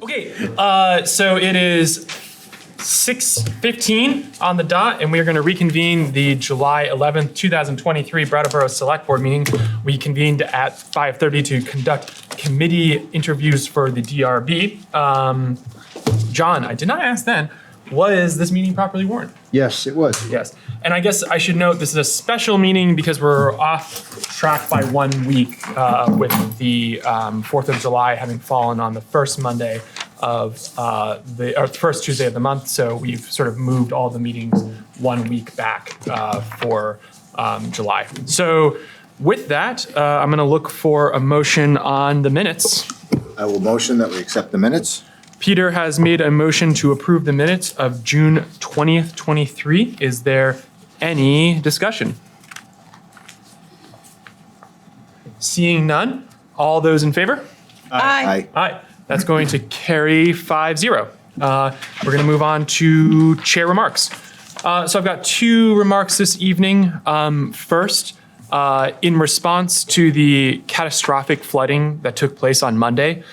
Okay, so it is 6:15 on the dot, and we are going to reconvene the July 11th, 2023 Brattleboro Selectboard meeting. We convened at 5:30 to conduct committee interviews for the DRB. John, I did not ask then, was this meeting properly warned? Yes, it was. Yes, and I guess I should note this is a special meeting because we're off track by 1 week with the 4th of July having fallen on the first Monday of the first Tuesday of the month. So we've sort of moved all the meetings 1 week back for July. So with that, I'm going to look for a motion on the minutes. I will motion that we accept the minutes. Peter has made a motion to approve the minutes of June 20th, 23. Is there any discussion? Seeing none, all those in favor? Aye. Aye. That's going to carry 5-0. We're going to move on to chair remarks. So I've got two remarks this evening. First, in response to the catastrophic flooding that took place on Monday,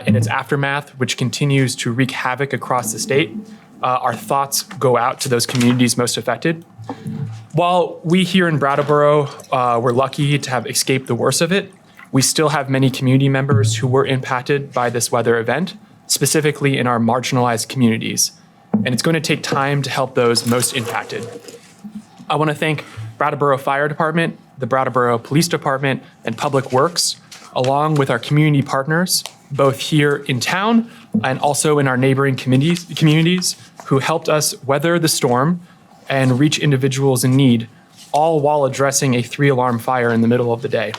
in its aftermath, which continues to wreak havoc across the state, our thoughts go out to those communities most affected. While we here in Brattleboro were lucky to have escaped the worst of it, we still have many community members who were impacted by this weather event, specifically in our marginalized communities. And it's going to take time to help those most impacted. I want to thank Brattleboro Fire Department, the Brattleboro Police Department, and Public Works, along with our community partners, both here in town and also in our neighboring communities who helped us weather the storm and reach individuals in need, all while addressing a 3-alarm fire in the middle of the day.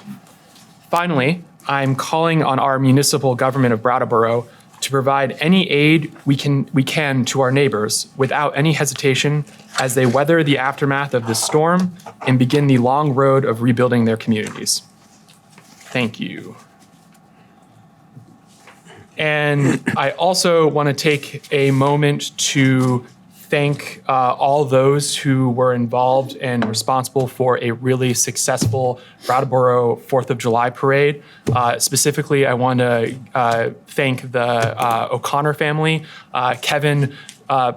Finally, I'm calling on our municipal government of Brattleboro to provide any aid we can to our neighbors without any hesitation as they weather the aftermath of this storm and begin the long road of rebuilding their communities. Thank you. And I also want to take a moment to thank all those who were involved and responsible for a really successful Brattleboro 4th of July parade. Specifically, I want to thank the O'Connor family. Kevin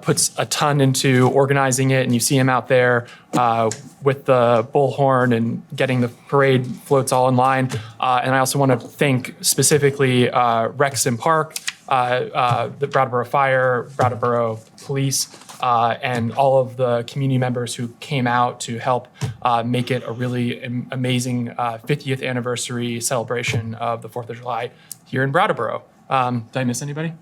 puts a ton into organizing it, and you see him out there with the bullhorn and getting the parade floats all in line. And I also want to thank specifically Rex and Park, the Brattleboro Fire, Brattleboro Police, and all of the community members who came out to help make it a really amazing 50th anniversary celebration of the 4th of July here in Brattleboro. Did I miss anybody?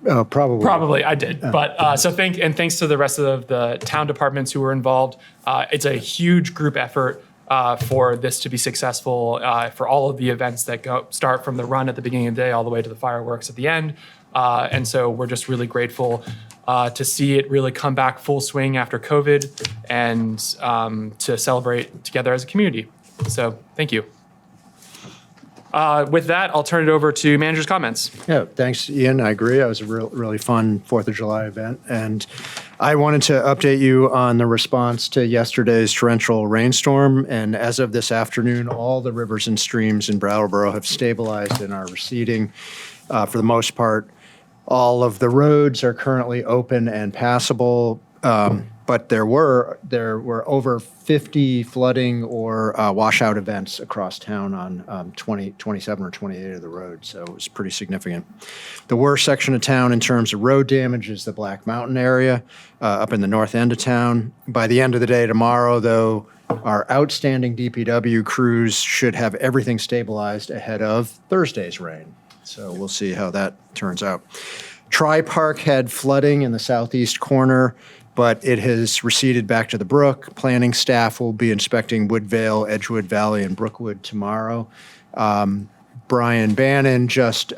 Probably. Probably, I did. But so thanks to the rest of the town departments who were involved. It's a huge group effort for this to be successful, for all of the events that start from the run at the beginning of the day all the way to the fireworks at the end. And so we're just really grateful to see it really come back full swing after COVID and to celebrate together as a community. So thank you. With that, I'll turn it over to manager's comments. Yeah, thanks, Ian. I agree. It was a really fun 4th of July event. And I wanted to update you on the response to yesterday's torrential rainstorm. And as of this afternoon, all the rivers and streams in Brattleboro have stabilized and are receding for the most part. All of the roads are currently open and passable, but there were over 50 flooding or washout events across town on 27 or 28 of the roads, so it was pretty significant. The worst section of town in terms of road damage is the Black Mountain area up in the north end of town. By the end of the day tomorrow, though, our outstanding DPW crews should have everything stabilized ahead of Thursday's rain. So we'll see how that turns out. Tri-Park had flooding in the southeast corner, but it has receded back to the brook. Planning staff will be inspecting Woodvale, Edgewood Valley, and Brookwood tomorrow. Brian Bannon just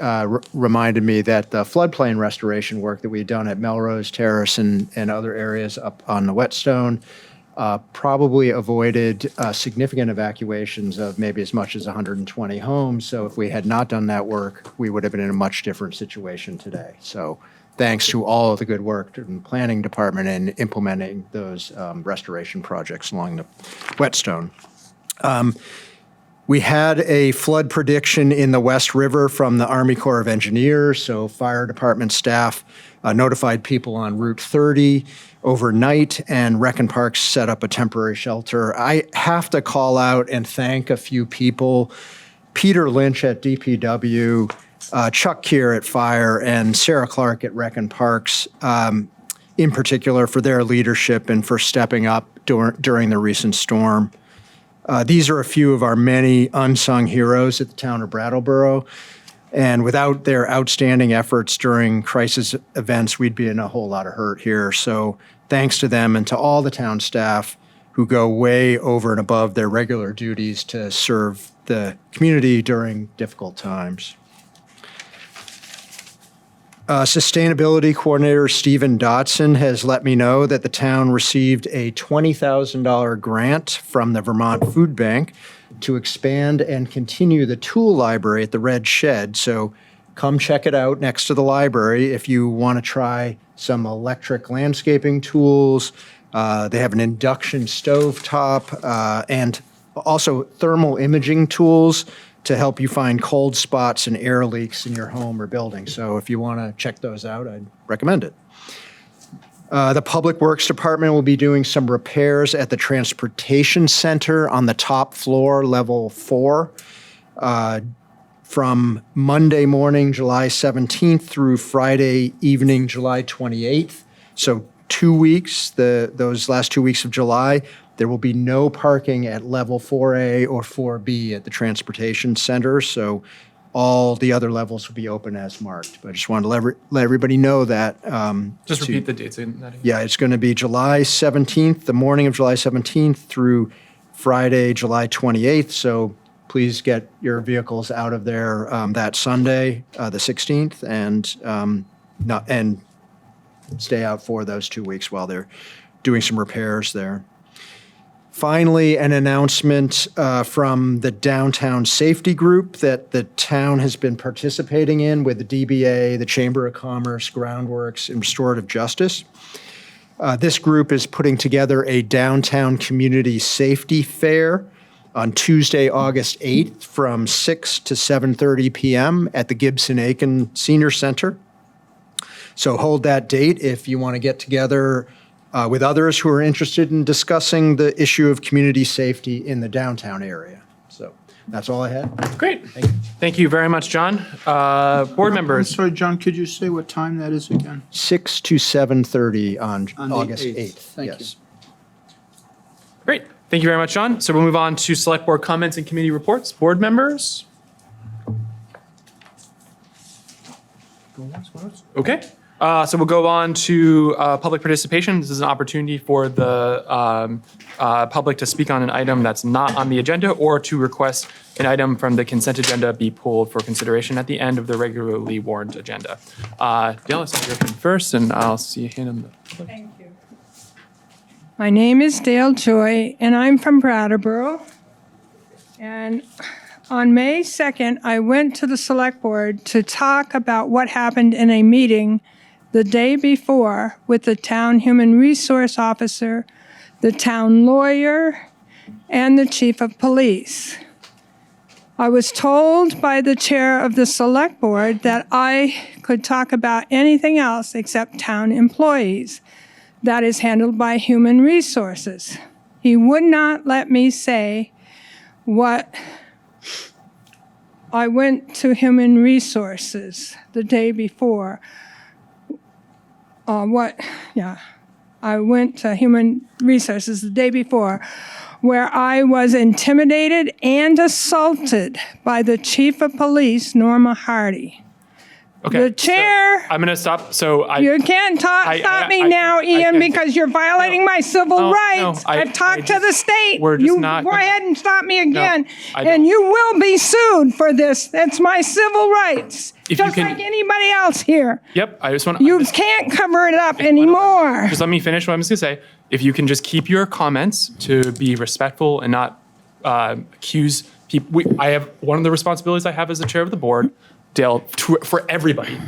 reminded me that the floodplain restoration work that we had done at Melrose Terrace and other areas up on the Whetstone probably avoided significant evacuations of maybe as much as 120 homes. So if we had not done that work, we would have been in a much different situation today. So thanks to all of the good work in the planning department and implementing those restoration projects along the Whetstone. We had a flood prediction in the West River from the Army Corps of Engineers, so fire department staff notified people on Route 30 overnight, and Rec and Parks set up a temporary shelter. I have to call out and thank a few people, Peter Lynch at DPW, Chuck Keir at Fire, and Sarah Clark at Rec and Parks, in particular for their leadership and for stepping up during the recent storm. These are a few of our many unsung heroes at the town of Brattleboro, and without their outstanding efforts during crisis events, we'd be in a whole lot of hurt here. So thanks to them and to all the town staff who go way over and above their regular duties to serve the community during difficult times. Sustainability Coordinator Stephen Dotson has let me know that the town received a $20,000 grant from the Vermont Food Bank to expand and continue the tool library at the Red Shed. So come check it out next to the library if you want to try some electric landscaping tools. They have an induction stovetop and also thermal imaging tools to help you find cold spots and air leaks in your home or building. So if you want to check those out, I'd recommend it. The Public Works Department will be doing some repairs at the Transportation Center on the top floor, level 4, from Monday morning, July 17th through Friday evening, July 28th. So 2 weeks, those last 2 weeks of July. There will be no parking at level 4A or 4B at the Transportation Center, so all the other levels will be open as marked. But I just wanted to let everybody know that. Just repeat the dates. That Yeah, it's going to be July 17th, the morning of July 17th through Friday, July 28th. So please get your vehicles out of there that Sunday, the 16th, and stay out for those 2 weeks while they're doing some repairs there. Finally, an announcement from the Downtown Safety Group that the town has been participating in with the DBA, the Chamber of Commerce, Groundworks, and Restorative Justice. This group is putting together a downtown community safety fair on Tuesday, August 8th from 6 to 7:30 p.m. at the Gibson-Aiken Senior Center. So hold that date if you want to get together with others who are interested in discussing the issue of community safety in the downtown area. So that's all I had. Great. Thank you very much, John. Board I'm members. sorry, John, could you say what time that is again? 6 to 7:30 on the August 8th. 8th. Thank Yes. Great. Thank you very much, John. So we'll move on to select board comments and committee reports. Board members. Okay. So we'll go on to public participation. This is an opportunity for the public to speak on an item that's not on the agenda or to request an item from the consent agenda be pulled for consideration at the end of the regularly warned agenda. Dale, let's go first, and I'll see a hand in the. Thank you. My name is Dale Joy, and I'm from Brattleboro. And on May 2nd, I went to the Select Board to talk about what happened in a meeting the day before with the town human resource officer, the town lawyer, and the chief of police. I was told by the chair of the Select Board that I could talk about anything else except town employees. That is handled by human resources. He would not let me say what I went to human resources the day before. I went to Human Resources the day before, where I was intimidated and assaulted by the chief of police, Norma Hardy. Okay. The chair. So I'm going to stop. So You can't stop me now, Ian, because you're violating my civil rights. I've talked to the state. We're just You not go gonna- ahead and stop me again, I don't. and you will be sued for this. That's my civil rights, If you just can- like anybody else here. Yep. I just want to. You can't cover it up anymore. Just let me finish what I'm just going to say. If you can just keep your comments to be respectful and not accuse people. I have one of the responsibilities I have as the chair of the board, Dale, for everybody.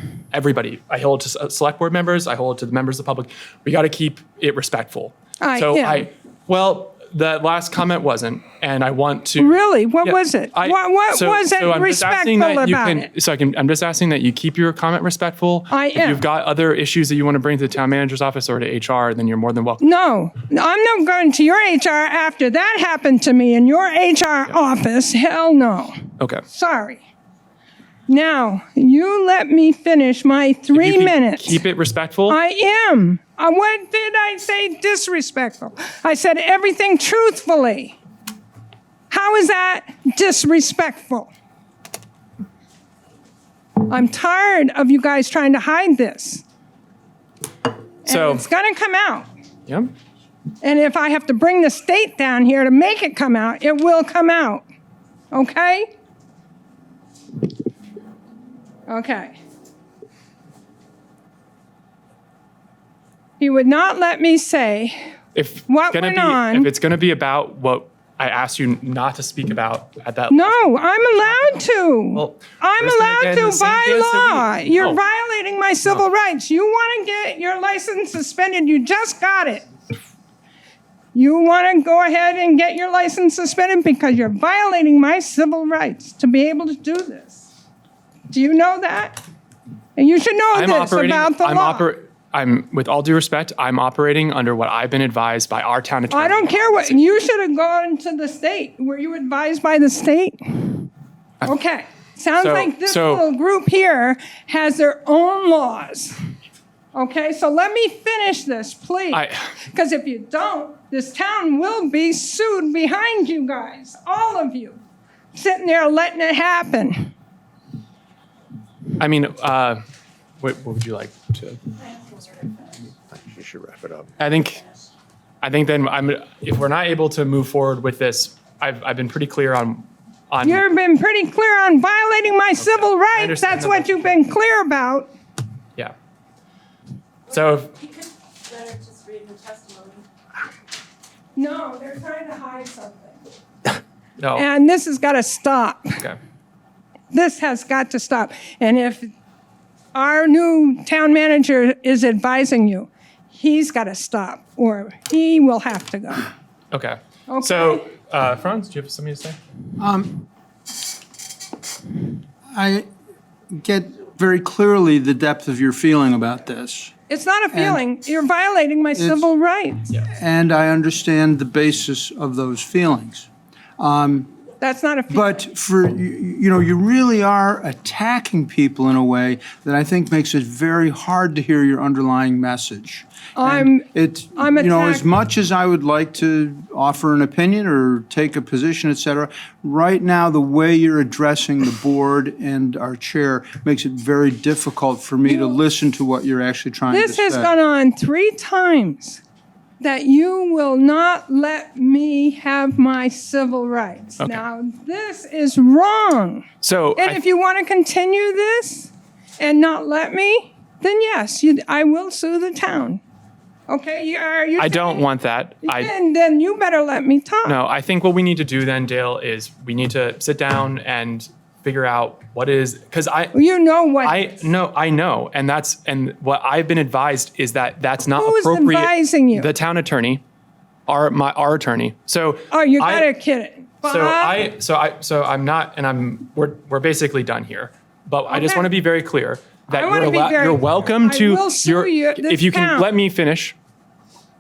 I hold it to select board members. I hold it to the members of the public. We got to keep it respectful. Yeah. Well, that last comment wasn't, and I want to. Really? What Yeah, was it? I- What wasn't I'm just asking respectful that you about can, it? I'm just asking that you keep your comment respectful. I If am. you've got other issues that you want to bring to the town manager's office or to HR, then you're more than welcome. No, I'm not going to your HR after that happened to me in your HR office. Hell no. Okay. Sorry. Now, you let me finish my You 3 can minutes. Keep it respectful. I am. What did I say disrespectful? I said everything truthfully. How is that disrespectful? I'm tired of you guys trying to hide this. So, And it's going to come out. yeah. And if I have to bring the state down here to make it come out, it will come out. Okay? Okay. He would not let me say If What it's gonna went be, on? if it's going to be about what I asked you not to speak about at that. no, I'm allowed to. Well, I'm we're just gonna allowed get in to the same by dance that law. we- You're No. violating my civil rights. You want to get your license suspended. You just got it. You want to go ahead and get your license suspended because you're violating my civil rights to be able to do this. Do you know that? And you should know this about the law. I'm, with all due respect, I'm operating under what I've been advised by our town attorney. I don't care what, you should have gone to the state. Were you advised by the state? Okay. Sounds like this little group here has their own laws. Okay, so let me finish this, please. Because if you don't, this town will be sued behind you guys, all of you, sitting there letting it happen. I mean, what would you like to? You should wrap it up. I think then if we're not able to move forward with this, I've been pretty clear on. You've been pretty clear on violating my civil rights. understand That's that. what you've been clear about. Yeah. So You could better just read the testimony. No, they're trying to hide something. no. And this has got to stop. Okay. This has got to stop. And if our new town manager is advising you, he's got to stop or he will have to go. Okay. Okay. So, Franz, do you have something to say? I get very clearly the depth of your feeling about this, It's not a feeling. You're violating my civil rights. and I understand the basis of those feelings. That's not a feeling. But you really are attacking people in a way that I think makes it very hard to hear your underlying message. I'm As attacking. much as I would like to offer an opinion or take a position, et cetera, right now, the way you're addressing the board and our chair makes it very difficult for me to listen to what you're actually trying to This say. has gone on 3 times that you will not let me have my civil rights. Okay. Now, this is wrong. So, And if you want to continue this and not let me, then yes, I will sue the town. Okay, are you? I don't want that. Then you better let me talk. No, I think what we need to do then, Dale, is we need to sit down and figure out what is, because You know what? I know, and what I've been advised is that that's not Who's appropriate. advising you? The town attorney, our attorney. So Oh, you gotta kidding. so I'm not, and we're basically done here. But I just Okay. want to be very clear that I wanna be very you're clear. welcome I to will sue you, this if you can town. let me finish.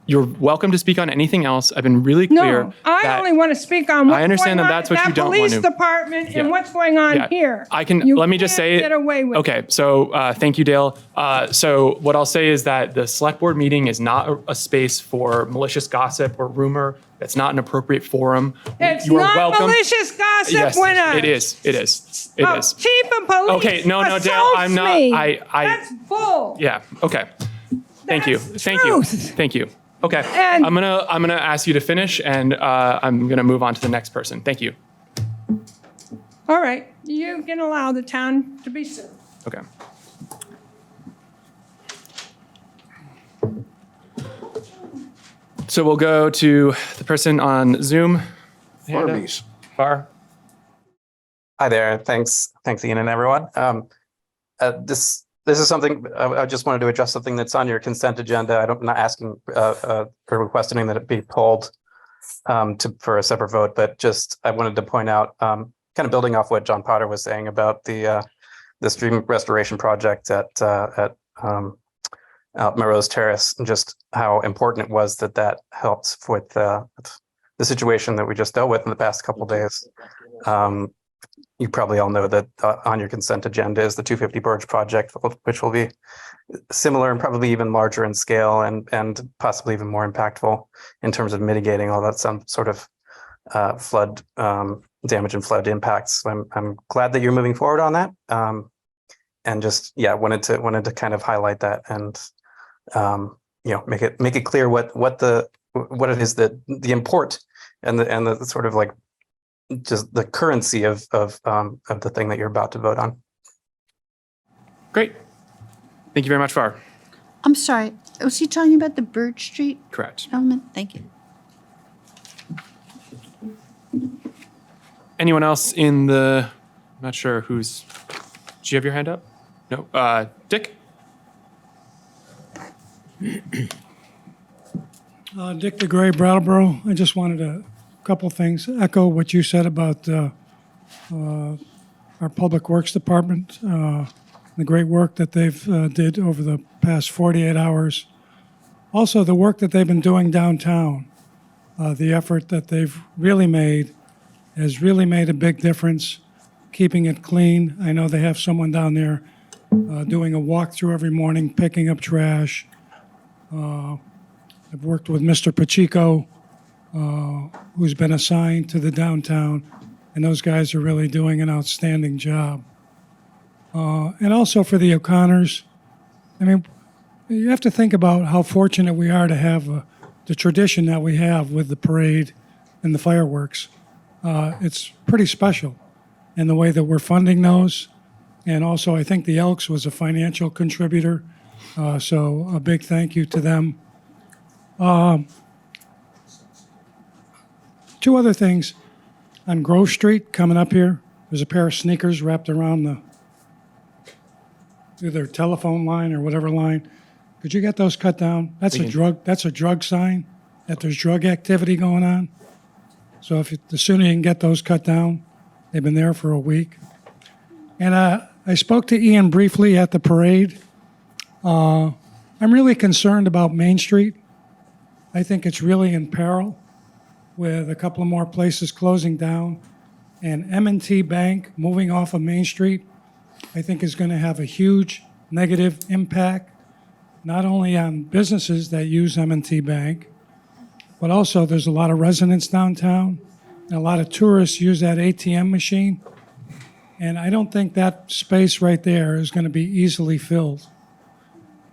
You're welcome to speak on anything else. I've been really clear. No, I that- only want to speak on what's I understand going that on that's what at you don't that want police to- department Yeah. and what's going on Yeah. here. I can, You let me just can't say. get away with Okay, so thank you, Dale. So what I'll say is that the select board meeting is not a space for malicious gossip or rumor. That's not an appropriate forum. It's You are not welcome. malicious gossip Yes, when it is. It is. It is. Chief of police Okay, no, Dale, assaults I'm not- me. I- That's bull. Yeah. Okay. Thank you. That's Thank truth. you. Thank you. Okay. And- I'm gonna ask you to finish, and I'm gonna move on to the next person. Thank you. All right, you can allow the town to be sued. Okay. So we'll go to the person on Zoom. Barbies. Far. Hi there. Thanks, Ian and everyone. This is something I just wanted to address something that's on your consent agenda. I'm not asking or requesting that it be pulled. for a separate vote, but just I wanted to point out, kind of building off what John Potter was saying about the stream restoration project at Melrose Terrace, and just how important it was that helped with the situation that we just dealt with in the past couple of days. You probably all know that on your consent agenda is the 250 Birge project, which will be similar and probably even larger in scale and possibly even more impactful in terms of mitigating all that some sort of flood damage and flood impacts. So I'm glad that you're moving forward on that. And just wanted to kind of highlight that and make it clear what it is that the import and the sort of like just the currency of the thing that you're about to vote on. Great. Thank you very much, Var. I'm sorry, was he talking about the Birge Street Correct. element? Thank you. Anyone else in the, I'm not sure who's, do you have your hand up? No. Dick? Dick DeGray, Brattleboro. I just wanted a couple things, echo what you said about our Public Works Department, the great work that they've did over the past 48 hours. Also, the work that they've been doing downtown, the effort that they've really made has really made a big difference, keeping it clean. I know they have someone down there doing a walkthrough every morning, picking up trash. I've worked with Mr. Pacheco, who's been assigned to the downtown, and those guys are really doing an outstanding job. And also for the O'Connors, I mean, you have to think about how fortunate we are to have the tradition that we have with the parade and the fireworks. It's pretty special in the way that we're funding those. And also, I think the Elks was a financial contributor, so a big thank you to them. Two other things. On Grove Street, coming up here, there's a pair of sneakers wrapped around either telephone line or whatever line. Could you get those cut down? That's a drug sign that there's drug activity going on. So the sooner you can get those cut down, they've been there for a week. And I spoke to Ian briefly at the parade. I'm really concerned about Main Street. I think it's really in peril with a couple of more places closing down. And M&T Bank moving off of Main Street, I think is going to have a huge negative impact, not only on businesses that use M&T Bank, but also there's a lot of residents downtown and a lot of tourists use that ATM machine. And I don't think that space right there is going to be easily filled.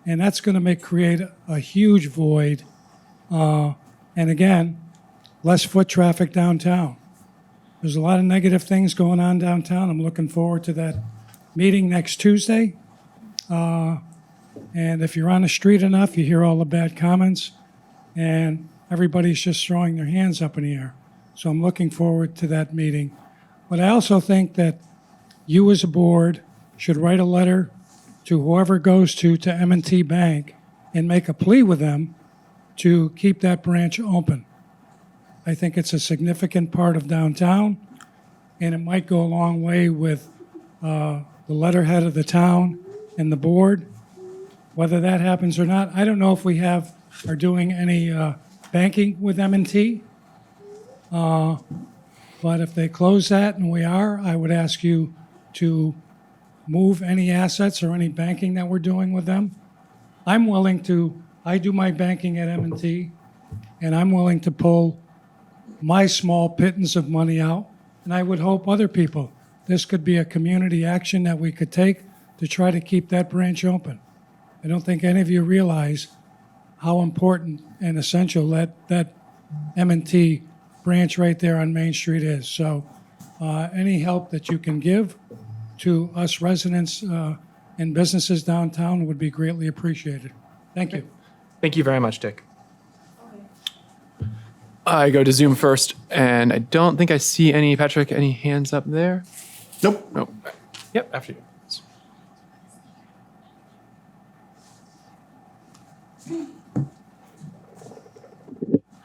And that's going to create a huge void. And again, less foot traffic downtown. There's a lot of negative things going on downtown. I'm looking forward to that meeting next Tuesday. And if you're on the street enough, you hear all the bad comments, and everybody's just throwing their hands up in the air. So I'm looking forward to that meeting. But I also think that you as a board should write a letter to whoever goes to M&T Bank and make a plea with them to keep that branch open. I think it's a significant part of downtown, and it might go a long way with the letterhead of the town and the board. Whether that happens or not, I don't know if we are doing any banking with M&T. But if they close that, and we are, I would ask you to move any assets or any banking that we're doing with them. I do my banking at M&T, and I'm willing to pull my small pittance of money out, and I would hope other people, this could be a community action that we could take to try to keep that branch open. I don't think any of you realize how important and essential that M&T branch right there on Main Street is. So any help that you can give to us residents and businesses downtown would be greatly appreciated. Thank you. Thank you very much, Dick. I go to Zoom first, and I don't think I see any, Patrick, any hands up there? Nope. Nope. Yep, after you.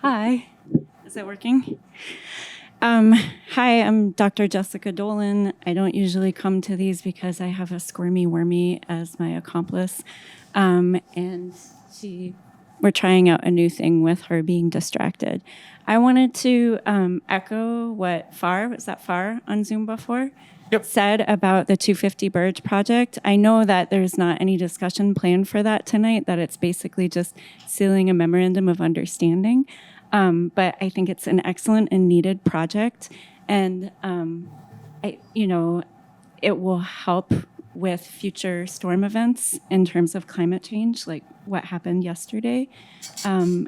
Hi, Is it working? Hi, I'm Dr. Jessica Dolan. I don't usually come to these because I have a squirmy wormy as my accomplice. And we're trying out a new thing with her being distracted. I wanted to echo what was that Far on Zoom before? Yep. Said about the 250 Birge project. I know that there's not any discussion planned for that tonight, that it's basically just sealing a memorandum of understanding. But I think it's an excellent and needed project. And, it will help with future storm events in terms of climate change, like what happened yesterday. I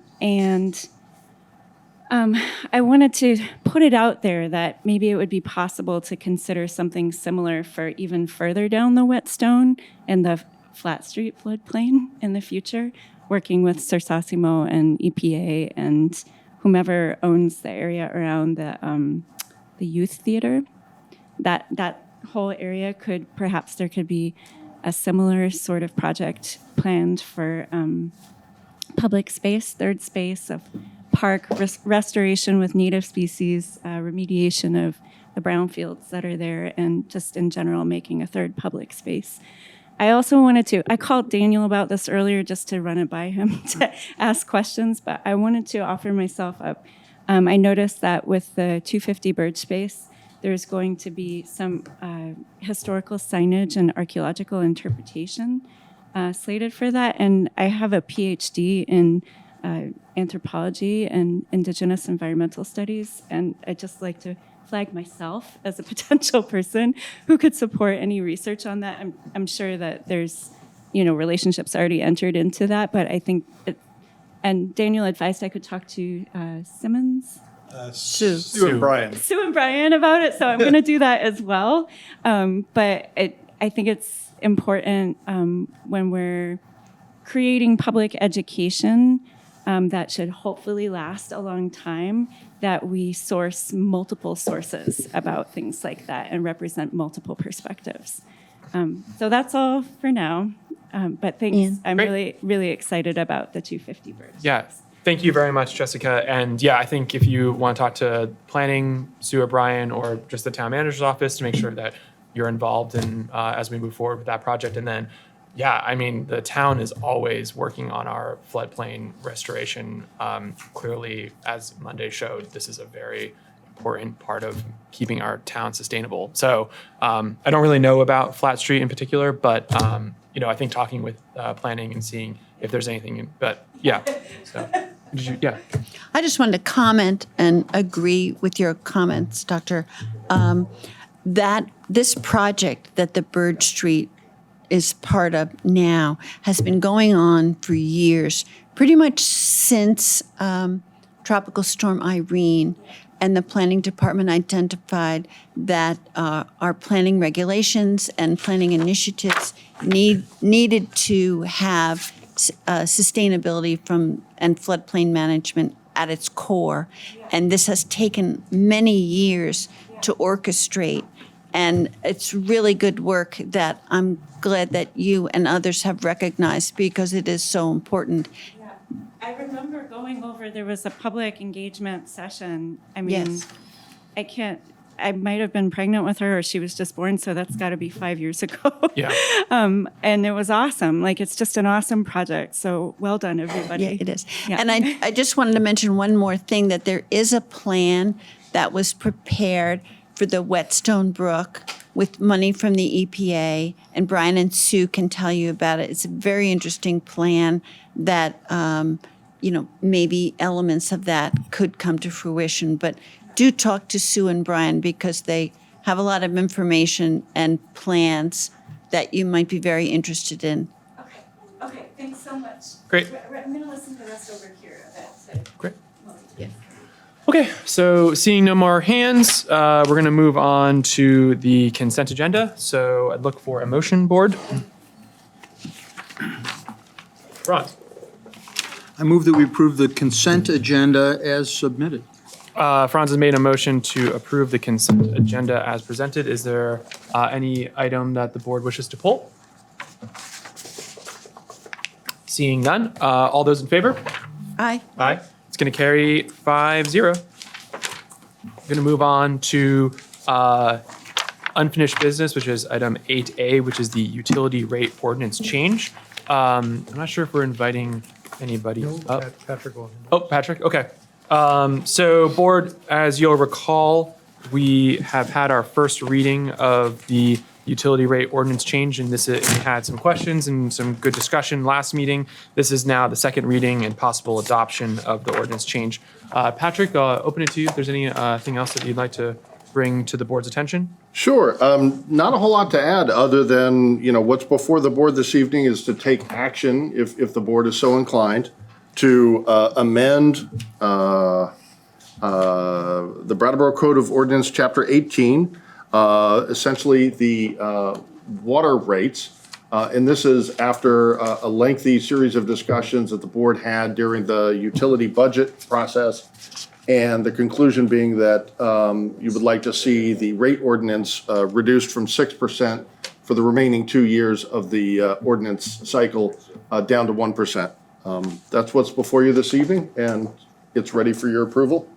wanted to put it out there that maybe it would be possible to consider something similar for even further down the Whetstone and the Flat Street floodplain in the future, working with Sersasimo and EPA and whomever owns the area around the youth theater. That whole area there could be a similar sort of project planned for public space, third space of park restoration with native species, remediation of the brownfields that are there, and just in general making a third public space. I also I called Daniel about this earlier just to run it by him to ask questions, but I wanted to offer myself up. I noticed that with the 250 Birge space, there's going to be some historical signage and archaeological interpretation slated for that, and I have a PhD in anthropology and indigenous environmental studies, and I'd just like to flag myself as a potential person who could support any research on that. I'm sure that there's, relationships already entered into that, but I think and Daniel advised I could talk to Simmons? Sue and Brian. Sue and Brian about it, so I'm going to do that as well. But I think it's important when we're creating public education that should hopefully last a long time, that we source multiple sources about things like that and represent multiple perspectives. So that's all for now. But thanks. Yeah. I'm Great. really, really excited about the 250 Birge. Yeah. Thank you very much, Jessica. And yeah, I think if you want to talk to planning, Sue or Brian, or just the town manager's office to make sure that you're involved in as we move forward with that project. And then, yeah, I mean, the town is always working on our floodplain restoration. Clearly, as Monday showed, this is a very important part of keeping our town sustainable. So I don't really know about Flat Street in particular, but I think talking with planning and seeing if there's anything, but yeah. So, yeah. I just wanted to comment and agree with your comments, Doctor, that this project that the Birge Street is part of now has been going on for years, pretty much since Tropical Storm Irene, and the planning department identified that our planning regulations and planning initiatives needed to have sustainability and floodplain management at its core. And this has taken many years to orchestrate. And it's really good work that I'm glad that you and others have recognized, because it is so important. Yeah. I remember going over, there was a public engagement session. I mean, Yes. I might have been pregnant with her, or she was just born, so that's got to be 5 years ago. Yeah. And it was awesome. Like, it's just an awesome project. So well done, everybody. Yeah, it is. Yeah. And I just wanted to mention one more thing, that there is a plan that was prepared for the Whetstone Brook with money from the EPA, and Brian and Sue can tell you about it. It's a very interesting plan that, maybe elements of that could come to fruition. But do talk to Sue and Brian, because they have a lot of information and plans that you might be very interested in. Okay, thanks so much. Great. I'm going to listen to the rest over here a bit. Great. Okay, so seeing no more hands, we're going to move on to the consent agenda. So I'd look for a motion board. Ron. I move that we approve the consent agenda as submitted. Franz has made a motion to approve the consent agenda as presented. Is there any item that the board wishes to pull? Seeing none, all those in favor? Aye. Aye. It's going to carry 5-0. We're going to move on to unfinished business, which is item 8A, which is the utility rate ordinance change. I'm not sure if we're inviting anybody up. Patrick will. Oh, Patrick, okay. So board, as you'll recall, we have had our first reading of the utility rate ordinance change, and we had some questions and some good discussion last meeting. This is now the second reading and possible adoption of the ordinance change. Patrick, open it to you if there's anything else that you'd like to bring to the board's attention. Sure. Not a whole lot to add other than, what's before the board this evening is to take action, if the board is so inclined, to amend the Brattleboro Code of Ordinance, Chapter 18, essentially the water rates. And this is after a lengthy series of discussions that the board had during the utility budget process, and the conclusion being that you would like to see the rate ordinance reduced from 6% for the remaining 2 years of the ordinance cycle down to 1%. That's what's before you this evening, and it's ready for your approval.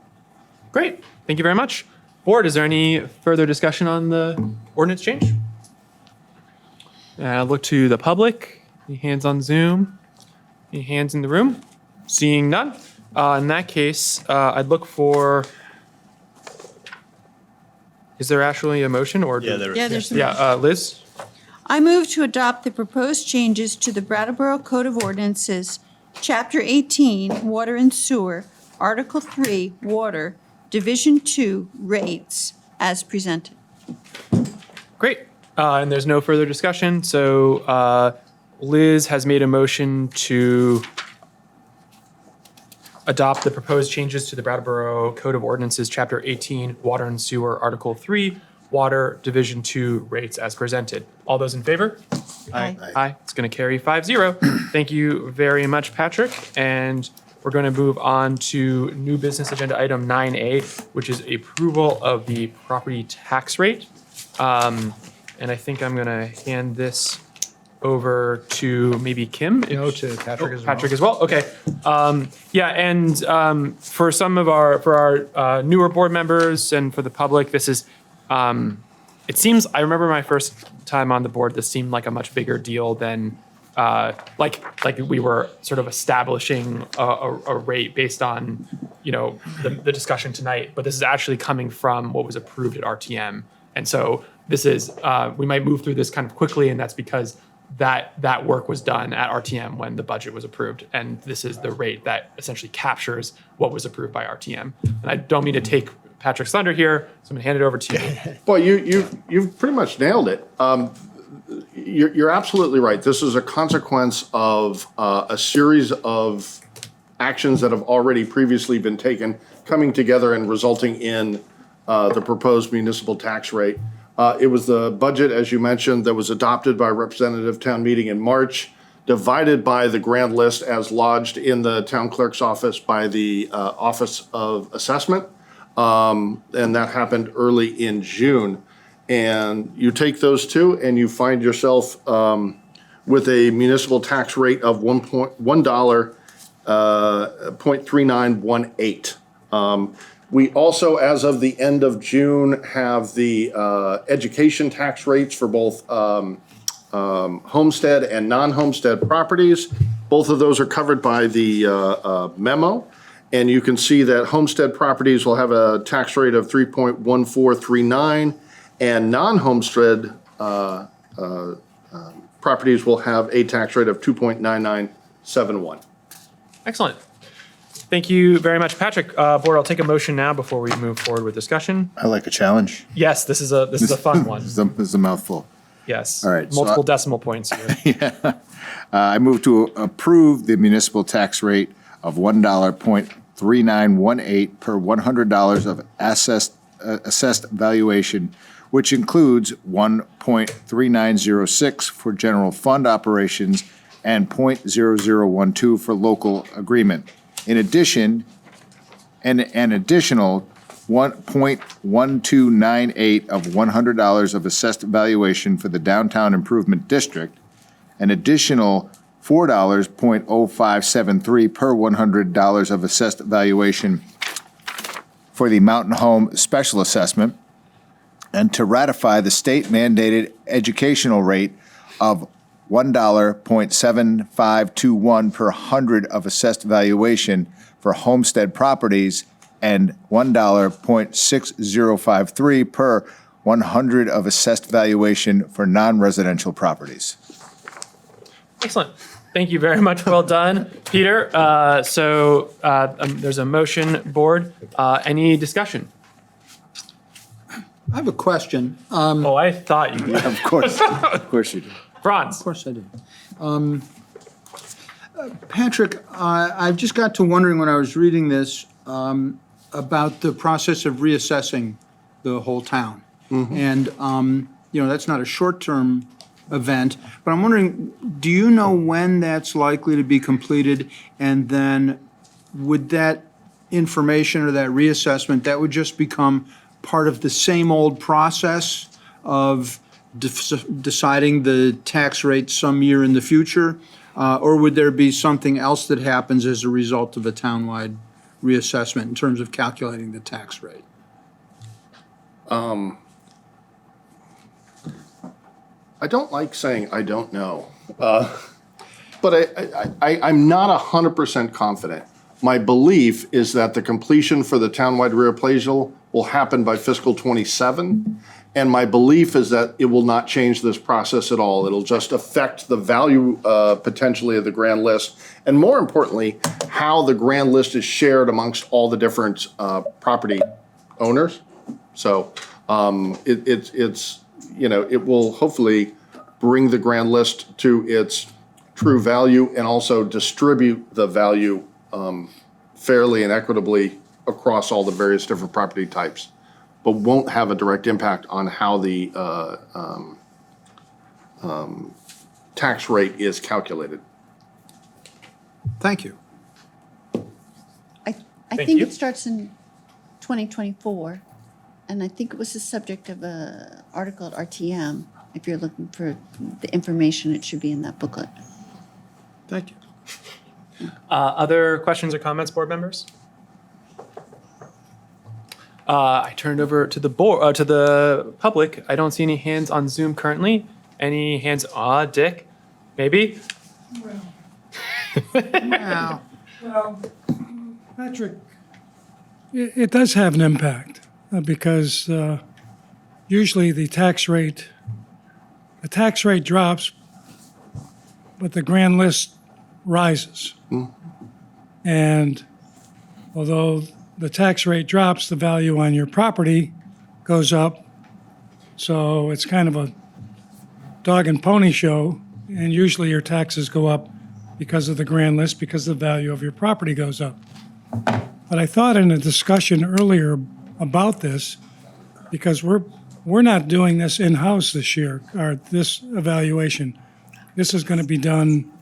Great, thank you very much. Board, is there any further discussion on the ordinance change? Look to the public. Any hands on Zoom? Any hands in the room? Seeing none. In that case, I'd look for. Is there actually a motion or? Yeah, there is. Yeah, there's. Liz. I move to adopt the proposed changes to the Brattleboro Code of Ordinances, Chapter 18, Water and Sewer, Article 3, Water, Division 2, Rates, as presented. Great. And there's no further discussion. So Liz has made a motion to adopt the proposed changes to the Brattleboro Code of Ordinances, Chapter 18, Water and Sewer, Article 3, Water, Division 2, Rates as presented. All those in favor? Aye. Aye. It's going to carry 5-0. Thank you very much, Patrick. And we're going to move on to new business agenda item 9A, which is approval of the property tax rate. And I think I'm going to hand this over to maybe Kim. No, to Patrick as well. Patrick as well. Okay. Yeah, and for our newer board members and for the public, this is. It seems. I remember my first time on the board. This seemed like a much bigger deal than like we were sort of establishing a rate based on the discussion tonight. But this is actually coming from what was approved at RTM, and so this is we might move through this kind of quickly, and that's because that work was done at RTM when the budget was approved, and this is the rate that essentially captures what was approved by RTM. And I don't mean to take Patrick's thunder here, so I'm gonna hand it over to you. Well, you've pretty much nailed it. You're absolutely right. This is a consequence of a series of actions that have already previously been taken, coming together and resulting in the proposed municipal tax rate. It was the budget, as you mentioned, that was adopted by representative town meeting in March, divided by the grand list as lodged in the town clerk's office by the Office of Assessment. And that happened early in June. And you take those two and you find yourself with a municipal tax rate of $1.3918. We also, as of the end of June, have the education tax rates for both homestead and non-homestead properties. Both of those are covered by the memo. And you can see that homestead properties will have a tax rate of 3.1439, and non-homestead properties will have a tax rate of 2.9971. Excellent. Thank you very much, Patrick. Board, I'll take a motion now before we move forward with discussion. I like a challenge. Yes, this is a fun one. This is a mouthful. Yes. All right, so Multiple decimal points here. I move to approve the municipal tax rate of $1.3918 per $100 of assessed valuation, which includes 1.3906 for general fund operations and 0.0012 for local agreement. In addition, an additional 1.1298 of $100 of assessed valuation for the downtown improvement district, an additional $4.0573 per $100 of assessed valuation for the Mountain Home Special Assessment, and to ratify the state mandated educational rate of $1.7521 per hundred of assessed valuation for homestead properties and $1.6053 per 100 of assessed valuation for non-residential properties. Excellent. Thank you very much. Well done, Peter. There's a motion board. Any discussion? I have a question. Oh, I thought you would. Of course you do. Franz. Of course I do. Patrick, I just got to wondering when I was reading this about the process of reassessing the whole town. And, that's not a short-term event, but I'm wondering, do you know when that's likely to be completed? And then would that information or that reassessment, that would just become part of the same old process of deciding the tax rate some year in the future? Or would there be something else that happens as a result of a townwide reassessment in terms of calculating the tax rate? I don't like saying I don't know, but I'm not 100% confident. My belief is that the completion for the townwide reappraisal will happen by fiscal '27, and my belief is that it will not change this process at all. It'll just affect the value potentially of the grand list, and more importantly, how the grand list is shared amongst all the different property owners. So it will hopefully bring the grand list to its true value and also distribute the value fairly and equitably across all the various different property types, but won't have a direct impact on how the tax rate is calculated. Thank you. I Thank think you. it starts in 2024, and I think it was the subject of an article at RTM. If you're looking for the information, it should be in that booklet. Thank you. Other questions or comments, board members? I turned over to the board, to the public. I don't see any hands on Zoom currently. Any hands? Dick, maybe? Wow. Well, Patrick, it does have an impact because usually the tax rate drops, but the grand list rises. And although the tax rate drops, the value on your property goes up. So it's kind of a dog and pony show, and usually your taxes go up because of the grand list, because the value of your property goes up. But I thought in a discussion earlier about this, because we're not doing this in-house this year, or this evaluation. This is going to be done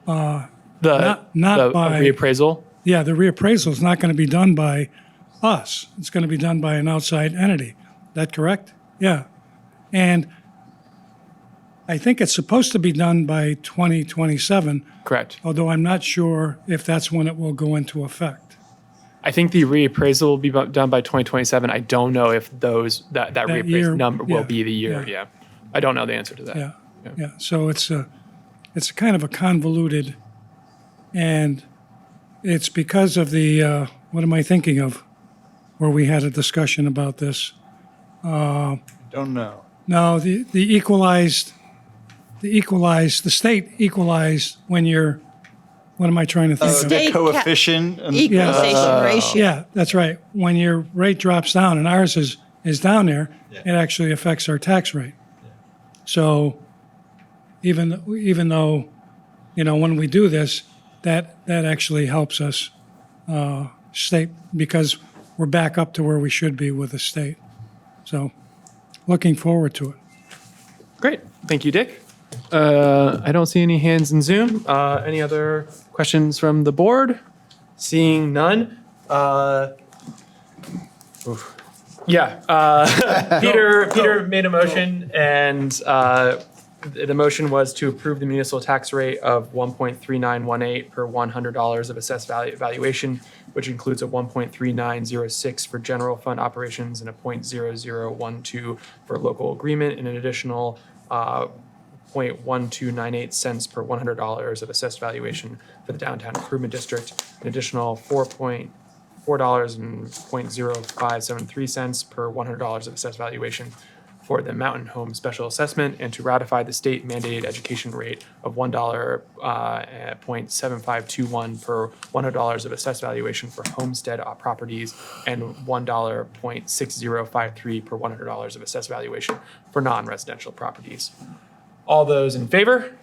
not by reappraisal. Yeah, the reappraisal is not going to be done by us. It's going to be done by an outside entity. That correct? Yeah. And I think it's supposed to be done by 2027. Correct. Although I'm not sure if that's when it will go into effect. I think the reappraisal will be done by 2027. I don't know if that reappraisal year, number will yeah, be the year. yeah. Yeah. I don't know the answer to that. Yeah. So it's kind of a convoluted, and it's because of the, what am I thinking of, where we had a discussion about this? Don't know. No, the state equalized when you're, what am I trying to think of? State coefficient and- equalization ratio. Yeah, that's right. When your rate drops down, and ours is down there, it actually affects our tax rate. So even though, when we do this, that actually helps us state, because we're back up to where we should be with the state. So looking forward to it. Great. Thank you, Dick. I don't see any hands in Zoom. Any other questions from the board? Seeing none. Peter made a motion, and the motion was to approve the municipal tax rate of 1.3918 per $100 of assessed valuation which includes a 1.3906 for general fund operations and a 0.0012 for local agreement, and an additional 0.1298 cents per $100 of assessed valuation for the downtown improvement district, an additional $4 and 0.0573 cents per $100 of assessed valuation for the Mountain Home Special Assessment, and to ratify the state mandated education rate of $1 at 0.7521 per $100 of assessed valuation for homestead properties, and $1 0.6053 per $100 of assessed valuation for non-residential properties. All those in favor?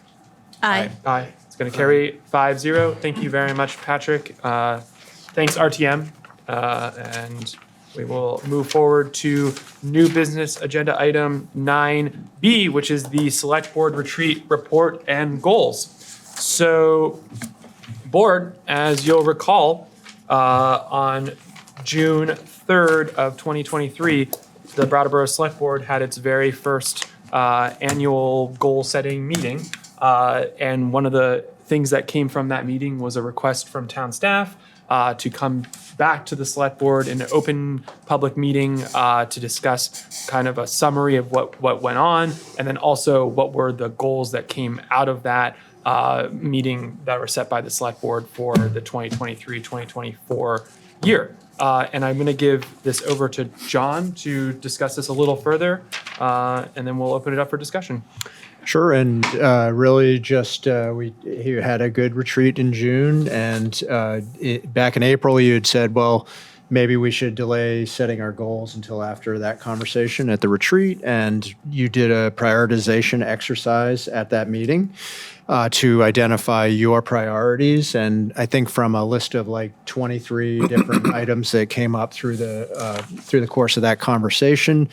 Aye. Aye. It's going to carry 5-0. Thank you very much, Patrick. Thanks, RTM. And we will move forward to new business agenda item 9B, which is the Select Board Retreat Report and Goals. So, Board, as you'll recall, on June 3rd of 2023, the Brattleboro Select Board had its very first annual goal-setting meeting. And one of the things that came from that meeting was a request from town staff to come back to the select board in an open public meeting to discuss kind of a summary of what went on, and then also what were the goals that came out of that meeting that were set by the select board for the 2023-2024 year. And I'm going to give this over to John to discuss this a little further, and then we'll open it up for discussion. Sure, and really just we had a good retreat in June, and back in April you had said, well, maybe we should delay setting our goals until after that conversation at the retreat, and you did a prioritization exercise at that meeting to identify your priorities, and I think from a list of like 23 different items that came up through the course of that conversation,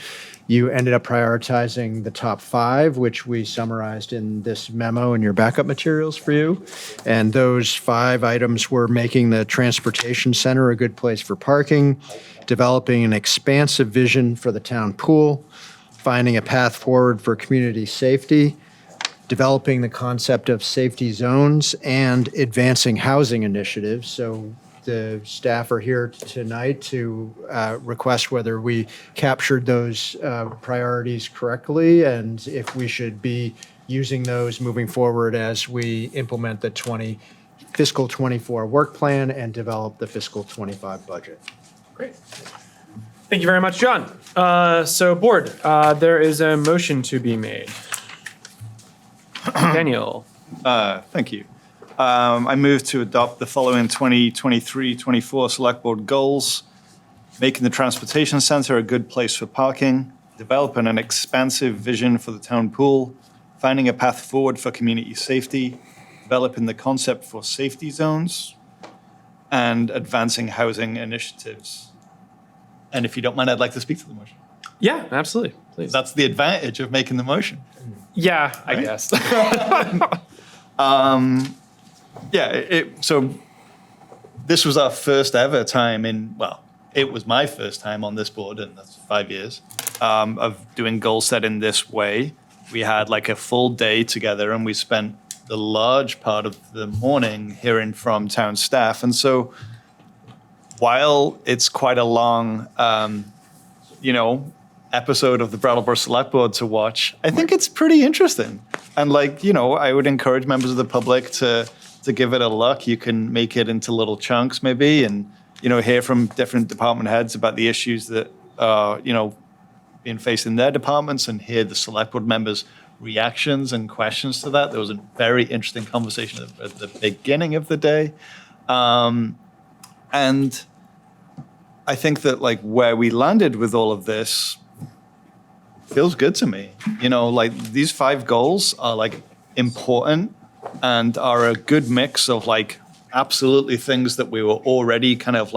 you ended up prioritizing the top 5, which we summarized in this memo in your backup materials for you. And those 5 items were making the transportation center a good place for parking, developing an expansive vision for the town pool, finding a path forward for community safety, developing the concept of safety zones, and advancing housing initiatives. So the staff are here tonight to request whether we captured those priorities correctly, and if we should be using those moving forward as we implement the fiscal 24 work plan and develop the fiscal 25 budget. Great. Thank you very much, John. So, board, there is a motion to be made. Daniel. Thank you. I move to adopt the following 2023-24 Select Board goals: making the transportation center a good place for parking, developing an expansive vision for the town pool, finding a path forward for community safety, developing the concept for safety zones, and advancing housing initiatives. And if you don't mind, I'd like to speak to the motion. Yeah, absolutely. Please. That's the advantage of making the motion. Yeah, I guess. So this was our first ever time it was my first time on this board, and that's 5 years, of doing goal setting this way. We had like a full day together, and we spent the large part of the morning hearing from town staff. And so while it's quite a long, episode of the Brattleboro Select Board to watch, I think it's pretty interesting. And I would encourage members of the public to give it a look. You can make it into little chunks maybe, and, hear from different department heads about the issues that are, being faced in their departments, and hear the Select Board members' reactions and questions to that. There was a very interesting conversation at the beginning of the day. And I think that where we landed with all of this feels good to me. These 5 goals are important and are a good mix of absolutely things that we were already kind of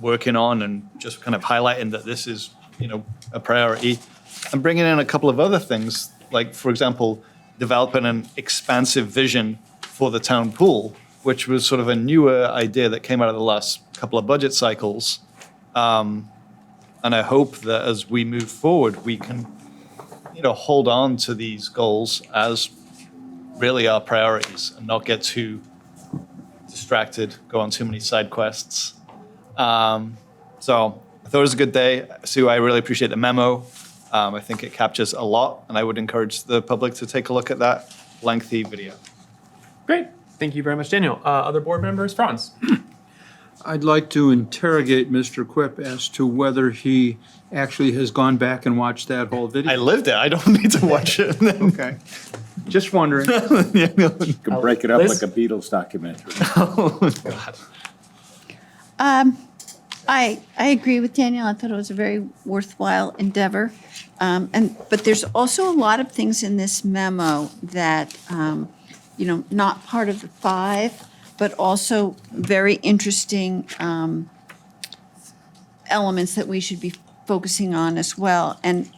working on, and just kind of highlighting that this is, a priority, and bringing in a couple of other things, for example, developing an expansive vision for the town pool, which was sort of a newer idea that came out of the last couple of budget cycles. And I hope that as we move forward, we can hold on to these goals as really our priorities and not get too distracted, go on too many side quests. So I thought it was a good day. Sue, I really appreciate the memo. I think it captures a lot, and I would encourage the public to take a look at that lengthy video. Great. Thank you very much, Daniel. Other board members? Franz? I'd like to interrogate Mr. Quip as to whether he actually has gone back and watched that whole video. I lived it. I don't need to watch it. Okay. Just wondering. You can break it up Liz? like a Beatles documentary. I agree with Daniel. I thought it was a very worthwhile endeavor. But there's also a lot of things in this memo that, not part of the 5, but also very interesting elements that we should be focusing on as well. And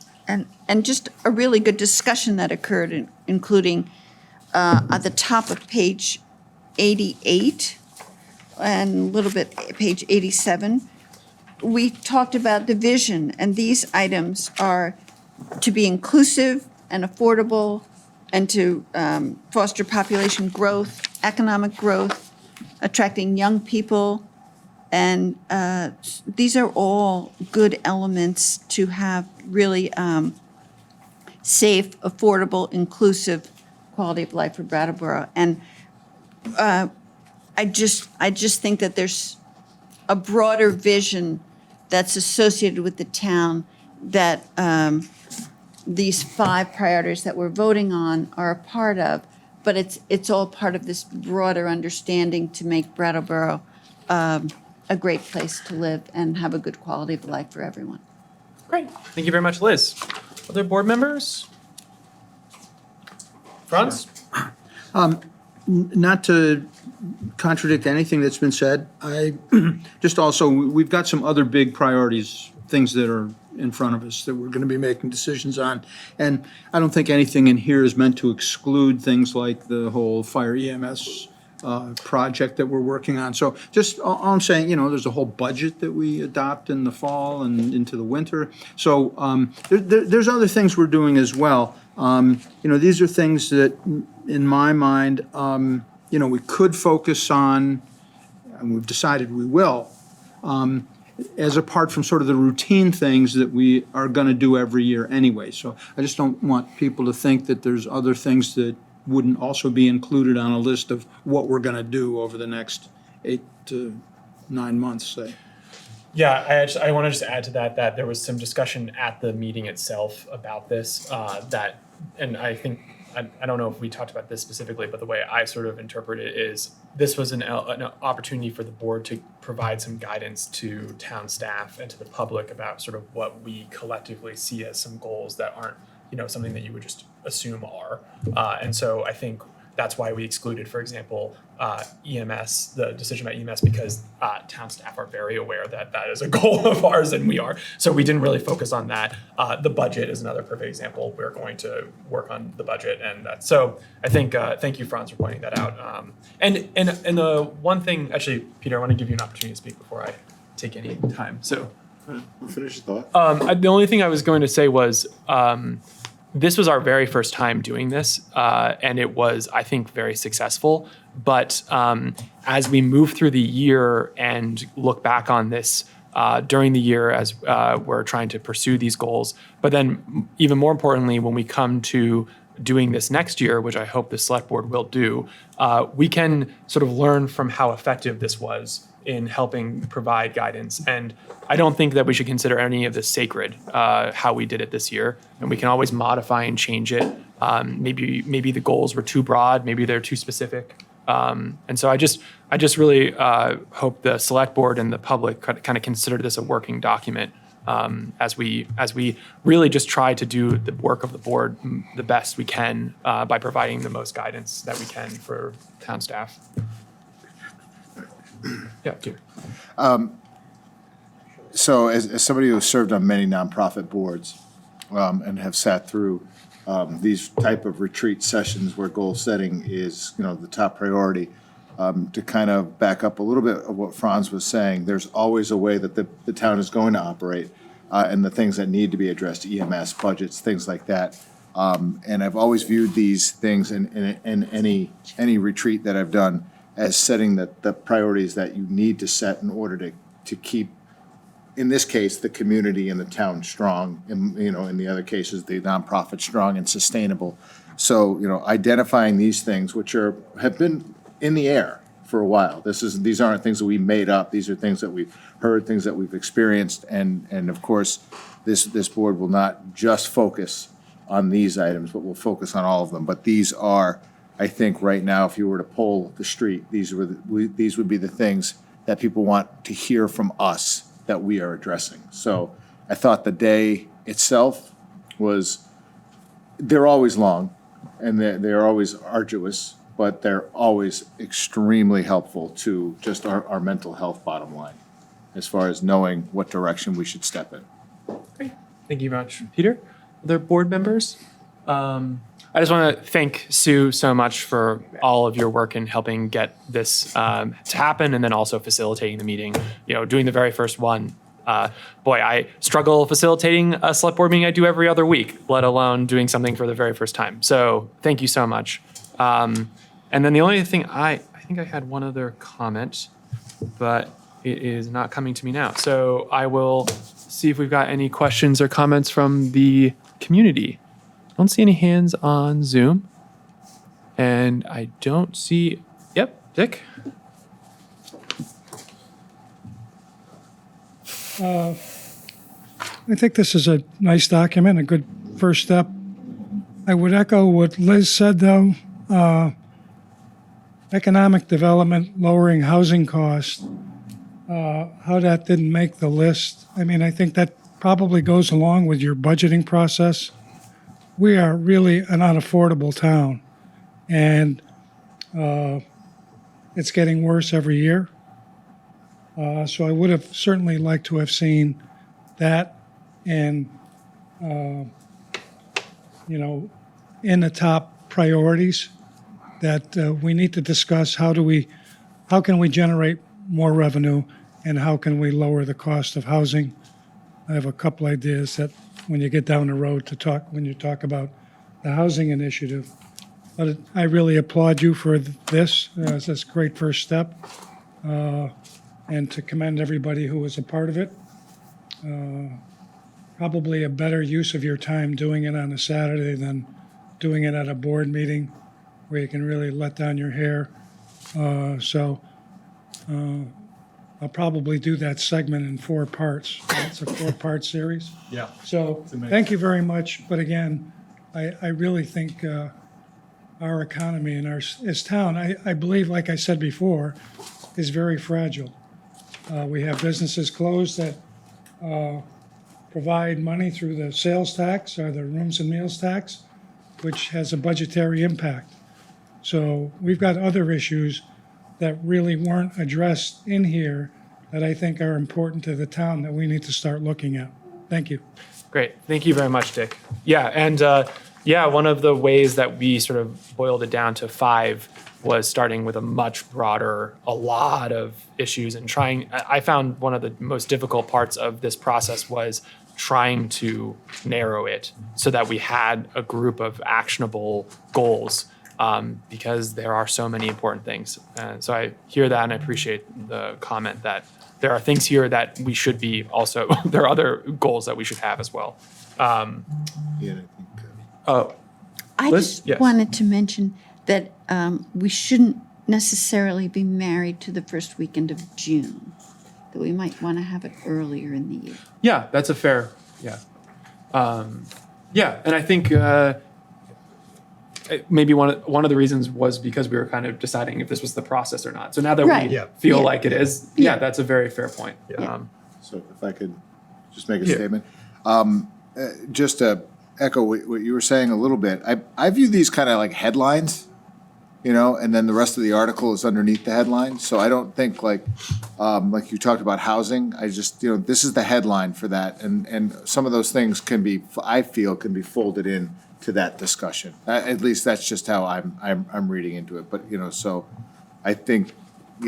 just a really good discussion that occurred, including at the top of page 88 and a little bit page 87. We talked about the vision, and these items are to be inclusive and affordable and to foster population growth, economic growth, attracting young people. And these are all good elements to have really safe, affordable, inclusive quality of life for Brattleboro. And I just think that there's a broader vision that's associated with the town that these 5 priorities that we're voting on are a part of, but it's all part of this broader understanding to make Brattleboro a great place to live and have a good quality of life for everyone. Great. Thank you very much, Liz. Other board members? Franz? Not to contradict anything that's been said, I just also, we've got some other big priorities, things that are in front of us that we're going to be making decisions on. And I don't think anything in here is meant to exclude things like the whole fire EMS project that we're working on. So just all I'm saying, there's a whole budget that we adopt in the fall and into the winter. So there's other things we're doing as well. These are things that, in my mind, we could focus on, and we've decided we will, as apart from sort of the routine things that we are going to do every year anyway. So I just don't want people to think that there's other things that wouldn't also be included on a list of what we're going to do over the next 8 to 9 months, say. Yeah, I want to just add to that there was some discussion at the meeting itself about this, and I think, I don't know if we talked about this specifically, but the way I sort of interpret it is this was an opportunity for the board to provide some guidance to town staff and to the public about sort of what we collectively see as some goals that aren't, something that you would just assume are. And so I think that's why we excluded, for example, EMS, the decision about EMS, because town staff are very aware that that is a goal of ours, and we are. So we didn't really focus on that. The budget is another perfect example. We're going to work on the budget, and that's so. I think thank you, Franz, for pointing that out. And the one thing, actually, Peter, I want to give you an opportunity to speak before I take any time. So Finish the thought. the only thing I was going to say was. This was our very first time doing this, and it was, I think, very successful. But as we move through the year and look back on this during the year as we're trying to pursue these goals, but then even more importantly, when we come to doing this next year, which I hope the select board will do, we can sort of learn from how effective this was in helping provide guidance. And I don't think that we should consider any of this sacred, how we did it this year. And we can always modify and change it. Maybe the goals were too broad, maybe they're too specific. And so I just really hope the select board and the public kind of consider this a working document as we really just try to do the work of the board the best we can by providing the most guidance that we can for town staff. Yeah, Peter. So as somebody who has served on many nonprofit boards and have sat through these type of retreat sessions where goal setting is, the top priority, to kind of back up a little bit of what Franz was saying, there's always a way that the town is going to operate and the things that need to be addressed, EMS, budgets, things like that. And I've always viewed these things in any retreat that I've done as setting the priorities that you need to set in order to keep, in this case, the community and the town strong, and, in the other cases, the nonprofit strong and sustainable. So, identifying these things, which have been in the air for a while. These aren't things that we made up. These are things that we've heard, things that we've experienced, and of course, this board will not just focus on these items, but will focus on all of them. But these are, I think, right now, if you were to poll the street, these would be the things that people want to hear from us that we are addressing. So I thought the day itself they're always long, and they're always arduous, but they're always extremely helpful to just our mental health bottom line, as far as knowing what direction we should step in. Great. Thank you very much. Peter, other board members? I just want to thank Sue so much for all of your work in helping get this to happen, and then also facilitating the meeting. Doing the very first one. Boy, I struggle facilitating a select board meeting I do every other week, let alone doing something for the very first time. So thank you so much. And then the only thing I think I had one other comment, but it is not coming to me now. So I will see if we've got any questions or comments from the community. I don't see any hands on Zoom. And I don't see, Dick? I think this is a nice document, a good first step. I would echo what Liz said, though. Economic development, lowering housing costs, how that didn't make the list. I think that probably goes along with your budgeting process. We are really an unaffordable town, and it's getting worse every year. So I would have certainly liked to have seen that and, in the top priorities that we need to discuss. How can we generate more revenue, and how can we lower the cost of housing? I have a couple ideas that when you get down the road when you talk about the housing initiative. But I really applaud you for this. It's a great first step. And to commend everybody who was a part of it. Probably a better use of your time doing it on a Saturday than doing it at a board meeting where you can really let down your hair. So I'll probably do that segment in 4 parts. It's a 4-part series. Yeah. So thank you very much. But again, I really think our economy and this town, I believe, like I said before, is very fragile. We have businesses closed that provide money through the sales tax or the rooms and meals tax, which has a budgetary impact. So we've got other issues that really weren't addressed in here that I think are important to the town that we need to start looking at. Thank you. Great. Thank you very much, Dick. Yeah, and one of the ways that we sort of boiled it down to 5 was starting with a lot of issues and I found one of the most difficult parts of this process was trying to narrow it so that we had a group of actionable goals, because there are so many important things. And so I hear that, and I appreciate the comment that there are things here that we should be also, there are other goals that we should have as well. I Liz? Just wanted to mention that we shouldn't necessarily be married to the first weekend of June, that we might want to have it earlier in the year. Yeah, that's a fair, and I think maybe one of the reasons was because we were kind of deciding if this was the process or not. So now that we feel like it is, that's a very fair point. So if I could just make a statement. Just to echo what you were saying a little bit, I view these kind of like headlines, and then the rest of the article is underneath the headline. So I don't think like you talked about housing, I just, this is the headline for that. And some of those things I feel can be folded in to that discussion. At least that's just how I'm reading into it. But, so I think,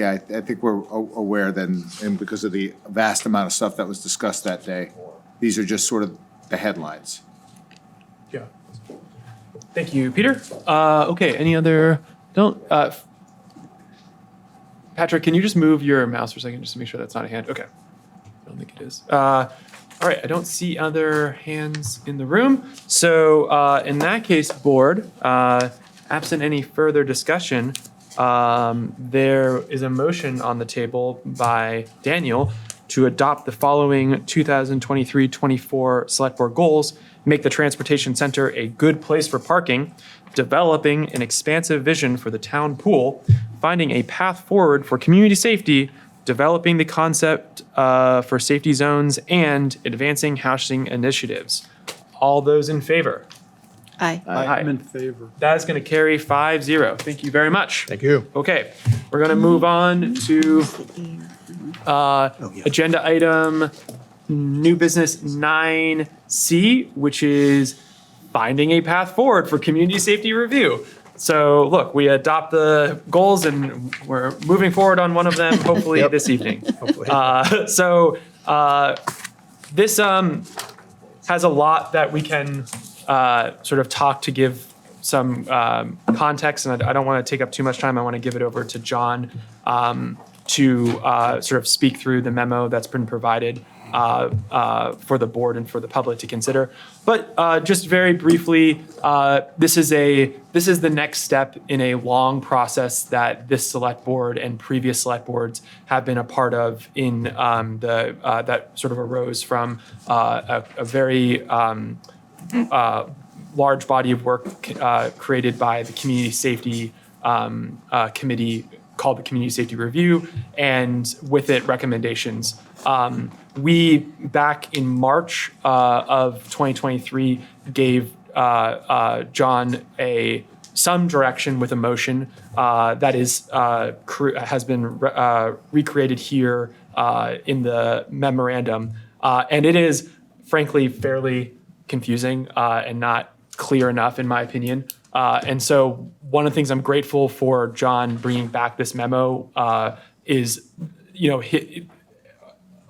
I think we're aware then, and because of the vast amount of stuff that was discussed that day, these are just sort of the headlines. Yeah. Thank you, Peter. Okay, any other, Patrick, can you just move your mouse for a second just to make sure that's not a hand? Okay, don't think it is. All right, I don't see other hands in the room. So in that case, board, absent any further discussion, there is a motion on the table by Daniel to adopt the following 2023-24 Select Board goals: make the transportation center a good place for parking, developing an expansive vision for the town pool, finding a path forward for community safety, developing the concept for safety zones, and advancing housing initiatives. All those in favor? Aye. I'm in favor. That is going to carry 5-0. Thank you very much. Thank you. Okay, we're going to move on to agenda item new business 9C, which is finding a path forward for community safety review. So look, we adopt the goals and we're moving forward on one of them, hopefully this evening. This has a lot that we can sort of talk to give some context, and I don't want to take up too much time. I want to give it over to John to sort of speak through the memo that's been provided for the board and for the public to consider. But just very briefly, this is the next step in a long process that this select board and previous select boards have been a part of in that sort of arose from a very large body of work created by the Community Safety Committee called the Community Safety Review, and with it recommendations. We, back in March of 2023, gave John some direction with a motion that has been recreated here in the memorandum. And it is, frankly, fairly confusing and not clear enough, in my opinion. And so one of the things I'm grateful for John bringing back this memo is,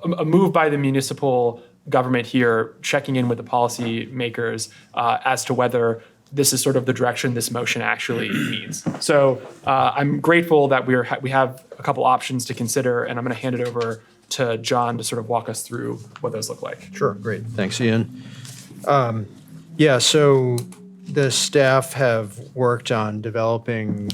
a move by the municipal government here, checking in with the policy makers as to whether this is sort of the direction this motion actually needs. So I'm grateful that we have a couple options to consider, and I'm going to hand it over to John to sort of walk us through what those look like. Sure, great. Thanks, Ian. So the staff have worked on developing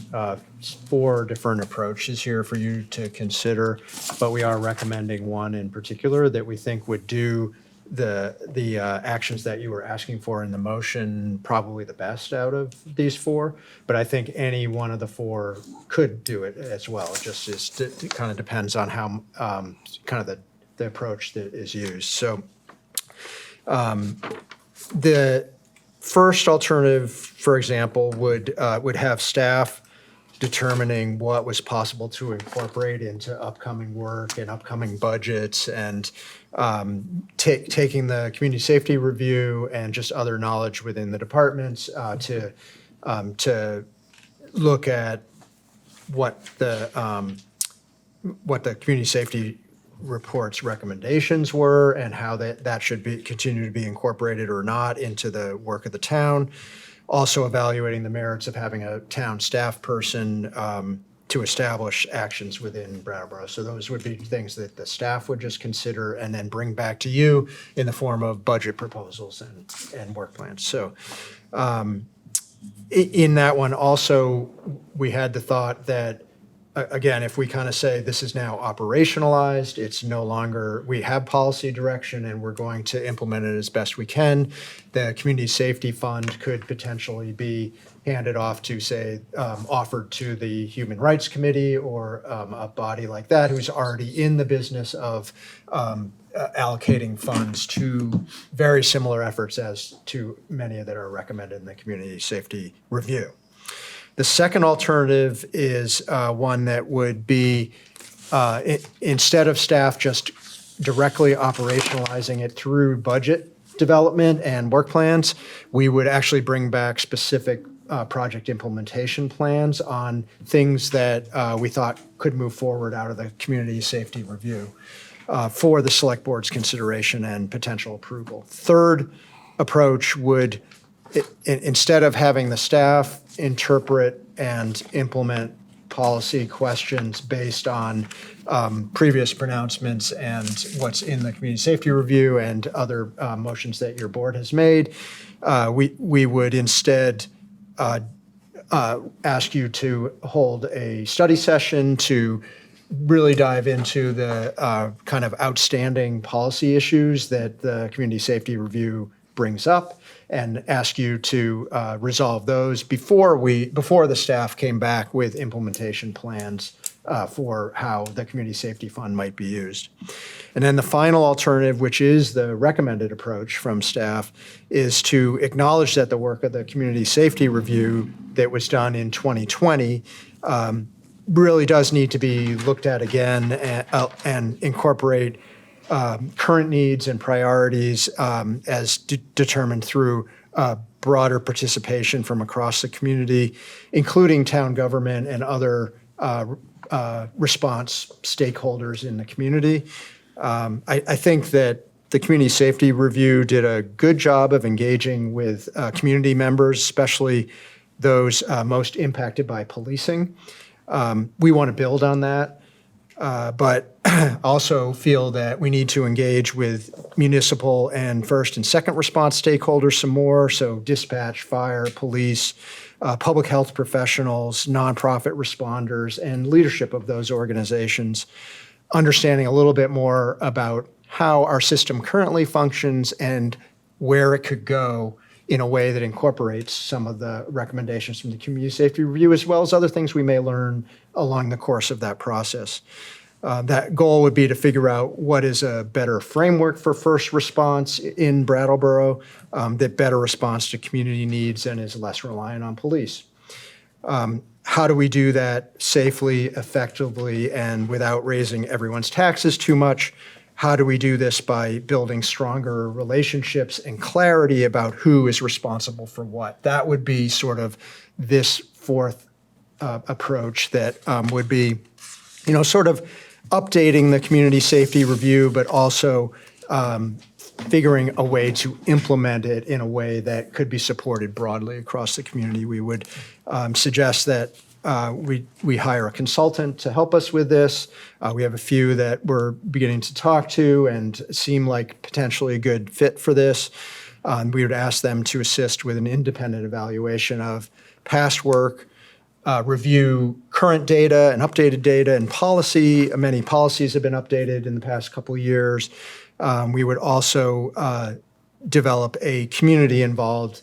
4 different approaches here for you to consider, but we are recommending one in particular that we think would do the actions that you were asking for in the motion probably the best out of these 4. But I think any one of the 4 could do it as well. It just it kind of depends on how kind of the approach that is used. So the first alternative, for example, would have staff determining what was possible to incorporate into upcoming work and upcoming budgets, and taking the community safety review and just other knowledge within the departments to look at what the community safety report's recommendations were and how that should continue to be incorporated or not into the work of the town. Also evaluating the merits of having a town staff person to establish actions within Brattleboro. So those would be things that the staff would just consider and then bring back to you in the form of budget proposals and work plans. So in that one also, we had the thought that, again, if we kind of say this is now operationalized, it's no longer, we have policy direction and we're going to implement it as best we can, the Community Safety Fund could potentially be handed off to, say, offered to the Human Rights Committee or a body like that who's already in the business of allocating funds to very similar efforts as to many that are recommended in the Community Safety Review. The second alternative is one that would be, instead of staff just directly operationalizing it through budget development and work plans, we would actually bring back specific project implementation plans on things that we thought could move forward out of the community safety review for the select board's consideration and potential approval. Third approach would, instead of having the staff interpret and implement policy questions based on previous pronouncements and what's in the community safety review and other motions that your board has made. We would instead ask you to hold a study session to really dive into the kind of outstanding policy issues that the community safety review brings up, and ask you to resolve those before the staff came back with implementation plans for how the community safety fund might be used. And then the final alternative, which is the recommended approach from staff, is to acknowledge that the work of the community safety review that was done in 2020 really does need to be looked at again and incorporate current needs and priorities as determined through broader participation from across the community, including town government and other response stakeholders in the community. I think that the community safety review did a good job of engaging with community members, especially those most impacted by policing. We want to build on that, but also feel that we need to engage with municipal and first and second response stakeholders some more, so dispatch, fire, police, public health professionals, nonprofit responders, and leadership of those organizations, understanding a little bit more about how our system currently functions and where it could go in a way that incorporates some of the recommendations from the community safety review, as well as other things we may learn along the course of that process. That goal would be to figure out what is a better framework for first response in Brattleboro that better responds to community needs and is less reliant on police. How do we do that safely, effectively, and without raising everyone's taxes too much? How do we do this by building stronger relationships and clarity about who is responsible for what? That would be sort of this fourth approach that would be, sort of updating the community safety review, but also figuring a way to implement it in a way that could be supported broadly across the community. We would suggest that we hire a consultant to help us with this. We have a few that we're beginning to talk to and seem like potentially a good fit for this. We would ask them to assist with an independent evaluation of past work, review current data and updated data and policy. Many policies have been updated in the past couple of years. We would also develop a community-involved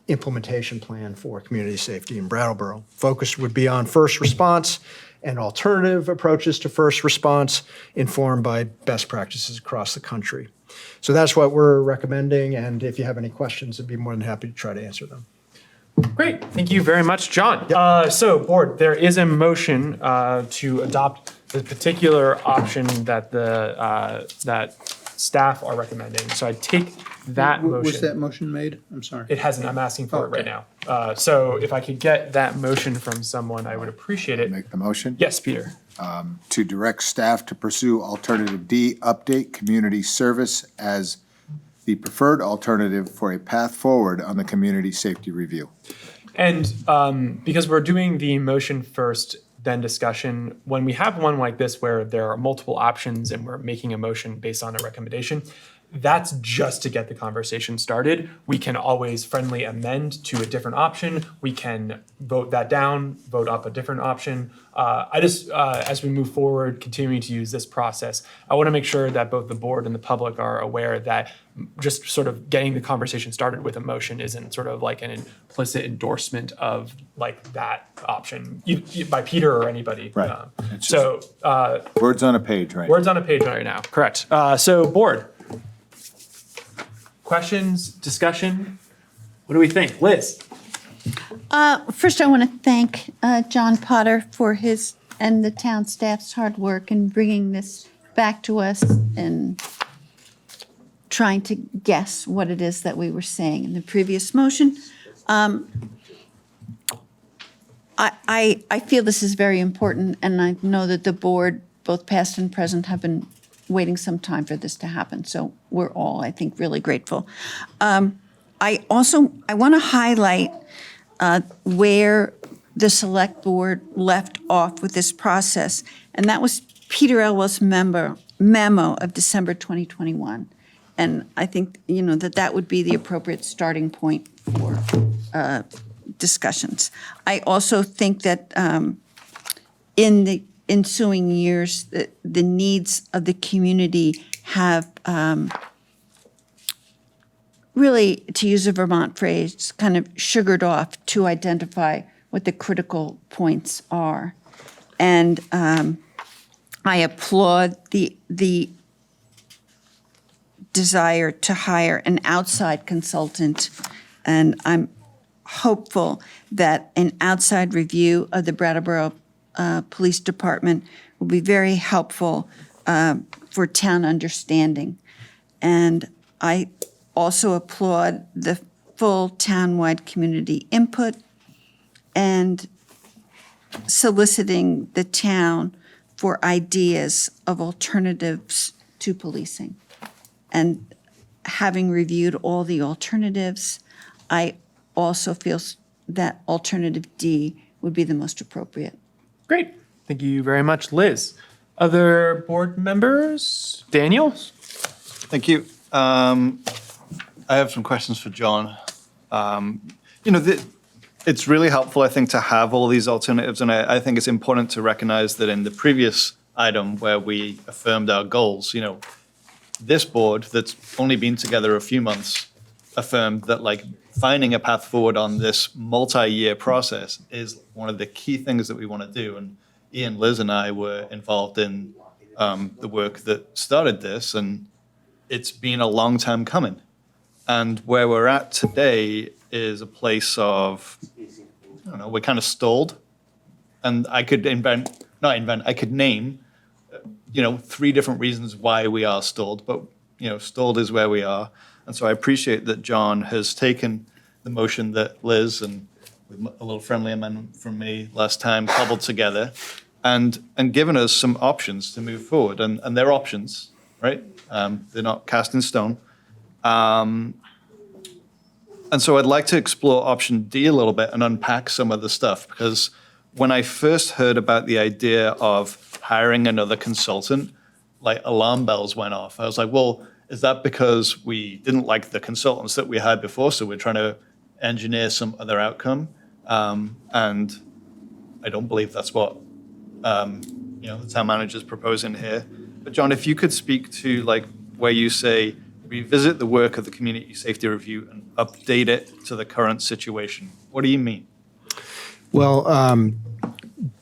implementation plan for community safety in Brattleboro. Focus would be on first response and alternative approaches to first response informed by best practices across the country. So that's what we're recommending, and if you have any questions, I'd be more than happy to try to answer them. Great, thank you very much, John. So, board, there is a motion to adopt the particular option that that staff are recommending. So I take that motion. Was that motion made? I'm sorry. It hasn't. I'm asking for it right now. So if I could get that motion from someone, I would appreciate it. Make the motion. Yes, Peter. To direct staff to pursue alternative D, update community service as the preferred alternative for a path forward on the community safety review. And because we're doing the motion first, then discussion, when we have one like this where there are multiple options and we're making a motion based on a recommendation, that's just to get the conversation started. We can always friendly amend to a different option. We can vote that down, vote up a different option. As we move forward, continuing to use this process, I want to make sure that both the board and the public are aware that just sort of getting the conversation started with a motion isn't sort of like an implicit endorsement of like that option by Peter or anybody. Right. Words on a page right Words on a page right now, correct. So board. Questions, discussion? What do we think? Liz? First, I want to thank John Potter for his and the town staff's hard work in bringing this back to us and trying to guess what it is that we were saying in the previous motion. I feel this is very important, and I know that the board, both past and present, have been waiting some time for this to happen. So we're all, I think, really grateful. I want to highlight where the select board left off with this process, and that was Peter Elwell's memo of December 2021. And I think, that would be the appropriate starting point for discussions. I also think that in the ensuing years, the needs of the community have really, to use a Vermont phrase, kind of sugared off to identify what the critical points are. And I applaud the desire to hire an outside consultant, and I'm hopeful that an outside review of the Brattleboro Police Department will be very helpful for town understanding. And I also applaud the full townwide community input and soliciting the town for ideas of alternatives to policing. And having reviewed all the alternatives, I also feel that alternative D would be the most appropriate. Great. Thank you very much, Liz. Other board members? Daniel? Thank you. I have some questions for John. It's really helpful, I think, to have all these alternatives, and I think it's important to recognize that in the previous item where we affirmed our goals, this board that's only been together a few months affirmed that finding a path forward on this multi-year process is one of the key things that we want to do. And Ian, Liz, and I were involved in the work that started this, and it's been a long time coming. And where we're at today is a place of, we're kind of stalled. And I could I could name, 3 different reasons why we are stalled, but, stalled is where we are. And so I appreciate that John has taken the motion that Liz and with a little friendly amendment from me last time cobbled together and given us some options to move forward. And they're options, right? They're not cast in stone. And so I'd like to explore option D a little bit and unpack some of the stuff, because when I first heard about the idea of hiring another consultant, alarm bells went off. I was like, well, is that because we didn't like the consultants that we had before, so we're trying to engineer some other outcome? And I don't believe that's what the town manager's proposing here. But John, if you could speak to where you say revisit the work of the community safety review and update it to the current situation. What do you mean? Well,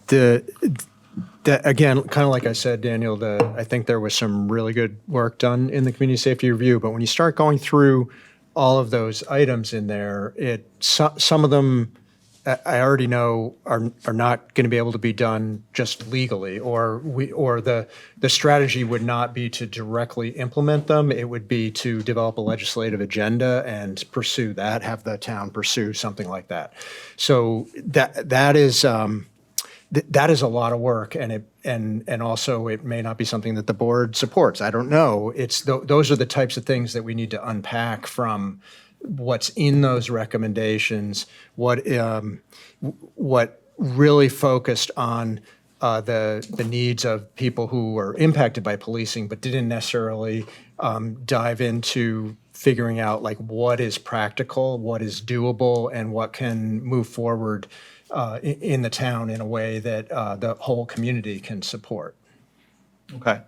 again, kind of like I said, Daniel, I think there was some really good work done in the community safety review. But when you start going through all of those items in there, some of them I already know are not going to be able to be done just legally, or the strategy would not be to directly implement them. It would be to develop a legislative agenda and pursue that, have the town pursue something like that. So that is a lot of work, and also it may not be something that the board supports. I don't know. Those are the types of things that we need to unpack from what's in those recommendations, what really focused on the needs of people who were impacted by policing, but didn't necessarily dive into figuring out what is practical, what is doable, and what can move forward in the town in a way that the whole community can support. Okay.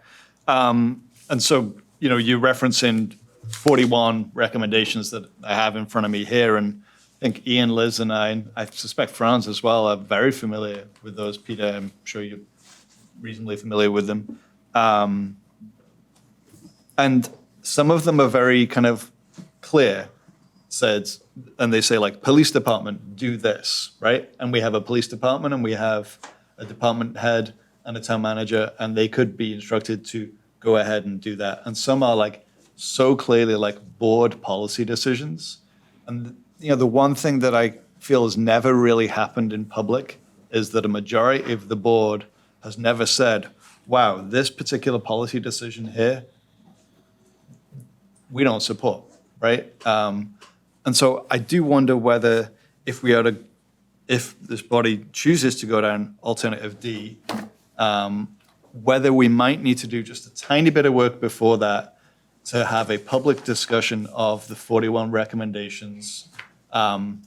And so, you're referencing 41 recommendations that I have in front of me here, and I think Ian, Liz, and I suspect Franz as well, are very familiar with those. Peter, I'm sure you're reasonably familiar with them. And some of them are very kind of clear, and they say police department, do this, right? And we have a police department and we have a department head and a town manager, and they could be instructed to go ahead and do that. And some are so clearly board policy decisions. And the one thing that I feel has never really happened in public is that a majority of the board has never said, wow, this particular policy decision here, we don't support, right? And so I do wonder whether if we are to if this body chooses to go down alternative D, whether we might need to do just a tiny bit of work before that to have a public discussion of the 41 recommendations, and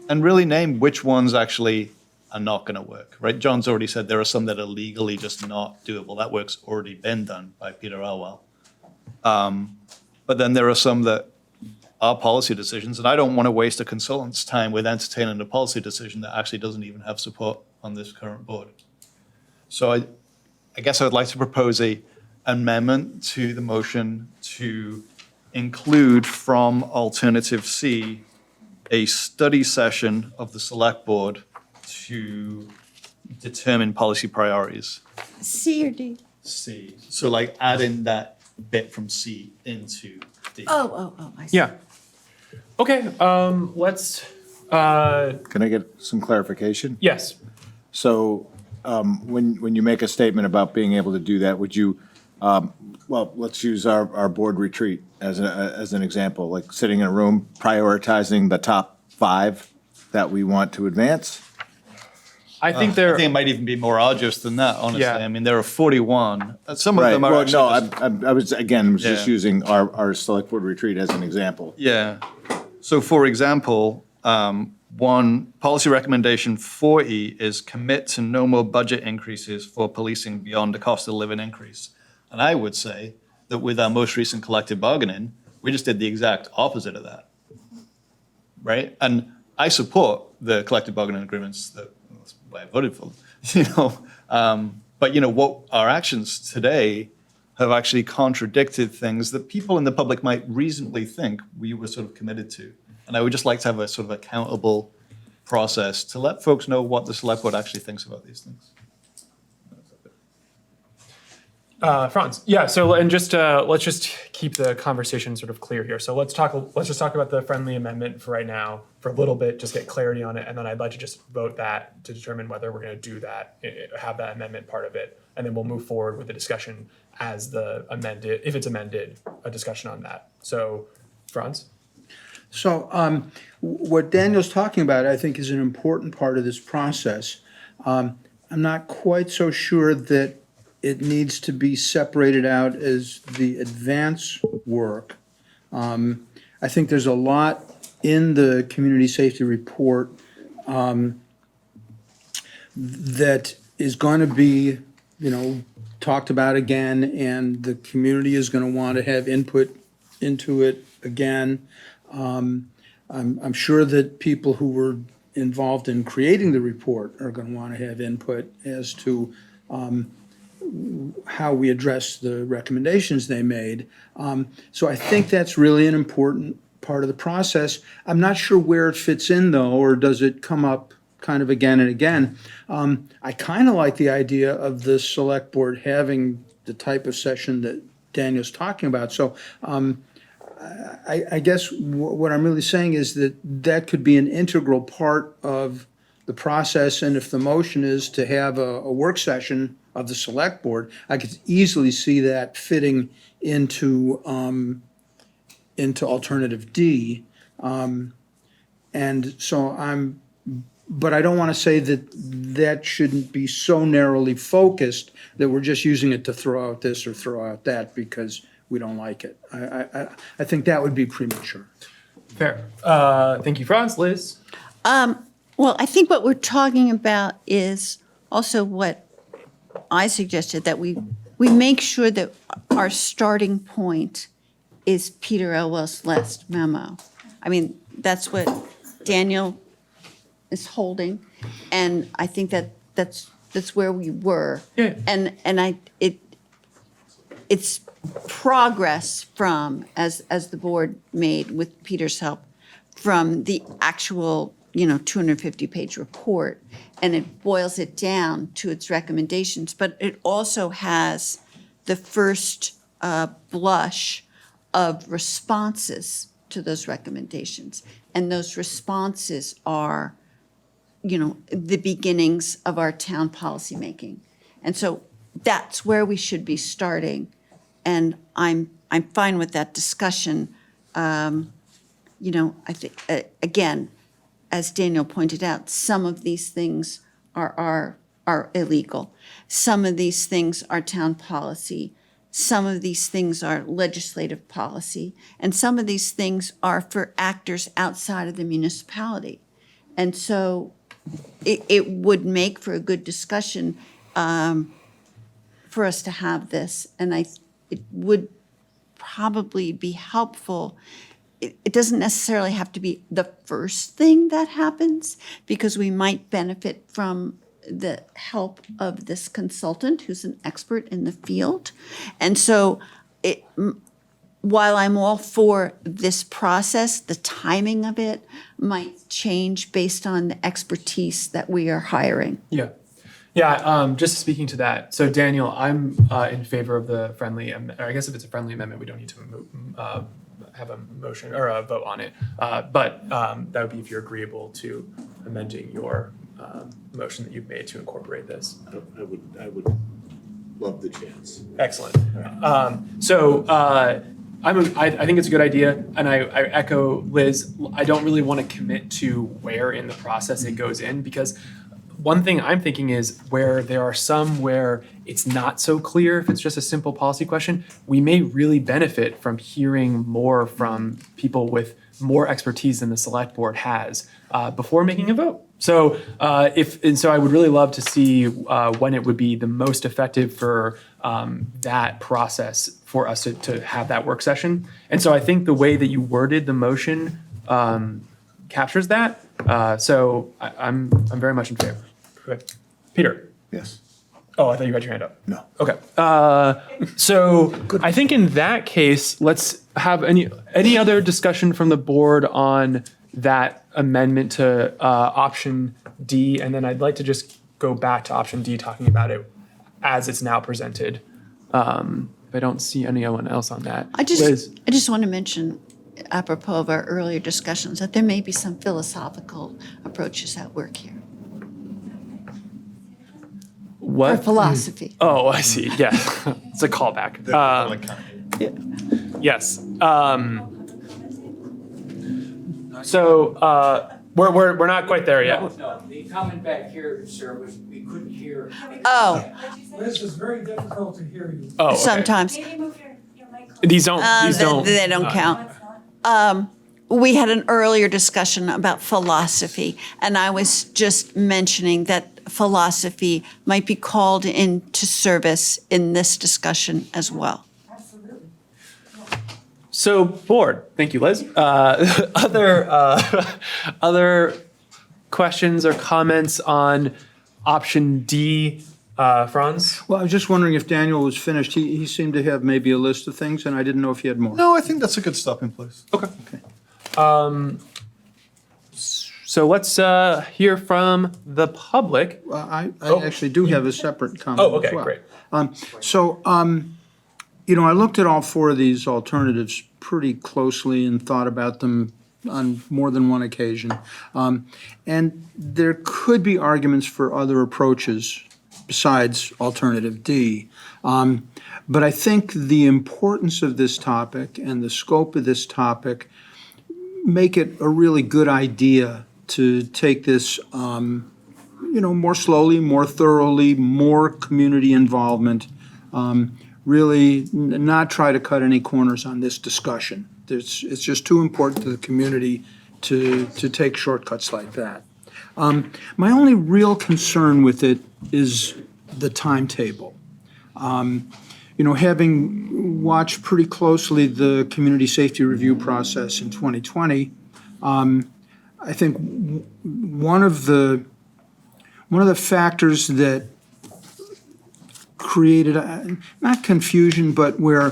really name which ones actually are not going to work, right? John's already said there are some that are legally just not doable. That work's already been done by Peter Elwell. But then there are some that are policy decisions, and I don't want to waste a consultant's time with entertaining a policy decision that actually doesn't even have support on this current board. So I guess I would like to propose a amendment to the motion to include from alternative C a study session of the select board to determine policy priorities. C or D? C. So like add in that bit from C into D. Oh, I see. Yeah. Okay, let's, Can I get some clarification? yes. So when you make a statement about being able to do that, would you, well, let's use our board retreat as an example, like sitting in a room prioritizing the top 5 that we want to advance? I think I there, think it might even be more arduous than that, honestly. Yeah. I mean, there are 41. Some of Right, them are well, actually no, just- I was, again, was just Yeah. using our select board retreat as an example. Yeah. So for example, one policy recommendation 4E is commit to no more budget increases for policing beyond the cost of living increase. And I would say that with our most recent collective bargaining, we just did the exact opposite of that. Right? And I support the collective bargaining agreements that's why I voted for them, but what our actions today have actually contradicted things that people in the public might reasonably think we were sort of committed to. And I would just like to have a sort of accountable process to let folks know what the select board actually thinks about these things. Franz, yeah, so, and just, let's just keep the conversation sort of clear here. So let's just talk about the friendly amendment for right now, for a little bit, just get clarity on it, and then I'd like to just vote that to determine whether we're gonna do that, have that amendment part of it, and then we'll move forward with the discussion as the amended, if it's amended, a discussion on that. So, Franz? So what Daniel's talking about, I think, is an important part of this process. I'm not quite so sure that it needs to be separated out as the advance work. I think there's a lot in the community safety report that is going to be, talked about again, and the community is going to want to have input into it again. I'm sure that people who were involved in creating the report are going to want to have input as to how we address the recommendations they made. So I think that's really an important part of the process. I'm not sure where it fits in, though, or does it come up kind of again and again. I kind of like the idea of the select board having the type of session that Daniel's talking about. So I guess what I'm really saying is that could be an integral part of the process, and if the motion is to have a work session of the select board, I could easily see that fitting into alternative D. And so but I don't want to say that shouldn't be so narrowly focused that we're just using it to throw out this or throw out that because we don't like it. I think that would be premature. Fair. Thank you, Franz. Liz? Well, I think what we're talking about is also what I suggested, that we make sure that our starting point is Peter Elwell's last memo. I mean, that's what Daniel is holding, and I think that's where we were. Yeah. And it's progress from, as the board made with Peter's help, from the actual 250-page report, and it boils it down to its recommendations, but it also has the first blush of responses to those recommendations. And those responses are, the beginnings of our town policymaking. And so that's where we should be starting. And I'm fine with that discussion. I think, again, as Daniel pointed out, some of these things are illegal. Some of these things are town policy. Some of these things are legislative policy. And some of these things are for actors outside of the municipality. And so it would make for a good discussion for us to have this. And it would probably be helpful. It doesn't necessarily have to be the first thing that happens, because we might benefit from the help of this consultant who's an expert in the field. And so while I'm all for this process, the timing of it might change based on the expertise that we are hiring. Yeah. Yeah, just speaking to that. So Daniel, I'm in favor of the friendly, I guess if it's a friendly amendment, we don't need to have a motion or a vote on it. But that would be if you're agreeable to amending your motion that you've made to incorporate this. I would love the chance. Excellent. I think it's a good idea, and I echo Liz. I don't really want to commit to where in the process it goes in, because one thing I'm thinking is where there are some where it's not so clear if it's just a simple policy question, we may really benefit from hearing more from people with more expertise than the select board has before making a vote. So I would really love to see when it would be the most effective for that process for us to have that work session. And so I think the way that you worded the motion captures that. So I'm very much in favor. Okay. Peter. Yes. Oh, I thought you had your hand up. No. Okay. So I think in that case, let's have any other discussion from the board on that amendment to option D, and then I'd like to just go back to option D, talking about it as it's now presented. I don't see anyone else on that. I just want to mention, apropos of our earlier discussions, that there may be some philosophical approaches at work here. What? Or philosophy. Oh, I see. Yeah, it's a callback. Yes. We're not quite there yet. No, the comment back here, sir, was we couldn't hear. Oh, Liz, it's very difficult to hear you. Oh, okay. sometimes. Maybe move your mic closer. These don't. They don't count. We had an earlier discussion about philosophy, and I was just mentioning that philosophy might be called into service in this discussion as well. Absolutely. So, board, thank you, Liz. Other questions or comments on option D, Franz? Well, I was just wondering if Daniel was finished. He seemed to have maybe a list of things, and I didn't know if he had more. No, I think that's a good stopping place. Okay. So let's hear from the public. Well, I actually do have a separate comment Oh, okay, as well. great. I looked at all four of these alternatives pretty closely and thought about them on more than one occasion. And there could be arguments for other approaches besides alternative D. But I think the importance of this topic and the scope of this topic make it a really good idea to take this, more slowly, more thoroughly, more community involvement, really not try to cut any corners on this discussion. It's just too important to the community to take shortcuts like that. My only real concern with it is the timetable. Having watched pretty closely the community safety review process in 2020, I think one of the factors that created not confusion, but where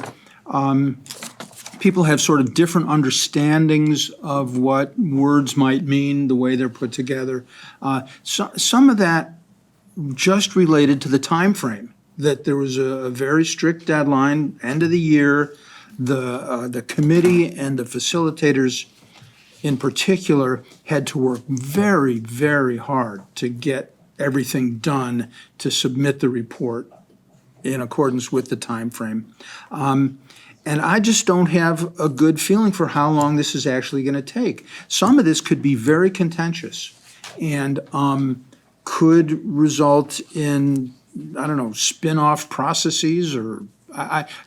people have sort of different understandings of what words might mean, the way they're put together. Some of that just related to the time frame, that there was a very strict deadline, end of the year. The committee and the facilitators in particular had to work very, very hard to get everything done to submit the report in accordance with the time frame. And I just don't have a good feeling for how long this is actually going to take. Some of this could be very contentious and could result in, I don't know, spin-off processes or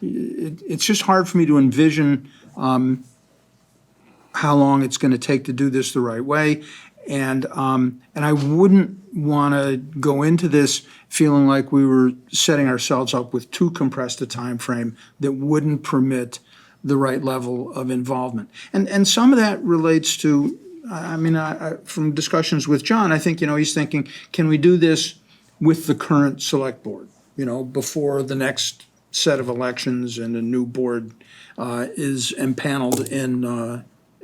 it's just hard for me to envision how long it's going to take to do this the right way. And I wouldn't want to go into this feeling like we were setting ourselves up with too compressed a time frame that wouldn't permit the right level of involvement. And some of that relates to, from discussions with John, I think, he's thinking, can we do this with the current select board, before the next set of elections and a new board is empaneled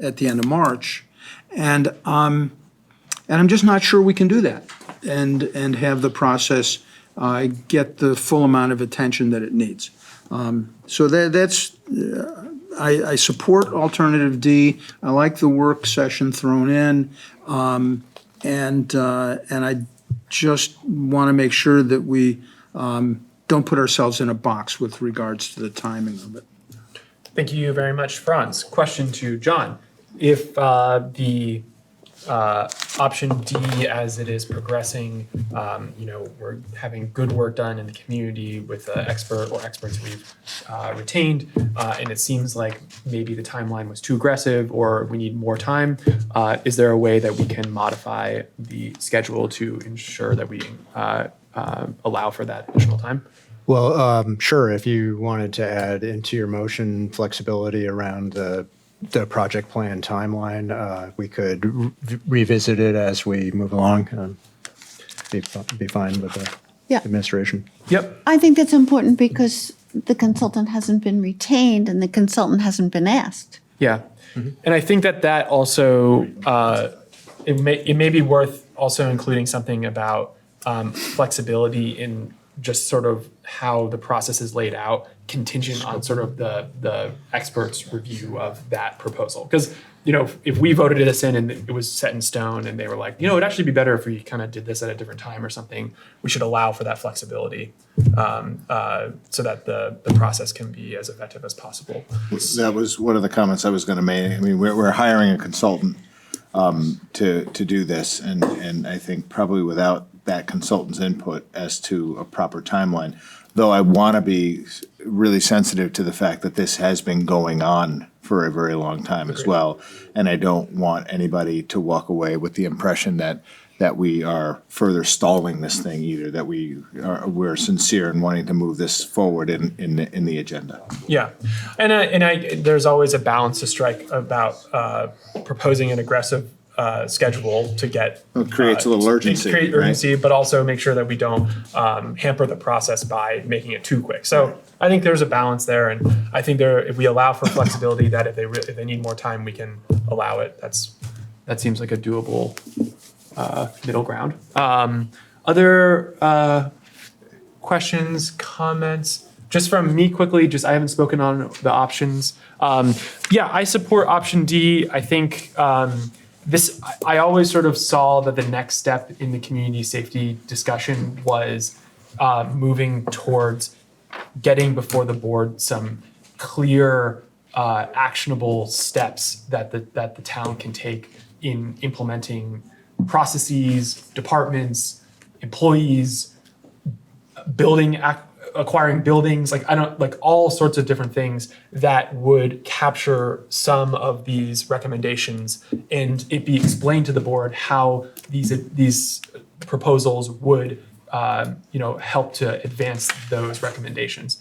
at the end of March. And I'm just not sure we can do that and have the process get the full amount of attention that it needs. So that's I support alternative D. I like the work session thrown in, and I just want to make sure that we don't put ourselves in a box with regards to the timing of it. Thank you very much, Franz. Question to John. If the option D, as it is progressing, we're having good work done in the community with the expert or experts we've retained, and it seems like maybe the timeline was too aggressive or we need more time. Is there a way that we can modify the schedule to ensure that we allow for that additional time? Well, sure. If you wanted to add into your motion flexibility around the project plan timeline, we could revisit it as we move along. Be fine with the Yeah. administration. Yep. I think that's important because the consultant hasn't been retained and the consultant hasn't been asked. Yeah. And I think that also, it may be worth also including something about flexibility in just sort of how the process is laid out, contingent on sort of the experts' review of that proposal. Because, if we voted this in and it was set in stone and they were like, it'd actually be better if we kind of did this at a different time or something, we should allow for that flexibility so that the process can be as effective as possible. That was one of the comments I was going to make. I mean, we're hiring a consultant to do this, and I think probably without that consultant's input as to a proper timeline, though I want to be really sensitive to the fact that this has been going on for a very long time as well, and I don't want anybody to walk away with the impression that we are further stalling this thing either, that we're sincere in wanting to move this forward in the agenda. Yeah, and there's always a balance to strike about proposing an aggressive schedule to get. It creates a little urgency, create urgency, but also make sure that we don't hamper the process by making it too quick. So I think there's a balance there, and I think if we allow for flexibility, that if they need more time, we can allow it. That seems like a doable middle ground. Other questions, comments? Just from me quickly, I haven't spoken on the options. I support option D. I think I always sort of saw that the next step in the community safety discussion was moving towards getting before the board some clear, actionable steps that the town can take in implementing processes, departments, employees, acquiring buildings, all sorts of different things that would capture some of these recommendations and it be explained to the board how these proposals would help to advance those recommendations.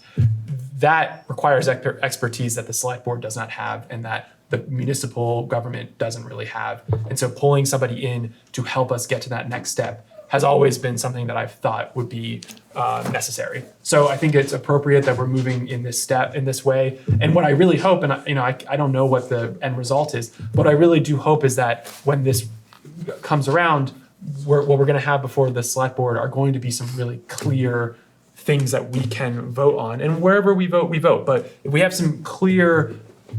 That requires expertise that the select board does not have and that the municipal government doesn't really have. And so pulling somebody in to help us get to that next step has always been something that I've thought would be necessary. So I think it's appropriate that we're moving in this way. And what I really hope, and I don't know what the end result is, but I really do hope is that when this comes around, what we're going to have before the select board are going to be some really clear things that we can vote on. And wherever we vote. But if we have some clear,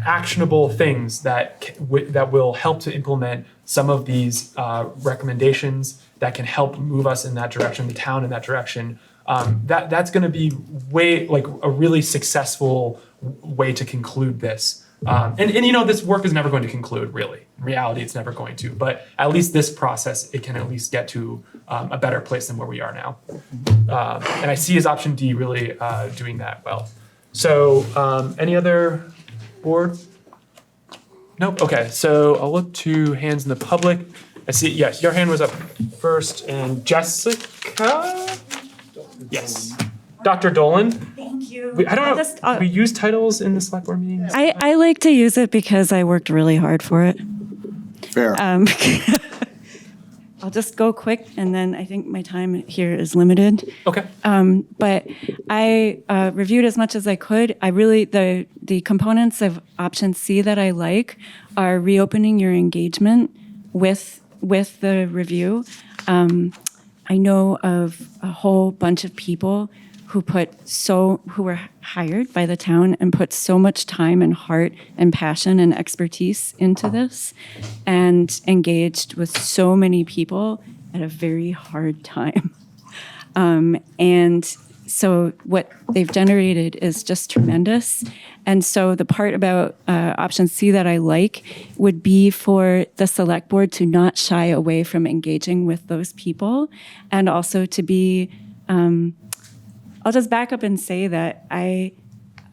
actionable things that will help to implement some of these recommendations that can help move us in that direction, the town in that direction, that's going to be a really successful way to conclude this. And you know, this work is never going to conclude, really. In reality, it's never going to. But at least this process, it can at least get to a better place than where we are now. And I see as option D really doing that well. So any other board? Nope. Okay. So I'll look to hands in the public. I see. Yes, your hand was up first, and Jessica. Yes, Dr. Dolan. Thank you. I don't know. Do we use titles in the select board meetings? I like to use it because I worked really hard for it. Fair. I'll just go quick, and then I think my time here is limited. Okay. But I reviewed as much as I could. I really, the components of option C that I like are reopening your engagement with the review. I know of a whole bunch of people who were hired by the town and put so much time and heart and passion and expertise into this and engaged with so many people at a very hard time. And so what they've generated is just tremendous. And so the part about option C that I like would be for the select board to not shy away from engaging with those people, and also to be, I'll just back up and say that I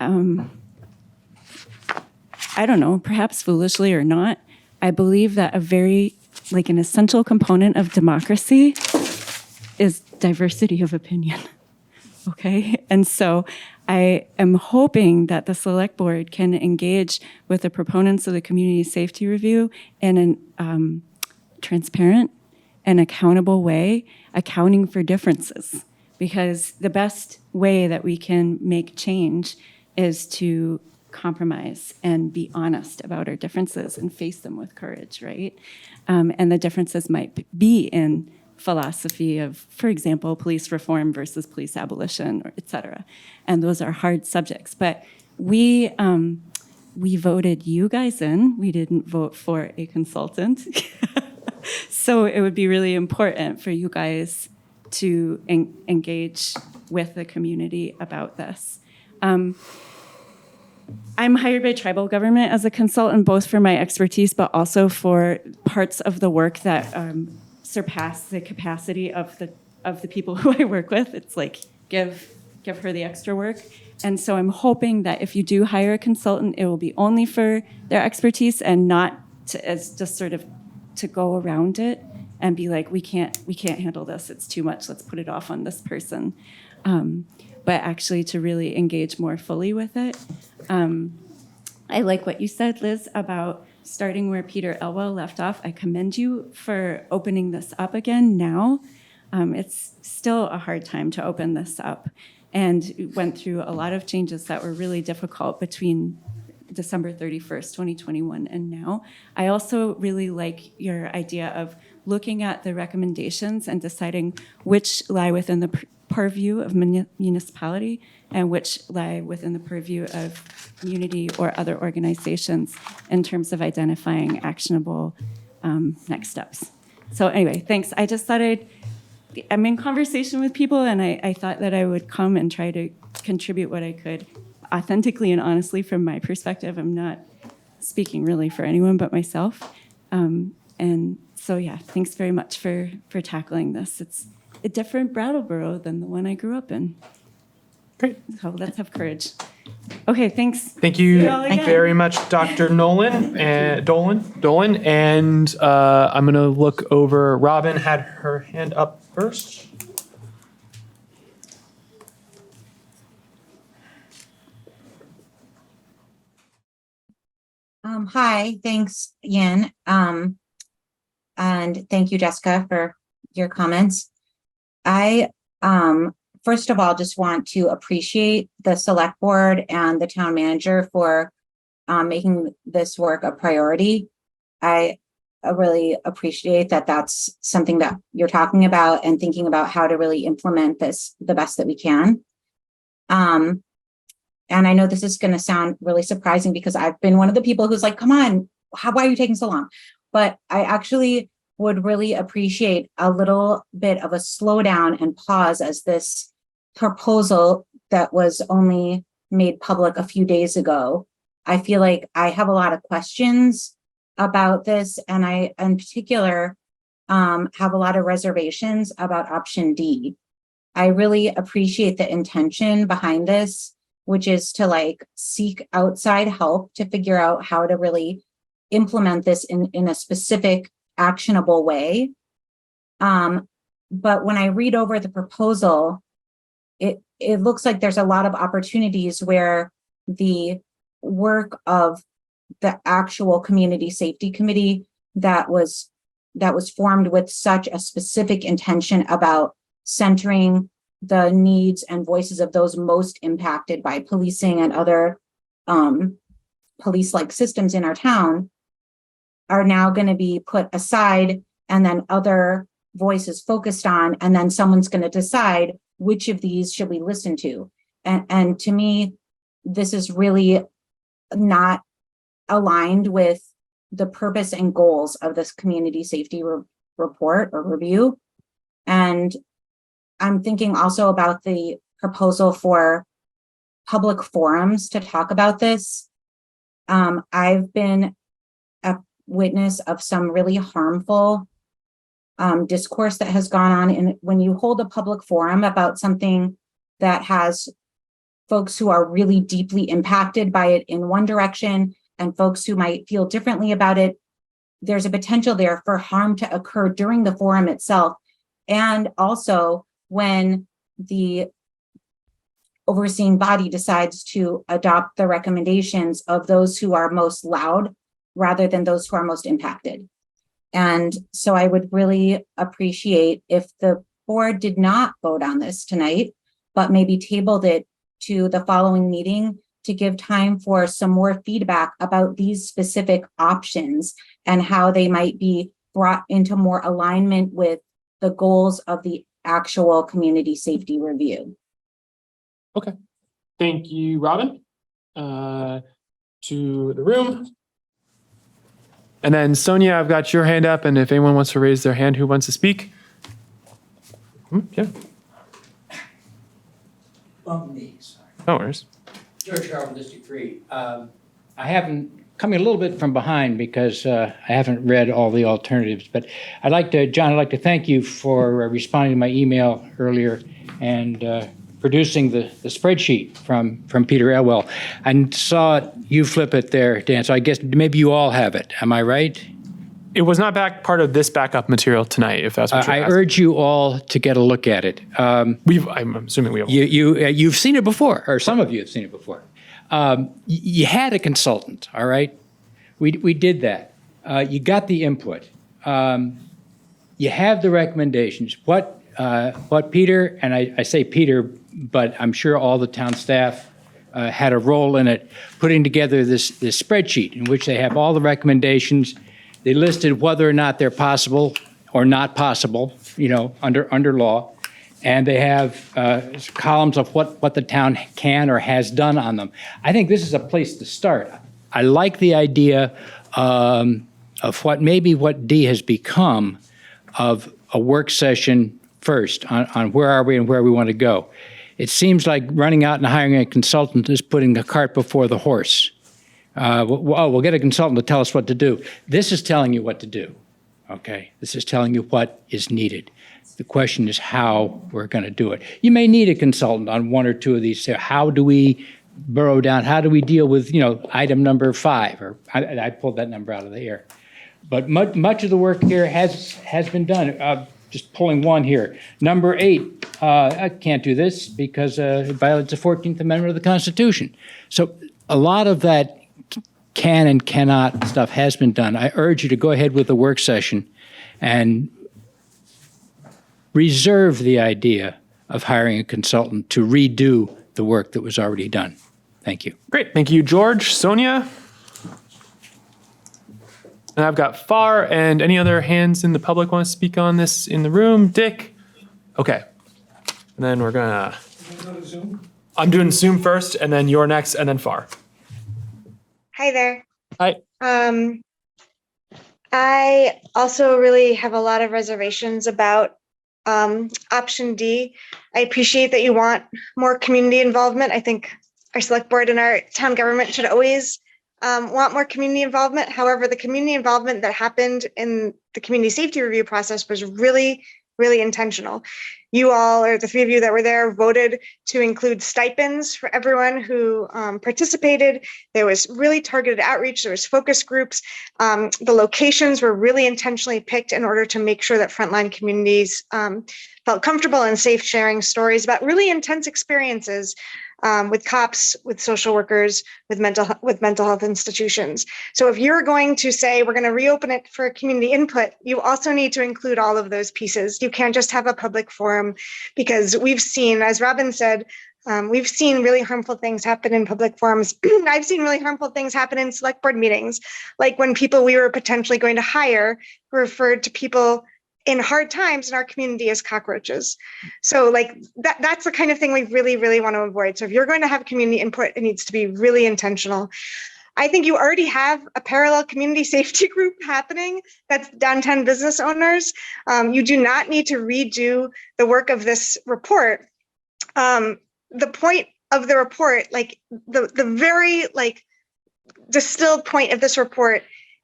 don't know, perhaps foolishly or not, I believe that an essential component of democracy is diversity of opinion. Okay, and so I am hoping that the select board can engage with the proponents of the community safety review in a transparent and accountable way, accounting for differences. Because the best way that we can make change is to compromise and be honest about our differences and face them with courage, right? And the differences might be in philosophy of, for example, police reform versus police abolition, or et cetera. And those are hard subjects. But we voted you guys in. We didn't vote for a consultant. So it would be really important for you guys to engage with the community about this. I'm hired by tribal government as a consultant, both for my expertise, but also for parts of the work that surpass the capacity of the people who I work with. It's like, give her the extra work. And so I'm hoping that if you do hire a consultant, it will be only for their expertise and not to go around it and be like, we can't handle this, it's too much, let's put it off on this person. But actually to really engage more fully with it. I like what you said, Liz, about starting where Peter Elwell left off. I commend you for opening this up again now. It's still a hard time to open this up, and went through a lot of changes that were really difficult between December 31st, 2021 and now. I also really like your idea of looking at the recommendations and deciding which lie within the purview of municipality and which lie within the purview of community or other organizations in terms of identifying actionable next steps. So anyway, thanks. I just thought I'm in conversation with people, and I thought that I would come and try to contribute what I could authentically and honestly from my perspective. I'm not speaking really for anyone but myself. And so yeah, thanks very much for tackling this. It's a different Brattleboro than the one I grew up in. Great. So let's have courage. Okay, thanks. Thank you very much, Dr. Dolan. And I'm going to look over. Robin had her hand up first. Hi, thanks, Yin. And thank you, Jessica, for your comments. I, first of all, just want to appreciate the select board and the town manager for making this work a priority. I really appreciate that that's something that you're talking about and thinking about how to really implement this the best that we can. And I know this is going to sound really surprising because I've been one of the people who's like, come on, why are you taking so long? But I actually would really appreciate a little bit of a slowdown and pause as this proposal that was only made public a few days ago. I feel like I have a lot of questions about this, and I, in particular, have a lot of reservations about option D. I really appreciate the intention behind this, which is to like seek outside help to figure out how to really implement this in a specific actionable way. But when I read over the proposal, it looks like there's a lot of opportunities where the work of the actual community safety committee that was formed with such a specific intention about centering the needs and voices of those most impacted by policing and other police-like systems in our town are now going to be put aside, and then other voices focused on, and then someone's going to decide which of these should we listen to. And to me, this is really not aligned with the purpose and goals of this community safety report or review. And I'm thinking also about the proposal for public forums to talk about this. I've been a witness of some really harmful discourse that has gone on. And when you hold a public forum about something that has folks who are really deeply impacted by it in one direction and folks who might feel differently about it, there's a potential there for harm to occur during the forum itself. And also when the overseeing body decides to adopt the recommendations of those who are most loud rather than those who are most impacted. And so I would really appreciate if the board did not vote on this tonight, but maybe tabled it to the following meeting to give time for some more feedback about these specific options and how they might be brought into more alignment with the goals of the actual community safety review. Okay. Thank you, Robin. To the room. And then Sonia, I've got your hand up, and if anyone wants to raise their hand who wants to speak. Yeah. Bump me, sorry. No worries. George Harvard, District 3. I haven't, coming a little bit from behind because I haven't read all the alternatives, but I'd like to thank you for responding to my email earlier and producing the spreadsheet from Peter Elwell. I saw you flip it there, Dan, so I guess maybe you all have it. Am I right? It was not part of this backup material tonight, if that's what you're I asking. urge you all to get a look at it. I'm assuming we have. You've seen it before, or some of you have seen it before. You had a consultant, all right? We did that. You got the input. You have the recommendations. What Peter, and I say Peter, but I'm sure all the town staff had a role in it, putting together this spreadsheet in which they have all the recommendations. They listed whether or not they're possible or not possible, under law. And they have columns of what the town can or has done on them. I think this is a place to start. I like the idea of what D has become of a work session first on where are we and where we want to go. It seems like running out and hiring a consultant is putting the cart before the horse. We'll get a consultant to tell us what to do. This is telling you what to do, okay? This is telling you what is needed. The question is how we're going to do it. You may need a consultant on one or two of these. How do we burrow down? How do we deal with, item number 5? Or I pulled that number out of the air. But much of the work here has been done. Just pulling one here. Number 8, I can't do this because it violates the 14th Amendment of the Constitution. So a lot of that can and cannot stuff has been done. I urge you to go ahead with the work session and reserve the idea of hiring a consultant to redo the work that was already done. Thank you. Great. Thank you, George. Sonia? And I've got FAR, and any other hands in the public want to speak on this in the room? Dick? Okay. And then we're gonna... I'm doing Zoom first, and then you're next, and then FAR. Hi there. Hi. I also really have a lot of reservations about option D. I appreciate that you want more community involvement. I think our select board and our town government should always want more community involvement. However, the community involvement that happened in the community safety review process was really, really intentional. You all, or the three of you that were there, voted to include stipends for everyone who participated. There was really targeted outreach. There was focus groups. The locations were really intentionally picked in order to make sure that frontline communities felt comfortable and safe sharing stories about really intense experiences with cops, with social workers, with mental health institutions. So if you're going to say we're going to reopen it for community input, you also need to include all of those pieces. You can't just have a public forum, because we've seen, as Robin said, we've seen really harmful things happen in public forums. I've seen really harmful things happen in select board meetings, like when people we were potentially going to hire referred to people in hard times in our community as cockroaches. So like that's the kind of thing we really, really want to avoid. So if you're going to have community input, it needs to be really intentional. I think you already have a parallel community safety group happening. That's downtown business owners. You do not need to redo the work of this report. The point of the report, like the very like distilled point of this report,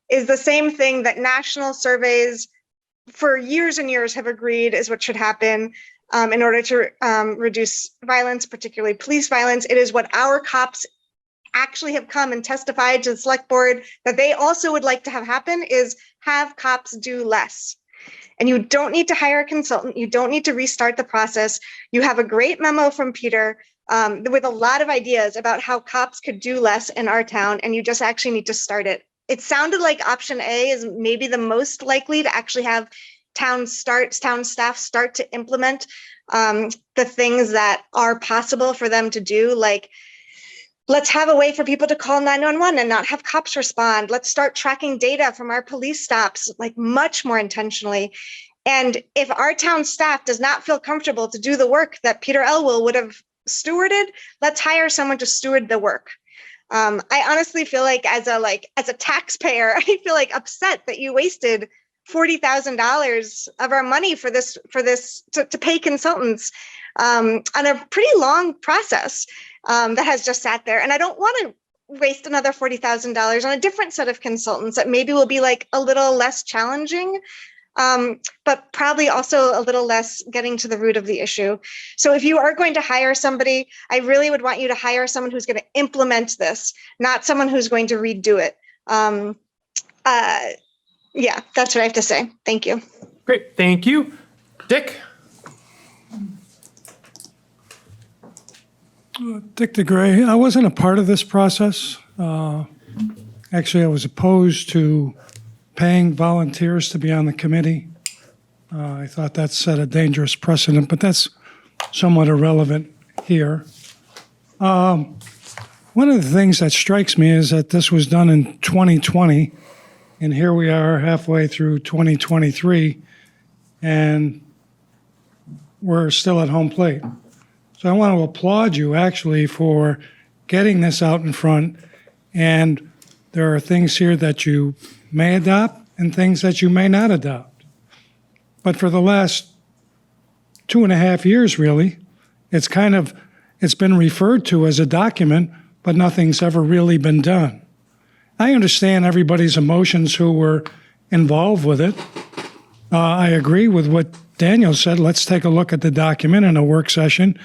is the same thing that national surveys for years and years have agreed is what should happen in order to reduce violence, particularly police violence. It is what our cops actually have come and testified to the select board that they also would like to have happen, is have cops do less. And you don't need to hire a consultant. You don't need to restart the process. You have a great memo from Peter with a lot of ideas about how cops could do less in our town, and you just actually need to start it. It sounded like option A is maybe the most likely to actually have town staff start to implement the things that are possible for them to do. Like, let's have a way for people to call 911 and not have cops respond. Let's start tracking data from our police stops, like much more intentionally. And if our town staff does not feel comfortable to do the work that Peter Elwell would have stewarded, let's hire someone to steward the work. I honestly feel like as a taxpayer, I feel like upset that you wasted $40,000 of our money for this to pay consultants on a pretty long process that has just sat there. And I don't want to waste another $40,000 on a different set of consultants that maybe will be like a little less challenging, but probably also a little less getting to the root of the issue. So if you are going to hire somebody, I really would want you to hire someone who's going to implement this, not someone who's going to redo it. Yeah, that's what I have to say. Thank you. Great, thank you. Dick? Dick DeGray, I wasn't a part of this process. Actually, I was opposed to paying volunteers to be on the committee. I thought that set a dangerous precedent, but that's somewhat irrelevant here. One of the things that strikes me is that this was done in 2020, and here we are halfway through 2023, and we're still at home plate. So I want to applaud you actually for getting this out in front, and there are things here that you may adopt and things that you may not adopt. But for the last 2.5 years, really, it's been referred to as a document, but nothing's ever really been done. I understand everybody's emotions who were involved with it. I agree with what Daniel said. Let's take a look at the document in a work session,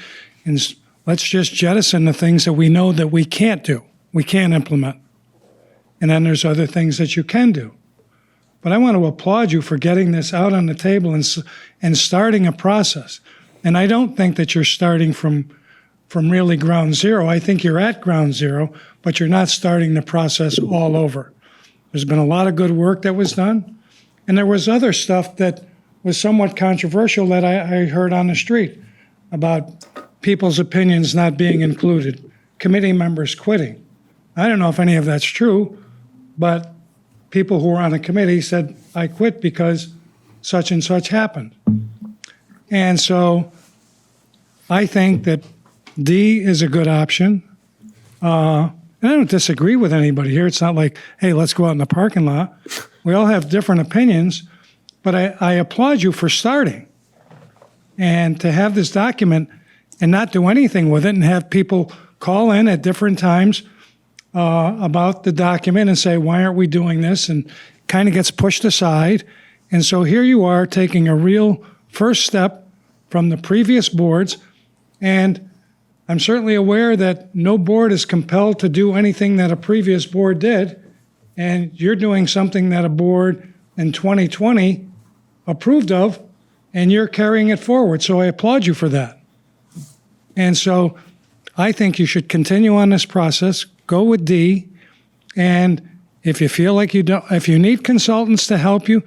and let's just jettison the things that we know that we can't do, we can't implement. And then there's other things that you can do. But I want to applaud you for getting this out on the table and starting a process. And I don't think that you're starting from really ground zero. I think you're at ground zero, but you're not starting the process all over. There's been a lot of good work that was done, and there was other stuff that was somewhat controversial that I heard on the street about people's opinions not being included, committee members quitting. I don't know if any of that's true, but people who were on the committee said, I quit because such and such happened. And so I think that D is a good option. And I don't disagree with anybody here. It's not like, hey, let's go out in the parking lot. We all have different opinions, but I applaud you for starting. And to have this document and not do anything with it and have people call in at different times about the document and say, why aren't we doing this? And kind of gets pushed aside. And so here you are taking a real first step from the previous boards. And I'm certainly aware that no board is compelled to do anything that a previous board did. And you're doing something that a board in 2020 approved of, and you're carrying it forward. So I applaud you for that. And so I think you should continue on this process, go with D, and if you feel like you don't, if you need consultants to help you,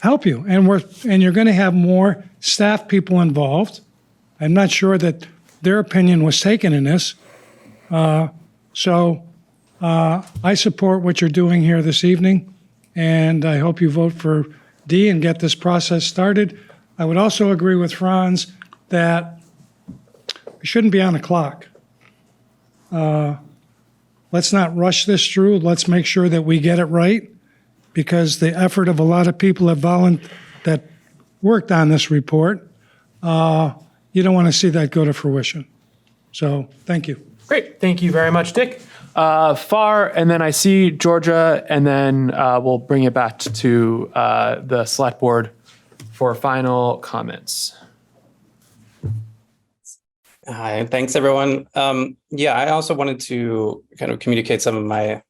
and you're going to have more staff people involved. I'm not sure that their opinion was taken in this. So I support what you're doing here this evening, and I hope you vote for D and get this process started. I would also agree with Franz that we shouldn't be on the clock. Let's not rush this through. Let's make sure that we get it right, because the effort of a lot of people that worked on this report, you don't want to see that go to fruition. So thank you. Great. Thank you very much, Dick. Far, and then I see Georgia, and then we'll bring it back to the select board for final comments. Hi, thanks everyone. Yeah, I also wanted to kind of communicate some of my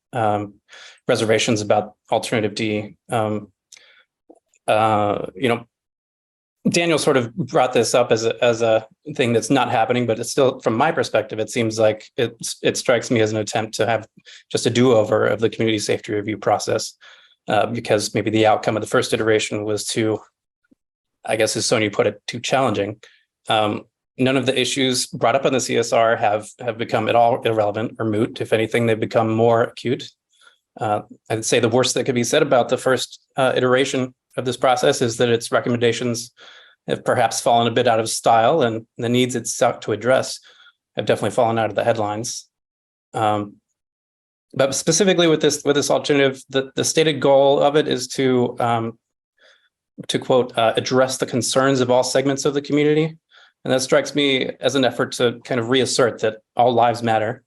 reservations about alternative D. Daniel sort of brought this up as a thing that's not happening, but it's still, from my perspective, it seems like it strikes me as an attempt to have just a do-over of the community safety review process, because maybe the outcome of the first iteration was too, I guess as Sonia put it, too challenging. None of the issues brought up on the CSR have become at all irrelevant or moot. If anything, they've become more acute. I'd say the worst that could be said about the first iteration of this process is that its recommendations have perhaps fallen a bit out of style, and the needs it sought to address have definitely fallen out of the headlines. But specifically with this alternative, the stated goal of it is to quote, address the concerns of all segments of the community. And that strikes me as an effort to kind of reassert that all lives matter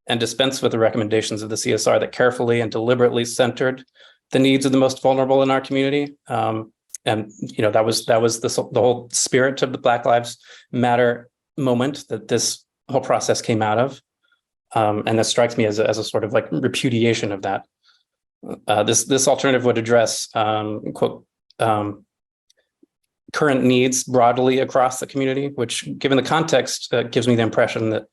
and dispense with the recommendations of the CSR that carefully and deliberately centered the needs of the most vulnerable in our community. And that was the whole spirit of the Black Lives Matter moment that this whole process came out of. And that strikes me as a sort of like repudiation of that. This alternative would address quote, current needs broadly across the community, which, given the context, gives me the impression that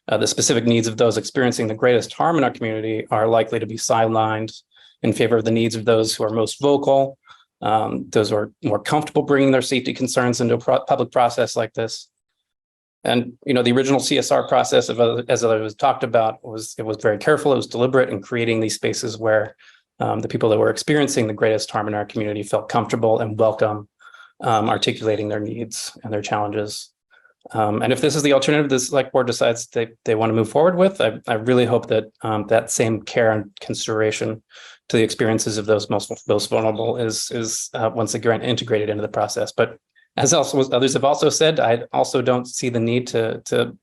the specific needs of those experiencing the greatest harm in our community are likely to be sidelined in favor of the needs of those who are most vocal, those who are more comfortable bringing their safety concerns into a public process like this. And the original CSR process, as I was talked about, was very careful. It was deliberate in creating these spaces where the people that were experiencing the greatest harm in our community felt comfortable and welcome, articulating their needs and their challenges. And if this is the alternative the select board decides they want to move forward with, I really hope that that same care and consideration to the experiences of those most vulnerable is once again integrated into the process. But as others have also said, I also don't see the need to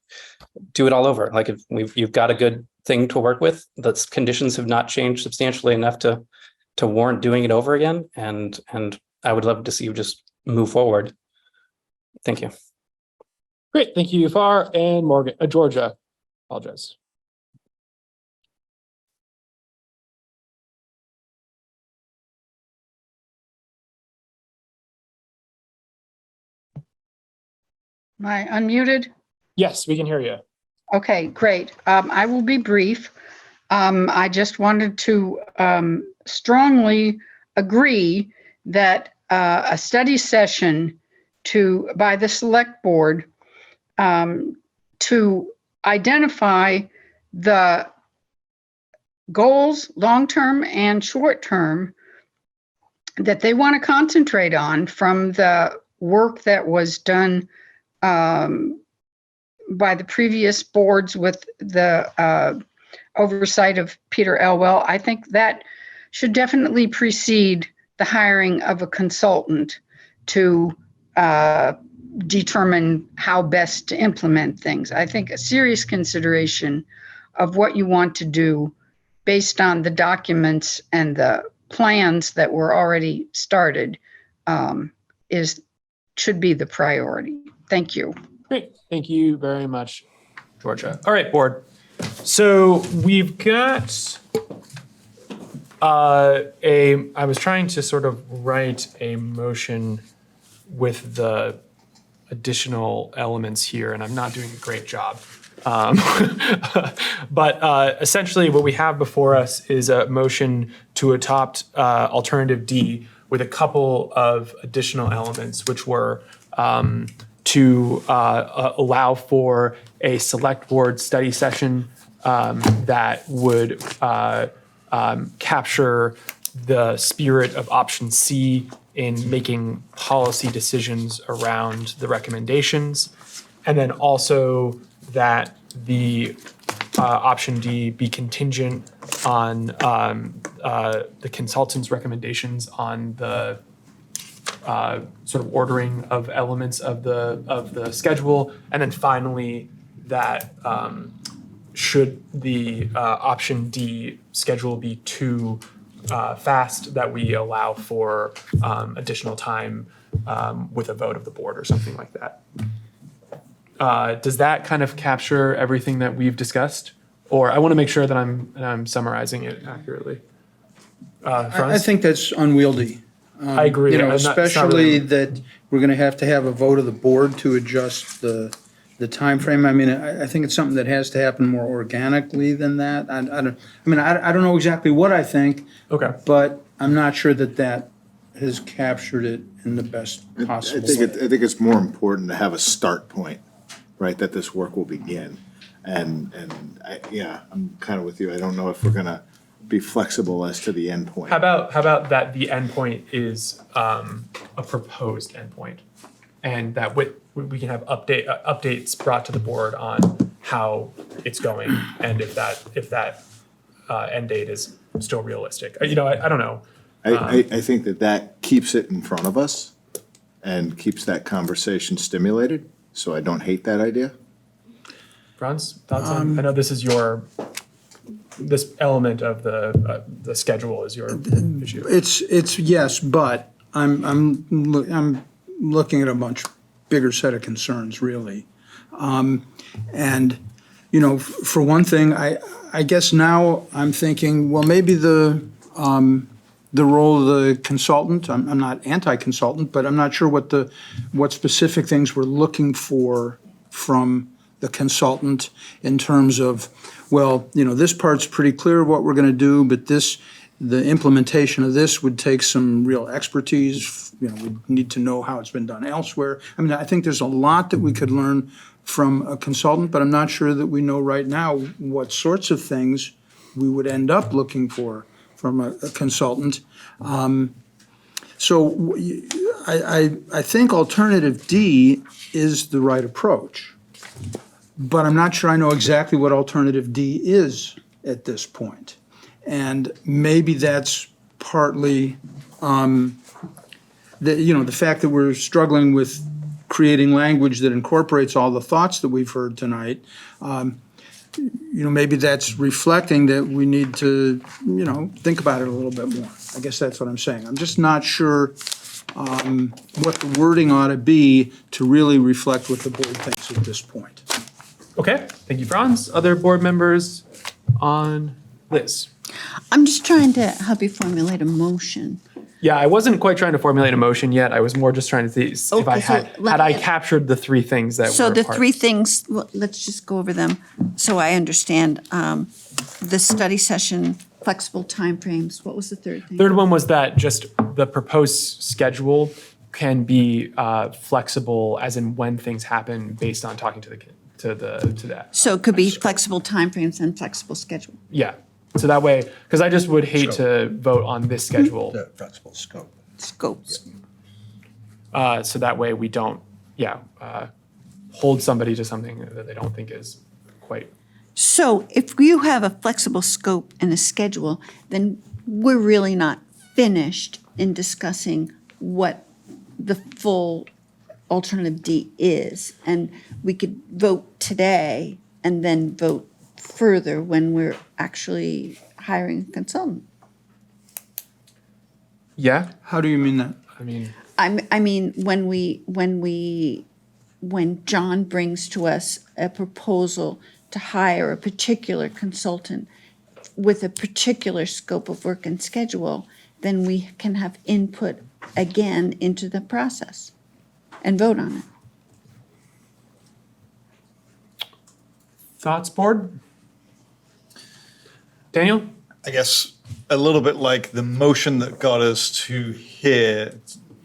do it all over. Like, if you've got a good thing to work with, the conditions have not changed substantially enough to warrant doing it over again. And I would love to see you just move forward. Thank you. Great. Thank you, Far, and Morgan, Georgia. Apologize. Am I unmuted? Yes, we can hear you. Okay, great. I will be brief. I just wanted to strongly agree that a study session by the select board to identify the goals, long-term and short-term, that they want to concentrate on from the work that was done by the previous boards with the oversight of Peter Elwell. I think that should definitely precede the hiring of a consultant to determine how best to implement things. I think a serious consideration of what you want to do based on the documents and the plans that were already started should be the priority. Thank you. Great. Thank you very much, Georgia. All right, board. So we've got I was trying to sort of write a motion with the additional elements here, and I'm not doing a great job. But essentially what we have before us is a motion to adopt alternative D with a couple of additional elements, which were to allow for a select board study session that would capture the spirit of option C in making policy decisions around the recommendations. And then also that the option D be contingent on the consultant's recommendations on the sort of ordering of elements of the schedule. And then finally, that should the option D schedule be too fast, that we allow for additional time with a vote of the board or something like that. Does that kind of capture everything that we've discussed? Or I want to make sure that I'm summarizing it accurately. I think that's unwieldy. I agree. You know, It's not especially really- that we're going to have a vote of the board to adjust the timeframe. I mean, I think it's something that has to happen more organically than that. I don't know exactly what I think. Okay. But I'm not sure that has captured it in the best possible way. I think it's more important to have a start point, right, that this work will begin. And I'm kind of with you. I don't know if we're going to be flexible as to the end point. How about that the endpoint is a proposed endpoint, and that we can have updates brought to the board on how it's going, and if that end date is still realistic. I don't know. I think that keeps it in front of us and keeps that conversation stimulated. So I don't hate that idea. Franz, thoughts on? I know this is this element of the schedule is your issue. It's yes, but I'm looking at a much bigger set of concerns, really. And for one thing, I guess now I'm thinking, well, maybe the role of the consultant. I'm not anti-consultant, but I'm not sure what specific things we're looking for from the consultant in terms of, well, this part's pretty clear what we're going to do, but the implementation of this would take some real expertise. We need to know how it's been done elsewhere. I mean, I think there's a lot that we could learn from a consultant, but I'm not sure that we know right now what sorts of things we would end up looking for from a consultant. So I think alternative D is the right approach, but I'm not sure I know exactly what alternative D is at this point. And maybe that's partly the fact that we're struggling with creating language that incorporates all the thoughts that we've heard tonight. Maybe that's reflecting that we need to, think about it a little bit more. I guess that's what I'm saying. I'm just not sure what the wording ought to be to really reflect what the board thinks at this point. Okay, thank you, Franz. Other board members on Liz? I'm just trying to help you formulate a motion. Yeah, I wasn't quite trying to formulate a motion yet. I was more just trying to see if I had captured the three things that So were the part. three things, well, let's just go over them so I understand. The study session, flexible timeframes. What was the third thing? Third one was that just the proposed schedule can be flexible, as in when things happen, based on talking to that. So it could be flexible timeframes and flexible schedule. Yeah. So that way, because I just would hate to vote on this schedule. The flexible scope. Scopes. So that way we don't, hold somebody to something that they don't think is quite. So if you have a flexible scope and a schedule, then we're really not finished in discussing what the full alternative D is. And we could vote today and then vote further when we're actually hiring a consultant. Yeah, How do you mean that? I mean, I mean, when John brings to us a proposal to hire a particular consultant with a particular scope of work and schedule, then we can have input again into the process and vote on it. thoughts, board? Daniel? I guess a little bit like the motion that got us to here,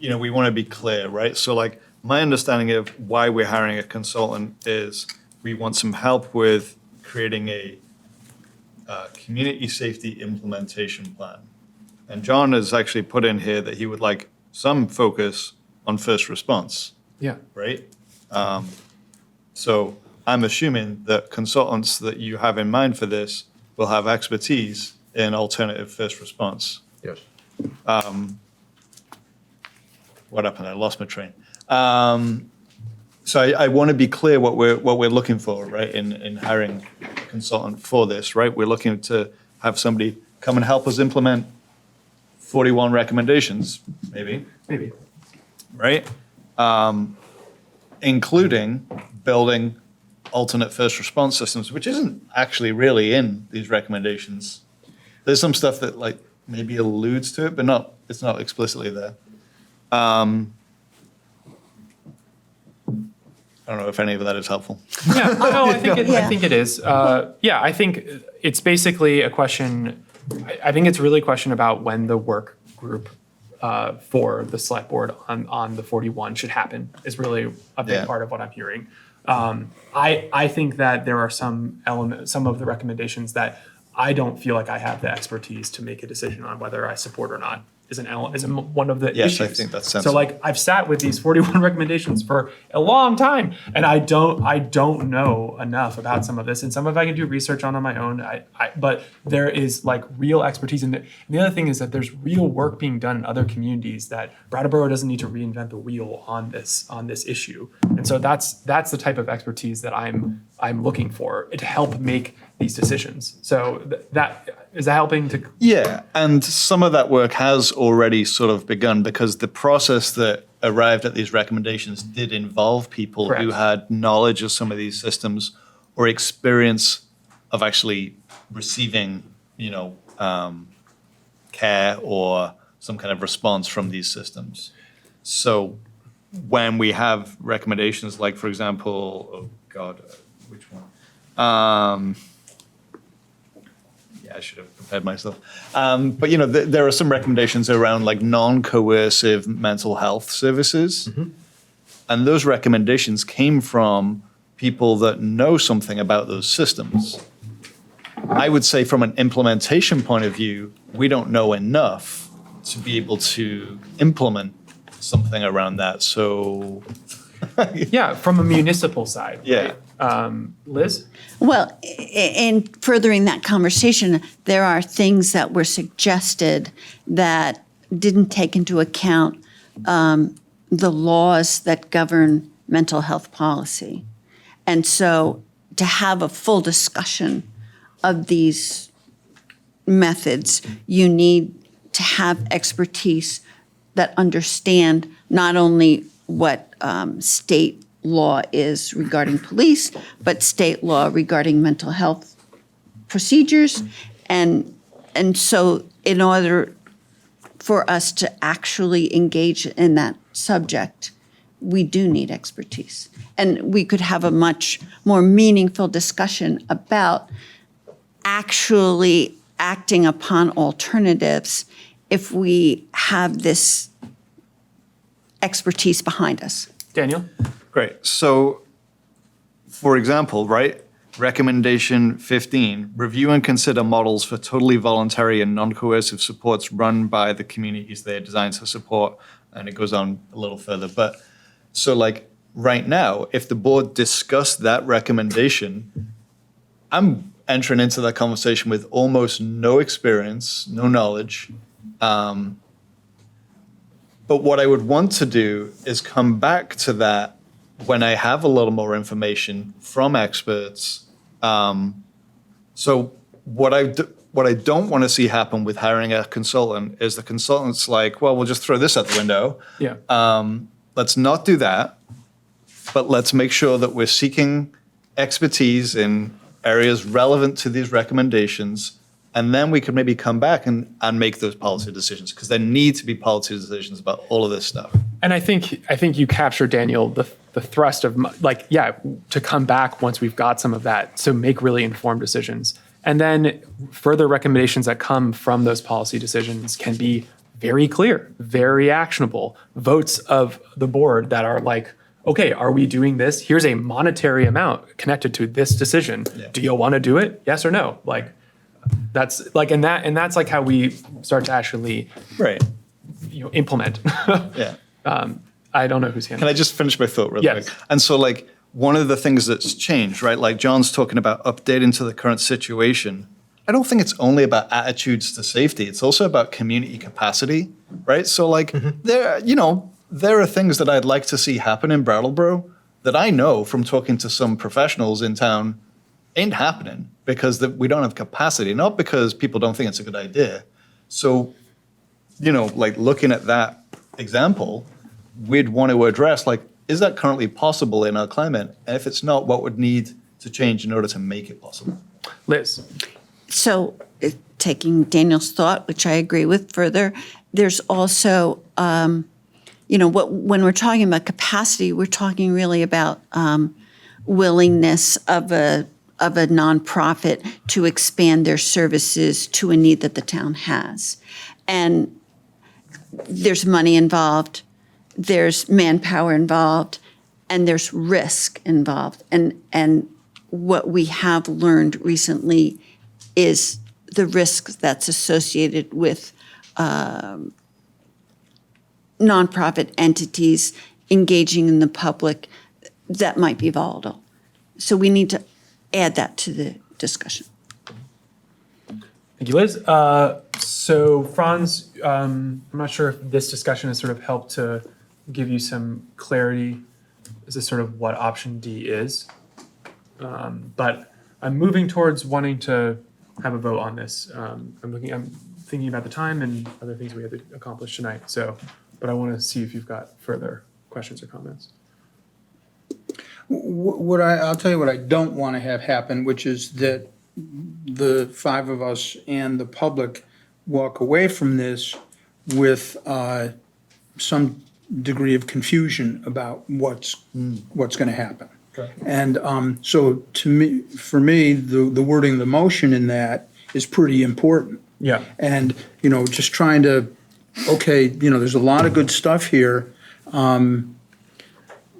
we want to be clear, right? So like my understanding of why we're hiring a consultant is we want some help with creating a community safety implementation plan. And John has actually put in here that he would like some focus on first response, Yeah. right? So I'm assuming that consultants that you have in mind for this will have expertise in alternative first response. Yes. What happened? I lost my train. So I want to be clear what we're looking for, right? In hiring a consultant for this, right? We're looking to have somebody come and help us implement 41 recommendations, maybe, right? Including building alternate first response systems, which isn't actually really in these recommendations. There's some stuff that like maybe alludes to it, but it's not explicitly there. I don't know if any of that is helpful. Yeah, no, I think Yeah. I think it is. I think it's basically a question. I think it's really a question about when the work group for the select board on the 41 should happen is really a big part of what I'm hearing. I think that there are some of the recommendations that I don't feel like I have the expertise to make a decision on whether I support or not. Is one of the issues. Yes, I think that's So sensible. like I've sat with these 41 recommendations for a long time, and I don't know enough about some of this, and some of it I can do research on my own. But there is like real expertise in it. And the other thing is that there's real work being done in other communities that Brattleboro doesn't need to reinvent the wheel on this issue. And so that's the type of expertise that I'm looking for to help make these decisions. So that is that helping to. Yeah, and some of that work has already sort of begun because the process that arrived at these recommendations did involve people Correct. who had knowledge of some of these systems or experience of actually receiving, care or some kind of response from these systems. So when we have recommendations like, for example, which one? I should have prepared myself. But there are some recommendations around like non-coercive mental health services. Mm-hmm. And those recommendations came from people that know something about those systems. I would say from an implementation point of view, we don't know enough to be able to implement something around that. So Yeah, from a municipal side. Yeah. Right? Liz? Well, in furthering that conversation, there are things that were suggested that didn't take into account the laws that govern mental health policy. And so to have a full discussion of these methods, you need to have expertise that understand not only what state law is regarding police, but state law regarding mental health procedures. And so in order for us to actually engage in that subject, we do need expertise. And we could have a much more meaningful discussion about actually acting upon alternatives if we have this expertise behind us. Daniel? Great. So, for example, right, recommendation 15, review and consider models for totally voluntary and non-coercive supports run by the communities they are designed to support. And it goes on a little further. But so like right now, if the board discussed that recommendation, I'm entering into that conversation with almost no experience, no knowledge. But what I would want to do is come back to that when I have a little more information from experts. So what I don't want to see happen with hiring a consultant is the consultant's like, well, we'll just throw this out the window. Yeah. Let's not do that, but let's make sure that we're seeking expertise in areas relevant to these recommendations, and then we can maybe come back and make those policy decisions, because there need to be policy decisions about all of this stuff. And I think you captured, Daniel, the thrust of to come back once we've got some of that, so make really informed decisions. And then further recommendations that come from those policy decisions can be very clear, very actionable votes of the board that are like, okay, are we doing this? Here's a monetary amount connected to this decision. Yeah. Do you want to do it? Yes or no? Like that's like, and that's like how we start to actually implement. Yeah. I don't know who's handling. Can I just finish my thought real quick? And so like one of the things that's changed, right? Like John's talking about updating to the current situation. I don't think it's only about attitudes to safety. It's also about community capacity, right? So like there are things that I'd like to see happen in Brattleboro that I know from talking to some professionals in town ain't happening because we don't have capacity, not because people don't think it's a good idea. So, like looking at that example, we'd want to address, like, is that currently possible in our climate? And if it's not, what would need to change in order to make it possible? Liz. So taking Daniel's thought, which I agree with further, there's also, when we're talking about capacity, we're talking really about willingness of a nonprofit to expand their services to a need that the town has. And there's money involved, there's manpower involved, and there's risk involved. And what we have learned recently is the risk that's associated with nonprofit entities engaging in the public that might be volatile. So we need to add that to the discussion. Thank you, Liz. So Franz, I'm not sure if this discussion has sort of helped to give you some clarity as to sort of what option D is. But I'm moving towards wanting to have a vote on this. I'm thinking about the time and other things we have to accomplish tonight. But I want to see if you've got further questions or comments. I'll tell you what I don't want to have happen, which is that the five of us and the public walk away from this with some degree of confusion about what's going to happen. Okay. And so for me, the wording of the motion in that is pretty important. Yeah. And, just trying to, there's a lot of good stuff here.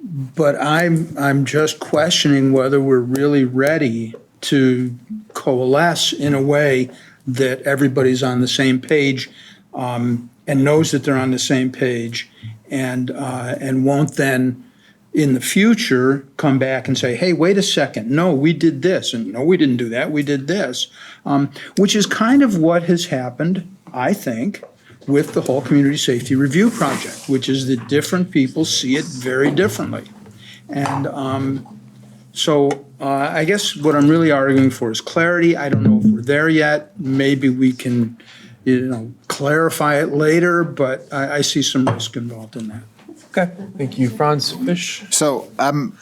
But I'm just questioning whether we're really ready to coalesce in a way that everybody's on the same page and knows that they're on the same page and won't then in the future come back and say, hey, wait a second, no, we did this, and we didn't do that, we did this, which is kind of what has happened, I think, with the whole community safety review project, which is that different people see it very differently. And so I guess what I'm really arguing for is clarity. I don't know if we're there yet. Maybe we can, clarify it later, but I see some risk involved in that. Okay, thank you, Franz Fish. So I'm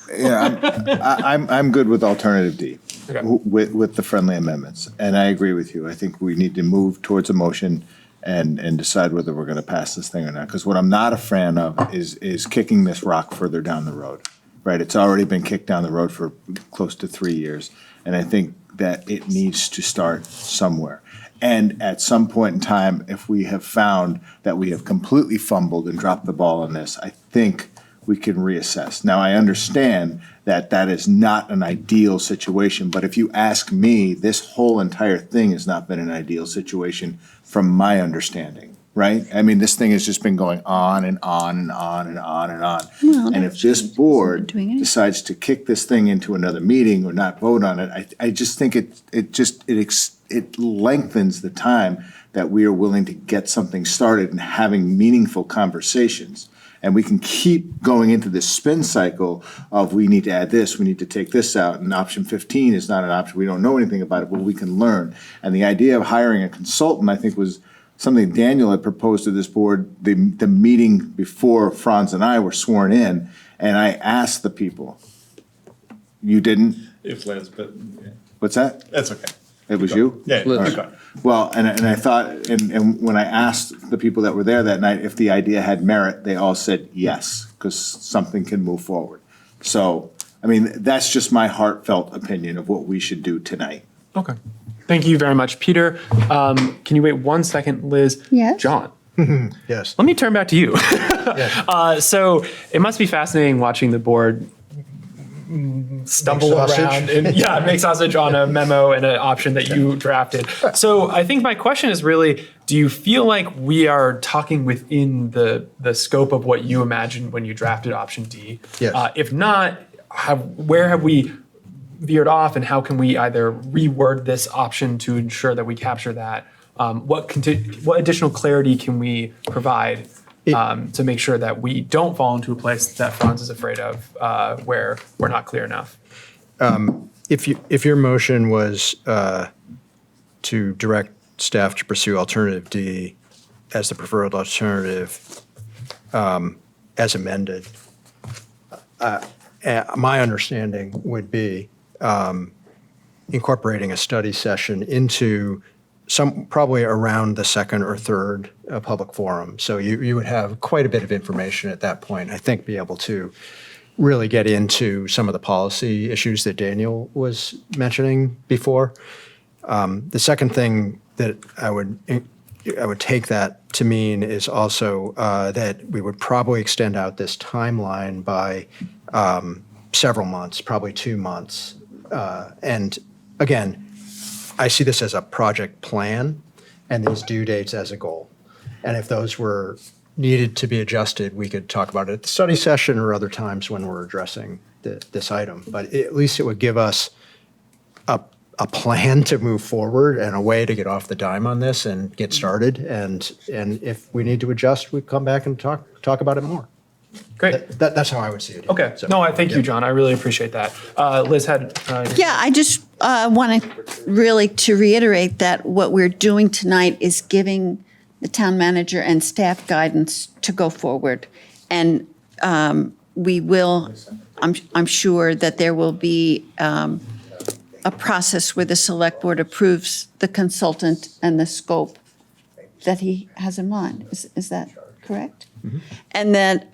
good with alternative D, with the friendly amendments, and I agree with you. I think we need to move towards a motion and decide whether we're going to pass this thing or not. Because what I'm not a fan of is kicking this rock further down the road. Right, it's already been kicked down the road for close to 3 years, and I think that it needs to start somewhere. And at some point in time, if we have found that we have completely fumbled and dropped the ball on this, I think we can reassess. Now, I understand that that is not an ideal situation, but if you ask me, this whole entire thing has not been an ideal situation from my understanding, right? I mean, this thing has just been going on and on and on and on and on. Well, and if this board decides to kick this thing into another meeting or not vote on it, I just think it lengthens the time that we are willing to get something started and having meaningful conversations. And we can keep going into this spin cycle of we need to add this, we need to take this out, and option 15 is not an option. We don't know anything about it, but we can learn. And the idea of hiring a consultant, I think, was something Daniel had proposed to this board the meeting before Franz and I were sworn in, and I asked the people. You didn't? If Liz, but What's that? that's okay. It was you? Yeah. All right. Well, and I thought, and when I asked the people that were there that night if the idea had merit, they all said yes, because something can move forward. So, I mean, that's just my heartfelt opinion of what we should do tonight. Okay. Thank you very much, Peter. Can you wait 1 second, Liz? Yes. John. Yes. Let me turn back to you. So it must be fascinating watching the board stumble around and make sausage on a memo and an option that you drafted. So I think my question is really, do you feel like we are talking within the scope of what you imagined when you drafted option D? Yes. If not, where have we veered off, and how can we either reword this option to ensure that we capture that? What additional clarity can we provide to make sure that we don't fall into a place that Franz is afraid of, where we're not clear enough? If your motion was to direct staff to pursue alternative D as the preferred alternative, as amended, my understanding would be incorporating a study session into probably around the second or third public forum. So you would have quite a bit of information at that point, I think, be able to really get into some of the policy issues that Daniel was mentioning before. The second thing that I would take that to mean is also that we would probably extend out this timeline by several months, probably 2 months. And again, I see this as a project plan and these due dates as a goal. And if those were needed to be adjusted, we could talk about it at the study session or other times when we're addressing this item. But at least it would give us a plan to move forward and a way to get off the dime on this and get started. And if we need to adjust, we come back and talk about it more. Great. That's how I would see it. Okay. No, I thank you, John. I really appreciate that. Liz had. Yeah, I just want to really to reiterate that what we're doing tonight is giving the town manager and staff guidance to go forward. And we will, I'm sure that there will be a process where the select board approves the consultant and the scope that he has in mind. Is that correct? Mm-hmm. And then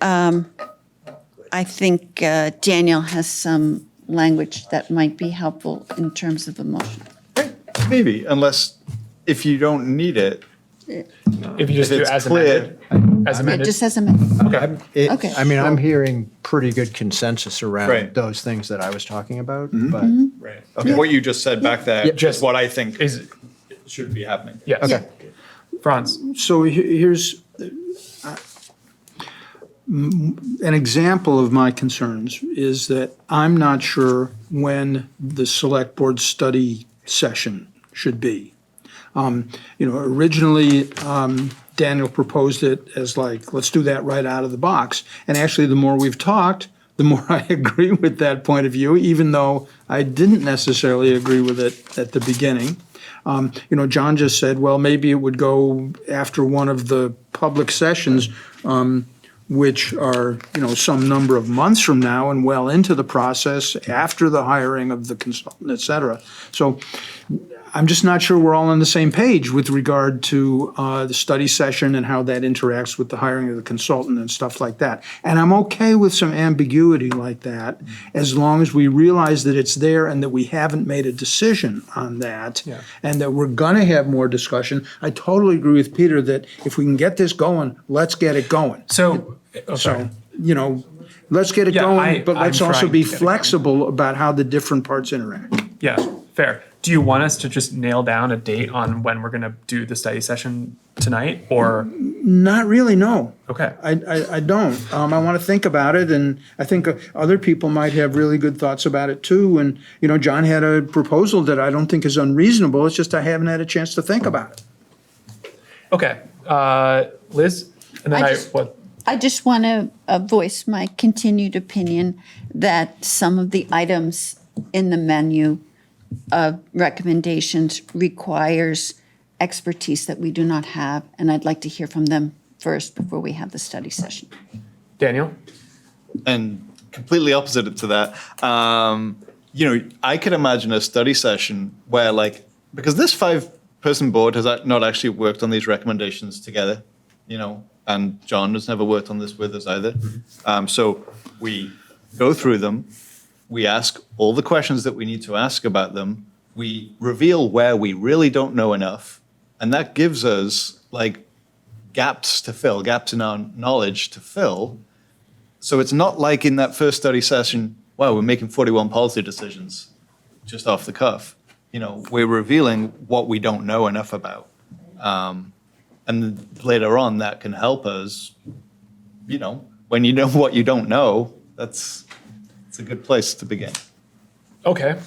I think Daniel has some language that might be helpful in terms of a motion. Maybe, unless if you don't need it. If you just do it's as clear. amended. As amended. Just as amended. Okay. Okay. I mean, I'm hearing pretty good consensus around Right. those things that I was talking about, Mhm. but Right. Okay. What you just said back there just is what I think is should be happening. Yes. Okay. Franz. So here's an example of my concerns is that I'm not sure when the select board study session should be. Originally, Daniel proposed it as like, let's do that right out of the box. And actually, the more we've talked, the more I agree with that point of view, even though I didn't necessarily agree with it at the beginning. John just said, well, maybe it would go after one of the public sessions, which are, some number of months from now and well into the process after the hiring of the consultant, et cetera. So I'm just not sure we're all on the same page with regard to the study session and how that interacts with the hiring of the consultant and stuff like that. And I'm okay with some ambiguity like that as long as we realize that it's there and that we haven't made a decision on that and that we're going to have more discussion. I totally agree with Peter that if we can get this going, let's get it going. Let's get it going, but let's also be flexible about how the different parts interact. Yeah, fair. Do you want us to just nail down a date on when we're going to do the study session tonight, or? Not really, no. Okay. I don't. I want to think about it, and I think other people might have really good thoughts about it too. And, John had a proposal that I don't think is unreasonable. It's just I haven't had a chance to think about it. Okay, Liz, and then I just want to voice my continued opinion that some of the items in the menu of recommendations requires expertise that we do not have, and I'd like to hear from them first before we have the study session. Daniel? And completely opposite to that, I could imagine a study session where, because this 5-person board has not actually worked on these recommendations together, and John has never worked on this with us either. So we go through them, we ask all the questions that we need to ask about them, we reveal where we really don't know enough, and that gives us gaps to fill, gaps in our knowledge to fill. So it's not like in that first study session, wow, we're making 41 policy decisions just off the cuff. We're revealing what we don't know enough about. And later on, that can help us, when you know what you don't know, it's a good place to begin. Okay.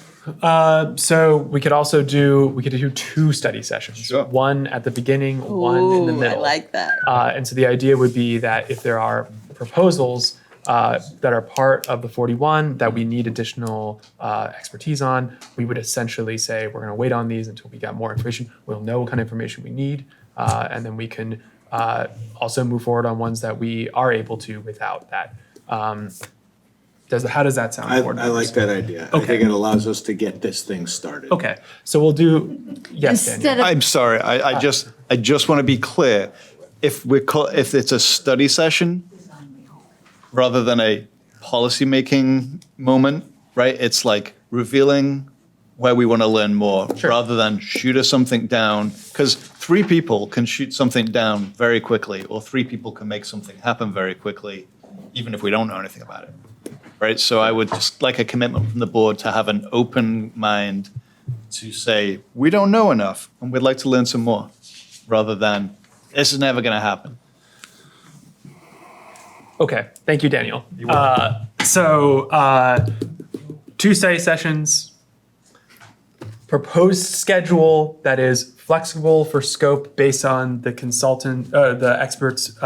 So we could do 2 study sessions. Sure. One at the beginning, one in the middle. I like that. And so the idea would be that if there are proposals that are part of the 41 that we need additional expertise on, we would essentially say we're going to wait on these until we got more information. We'll know what kind of information we need, and then we can also move forward on ones that we are able to without that. How does that sound? I like that idea. Okay. I think it allows us to get this thing started. Okay, so we'll do, yes, Daniel. I'm sorry, I just want to be clear. If it's a study session rather than a policy-making moment, right? It's like revealing where we want to learn more rather than shoot us something down. Because 3 people can shoot something down very quickly, or 3 people can make something happen very quickly, even if we don't know anything about it. Right? So I would just like a commitment from the board to have an open mind to say, we don't know enough and we'd like to learn some more, rather than this is never going to happen. Okay, thank you, Daniel. 2 study sessions, proposed schedule that is flexible for scope based on the the expert's,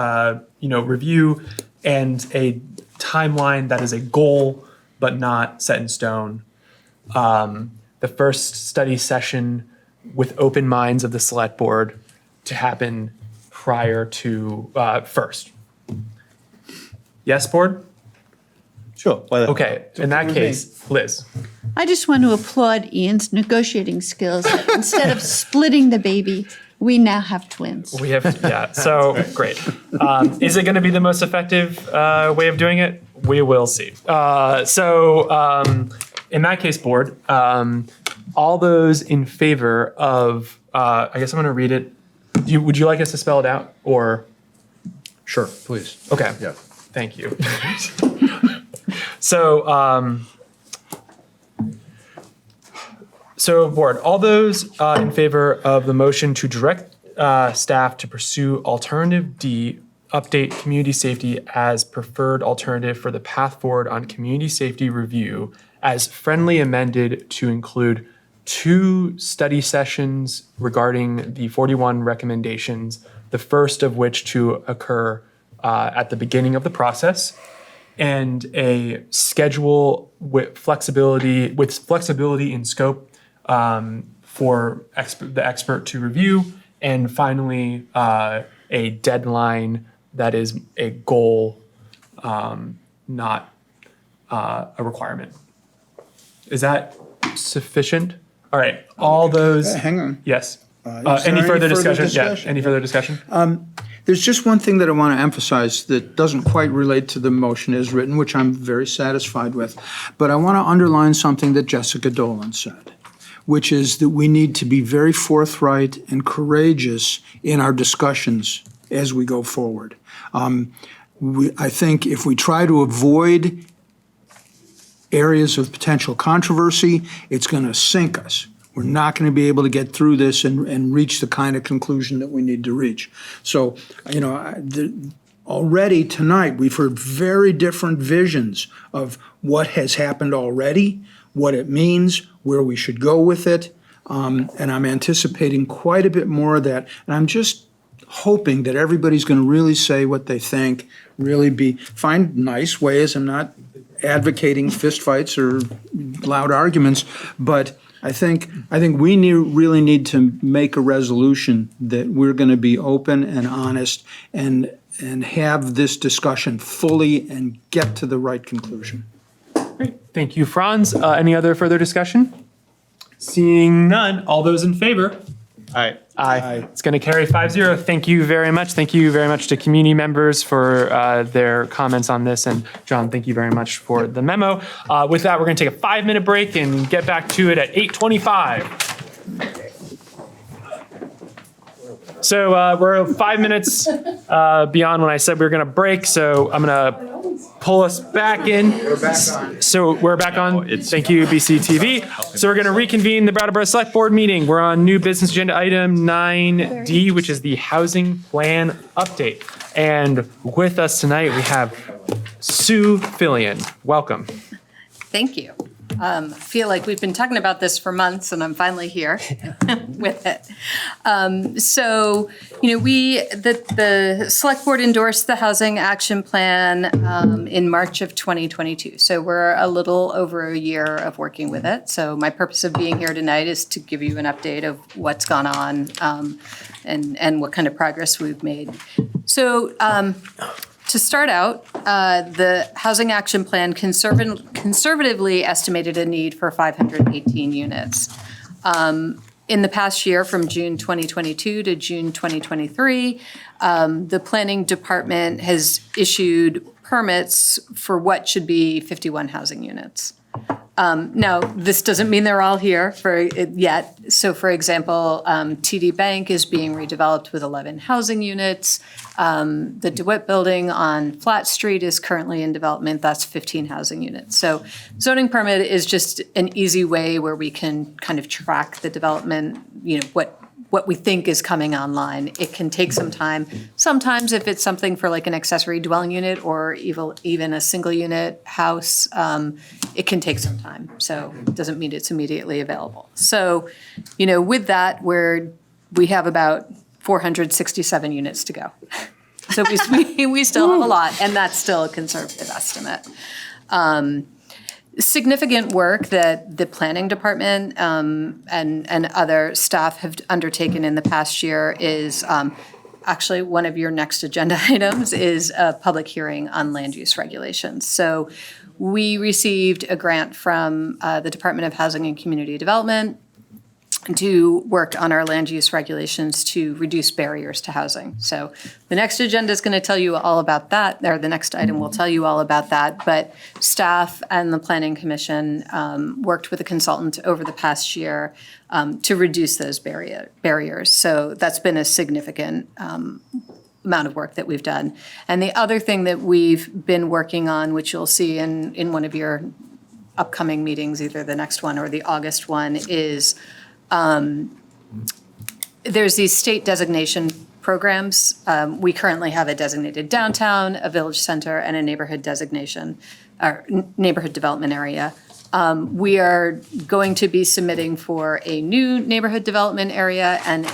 review, and a timeline that is a goal but not set in stone. The first study session with open minds of the select board to happen prior to first. Yes, board? Sure. Okay, in that case, Liz. I just want to applaud Ian's negotiating skills. Instead of splitting the baby, we now have twins. We have, so great. Is it going to be the most effective way of doing it? We will see. In that case, board, all those in favor of, I guess I'm going to read it. Would you like us to spell it out, or? Sure, please. Okay. Yeah. Thank you. So board, all those in favor of the motion to direct staff to pursue alternative D, update community safety as preferred alternative for the path forward on community safety review as friendly amended to include 2 study sessions regarding the 41 recommendations, the first of which to occur at the beginning of the process, and a schedule with flexibility in scope for the expert to review, and finally a deadline that is a goal, not a requirement. Is that sufficient? All right, all those. Hang on. Yes. Is Any there further discussion? Yeah. Any further discussion? There's just one thing that I want to emphasize that doesn't quite relate to the motion as written, which I'm very satisfied with. But I want to underline something that Jessica Dolan said, which is that we need to be very forthright and courageous in our discussions as we go forward. I think if we try to avoid areas of potential controversy, it's going to sink us. We're not going to be able to get through this and reach the kind of conclusion that we need to reach. So, already tonight, we've heard very different visions of what has happened already, what it means, where we should go with it. And I'm anticipating quite a bit more of that. And I'm just hoping that everybody's going to really say what they think, find nice ways. I'm not advocating fistfights or loud arguments, but I think we really need to make a resolution that we're going to be open and honest and have this discussion fully and get to the right conclusion. Great. Thank you, Franz. Any other further discussion? Seeing none, all those in favor? Aye. Aye. It's going to carry 5-0. Thank you very much. Thank you very much to community members for their comments on this. And John, thank you very much for the memo. With that, we're going to take a 5-minute break and get back to it at 8:25. So we're 5 minutes beyond when I said we were going to break. So I'm going to pull us back in. We're back on. So we're back on. Thank you, BC TV. So we're going to reconvene the Brattleboro Select Board meeting. We're on new business agenda item 9D, which is the housing plan update. And with us tonight, we have Sue Fillion. Welcome. Thank you. I feel like we've been talking about this for months, and I'm finally here with it. So, the Select Board endorsed the Housing Action Plan in March of 2022. So we're a little over a year of working with it. So my purpose of being here tonight is to give you an update of what's gone on and what kind of progress we've made. So, to start out, the Housing Action Plan conservatively estimated a need for 518 units. In the past year, from June 2022 to June 2023, the Planning Department has issued permits for what should be 51 housing units. Now, this doesn't mean they're all here yet. So, for example, TD Bank is being redeveloped with 11 housing units. The DeWitt Building on Flat Street is currently in development. That's 15 housing units. So, zoning permit is just an easy way where we can kind of track the development, what we think is coming online. It can take some time. Sometimes if it's something for like an accessory dwelling unit or even a single unit house, it can take some time. So it doesn't mean it's immediately available. So, with that, we have about 467 units to go. So we still have a lot, and that's still a conservative estimate. Significant work that the Planning Department and other staff have undertaken in the past year is actually one of your next agenda items is a public hearing on land use regulations. So we received a grant from the Department of Housing and Community Development to work on our land use regulations to reduce barriers to housing. So the next agenda is going to tell you all about that, or the next item will tell you all about that. But staff and the Planning Commission worked with a consultant over the past year to reduce those barriers. So that's been a significant amount of work that we've done. And the other thing that we've been working on, which you'll see in one of your upcoming meetings, either the next one or the August one, is there's these state designation programs. We currently have a designated downtown, a village center, and a neighborhood designation, or neighborhood development area. We are going to be submitting for a new neighborhood development area and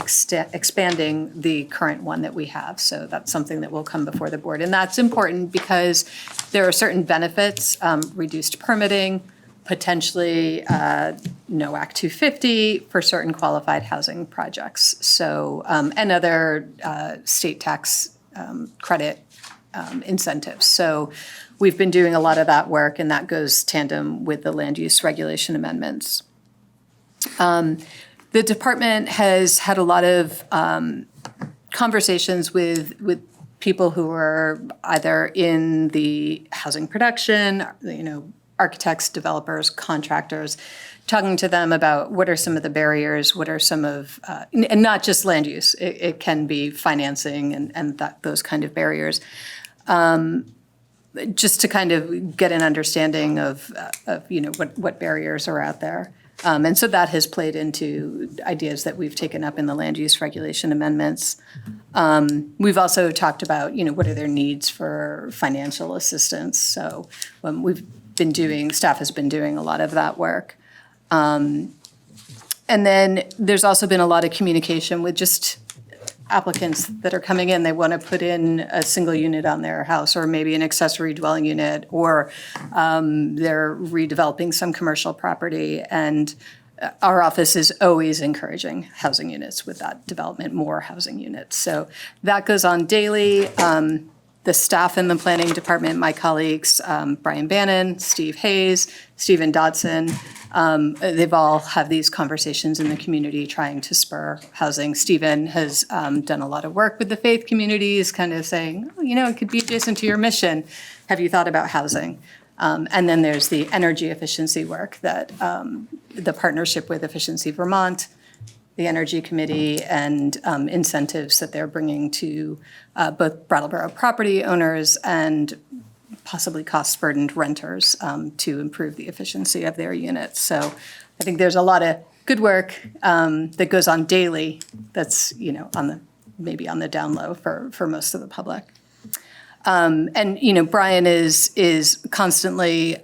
expanding the current one that we have. So that's something that will come before the board. And that's important because there are certain benefits, reduced permitting, potentially no Act 250 for certain qualified housing projects. So, and other state tax credit incentives. So we've been doing a lot of that work, and that goes tandem with the land use regulation amendments. The department has had a lot of conversations with people who are either in the housing production, architects, developers, contractors, talking to them about what are some of the barriers, what are some of, and not just land use, it can be financing and those kind of barriers. Just to kind of get an understanding of what barriers are out there. And so that has played into ideas that we've taken up in the land use regulation amendments. We've also talked about, what are their needs for financial assistance. So staff has been doing a lot of that work. And then there's also been a lot of communication with just applicants that are coming in, they want to put in a single unit on their house, or maybe an accessory dwelling unit, or they're redeveloping some commercial property. And our office is always encouraging housing units with that development, more housing units. So that goes on daily. The staff in the planning department, my colleagues, Brian Bannon, Steve Hayes, Stephen Dodson, they've all have these conversations in the community trying to spur housing. Stephen has done a lot of work with the faith communities, kind of saying, oh, it could be adjacent to your mission. Have you thought about housing? And then there's the energy efficiency work that the partnership with Efficiency Vermont, the Energy Committee, and incentives that they're bringing to both Brattleboro property owners and possibly cost-burdened renters to improve the efficiency of their units. So I think there's a lot of good work that goes on daily that's, maybe on the down low for most of the public. And Brian is constantly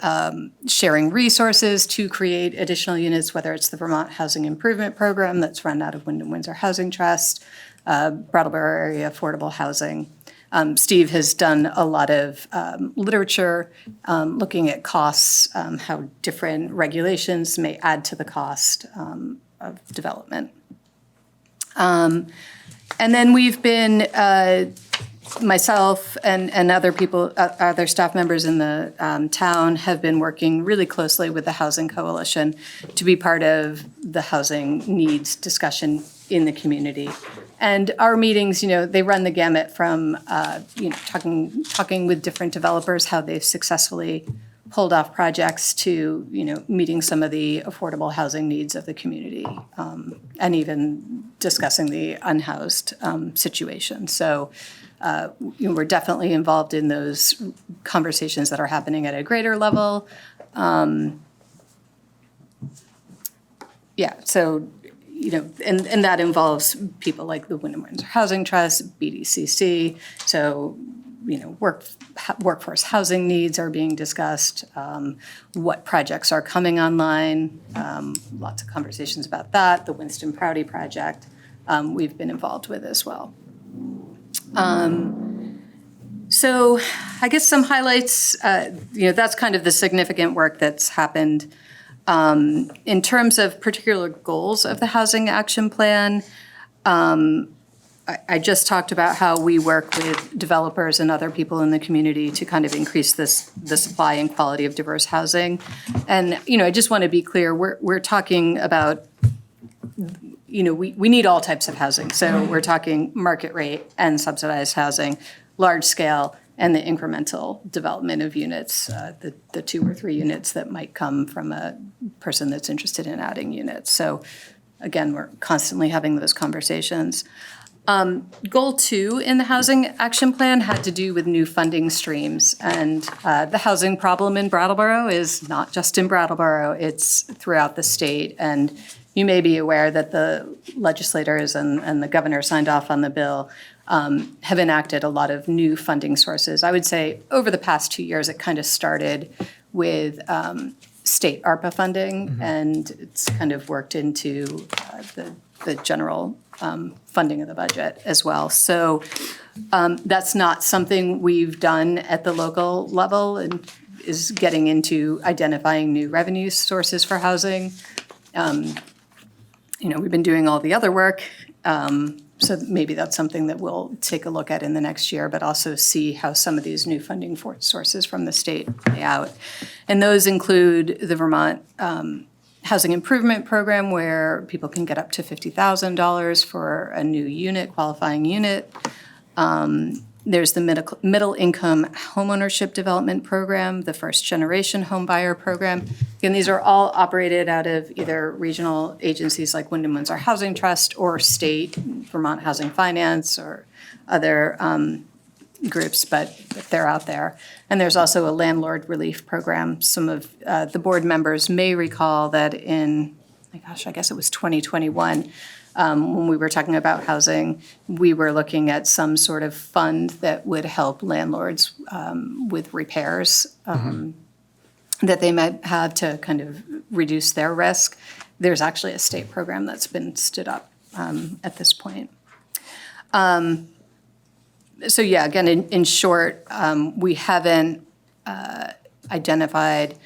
sharing resources to create additional units, whether it's the Vermont Housing Improvement Program that's run out of Wyndham Windsor Housing Trust, Brattleboro Area Affordable Housing. Steve has done a lot of literature looking at costs, how different regulations may add to the cost of development. And then we've been myself and other people, other staff members in the town have been working really closely with the Housing Coalition to be part of the housing needs discussion in the community. And our meetings, they run the gamut from, talking with different developers, how they've successfully pulled off projects, to, meeting some of the affordable housing needs of the community, and even discussing the unhoused situation. So we're definitely involved in those conversations that are happening at a greater level. So, and that involves people like the Wyndham Windsor Housing Trust, BDCC. So, workforce housing needs are being discussed. What projects are coming online? Lots of conversations about that. The Winston Prouty project we've been involved with as well. So I guess some highlights, that's kind of the significant work that's happened. In terms of particular goals of the Housing Action Plan, I just talked about how we work with developers and other people in the community to kind of increase the supply and quality of diverse housing. And, I just want to be clear, we're talking about, we need all types of housing. So we're talking market rate and subsidized housing, large scale, and the incremental development of units, the 2 or 3 units that might come from a person that's interested in adding units. So again, we're constantly having those conversations. Goal 2 in the Housing Action Plan had to do with new funding streams. And the housing problem in Brattleboro is not just in Brattleboro, it's throughout the state. And you may be aware that the legislators and the governor signed off on the bill have enacted a lot of new funding sources. I would say over the past 2 years, it kind of started with state ARPA funding, and it's kind of worked into the general funding of the budget as well. So that's not something we've done at the local level, and is getting into identifying new revenue sources for housing. We've been doing all the other work. So maybe that's something that we'll take a look at in the next year, but also see how some of these new funding sources from the state play out. And those include the Vermont Housing Improvement Program, where people can get up to $50,000 for a new unit, qualifying unit. There's the Middle Income Homeownership Development Program, the First Generation Home Buyer Program. Again, these are all operated out of either regional agencies like Wyndham Windsor Housing Trust or state, Vermont Housing Finance, or other groups, but they're out there. And there's also a landlord relief program. Some of the board members may recall that in, I guess it was 2021, when we were talking about housing, we were looking at some sort of fund that would help landlords with repairs that they might have to kind of reduce their risk. There's actually a state program that's been stood up at this point. So yeah, again, in short, we haven't identified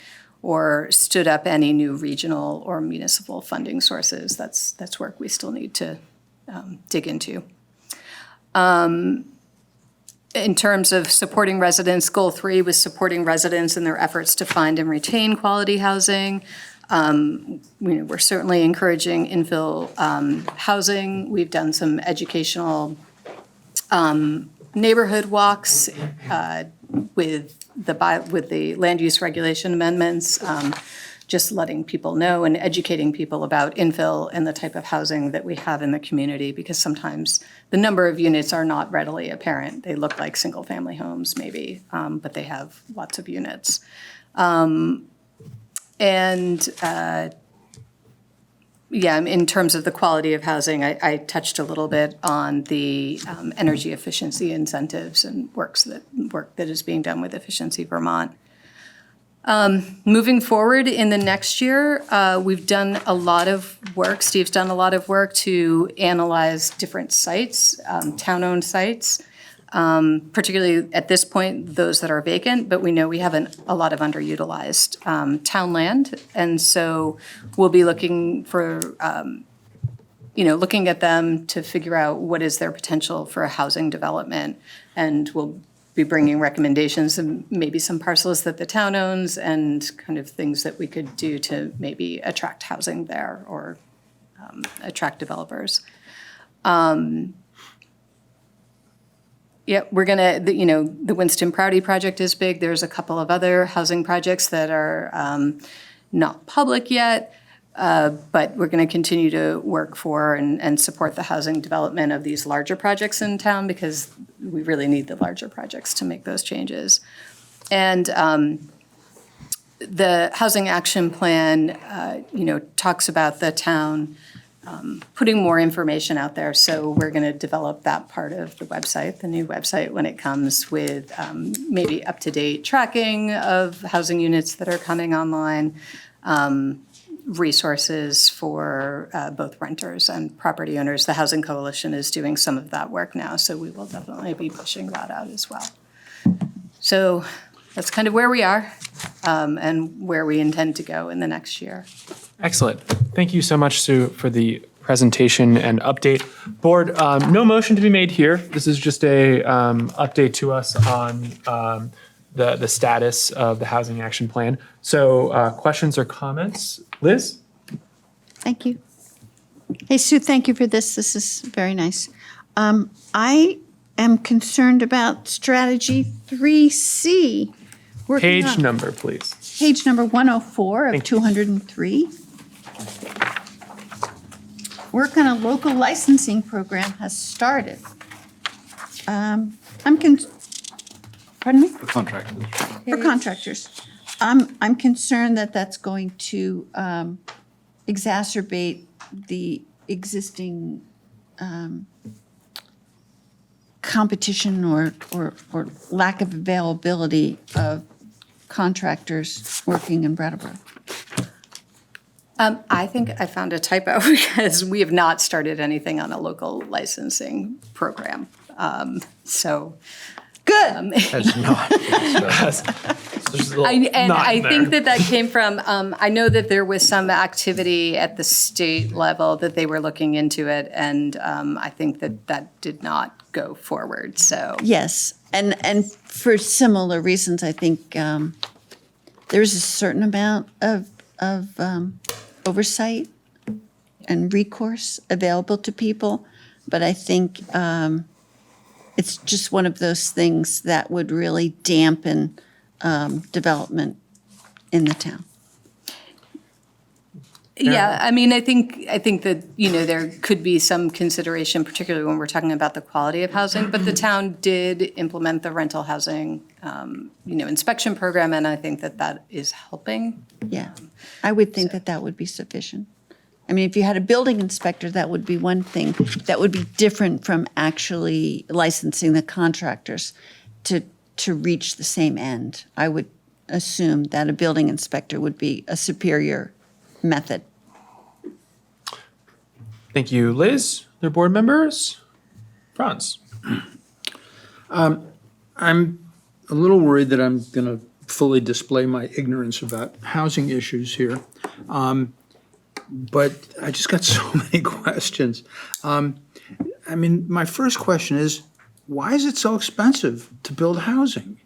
or stood up any new regional or municipal funding sources. That's work we still need to dig into. In terms of supporting residents, goal 3 was supporting residents in their efforts to find and retain quality housing. We're certainly encouraging infill housing. We've done some educational neighborhood walks with the land use regulation amendments, just letting people know and educating people about infill and the type of housing that we have in the community, because sometimes the number of units are not readily apparent. They look like single-family homes maybe, but they have lots of units. Yeah, in terms of the quality of housing, I touched a little bit on the energy efficiency incentives and work that is being done with Efficiency Vermont. Moving forward in the next year, we've done a lot of work. Steve's done a lot of work to analyze different sites, town-owned sites, particularly at this point, those that are vacant, but we know we have a lot of underutilized town land. And so we'll be looking for, looking at them to figure out what is their potential for a housing development. And we'll be bringing recommendations and maybe some parcels that the town owns and kind of things that we could do to maybe attract housing there or attract developers. Yeah, we're gonna, the Winston Prouty project is big. There's a couple of other housing projects that are not public yet, but we're gonna continue to work for and support the housing development of these larger projects in town, because we really need the larger projects to make those changes. And the Housing Action Plan, talks about the town putting more information out there. So we're going to develop that part of the website, the new website, when it comes with maybe up-to-date tracking of housing units that are coming online, resources for both renters and property owners. The Housing Coalition is doing some of that work now, so we will definitely be pushing that out as well. So that's kind of where we are and where we intend to go in the next year. Excellent. Thank you so much, Sue, for the presentation and update. Board, no motion to be made here. This is just a update to us on the status of the Housing Action Plan. So questions or comments? Liz? Thank you. Hey, Sue, thank you for this. This is very nice. I am concerned about strategy 3C. Page number, please. Page number 104 of 203. Work on a local licensing program has started. Pardon me? For contractors. For contractors. I'm concerned that that's going to exacerbate the existing competition or lack of availability of contractors working in Brattleboro. I think I found a typo because we have not started anything on a local licensing program. So good. That's not. I think that came from, I know that there was some activity at the state level that they were looking into it, and I think that did not go forward, so. Yes, and for similar reasons, I think there's a certain amount of oversight and recourse available to people, but I think it's just one of those things that would really dampen development in the town. Yeah, I mean, I think that, there could be some consideration, particularly when we're talking about the quality of housing, but the town did implement the rental housing, inspection program, and I think that is helping. Yeah, I would think that would be sufficient. I mean, if you had a building inspector, that would be one thing. That would be different from actually licensing the contractors to reach the same end. I would assume that a building inspector would be a superior method. Thank you, Liz. Other board members? Franz? I'm a little worried that I'm going to fully display my ignorance about housing issues here. But I just got so many questions. I mean, my first question is, why is it so expensive to build housing?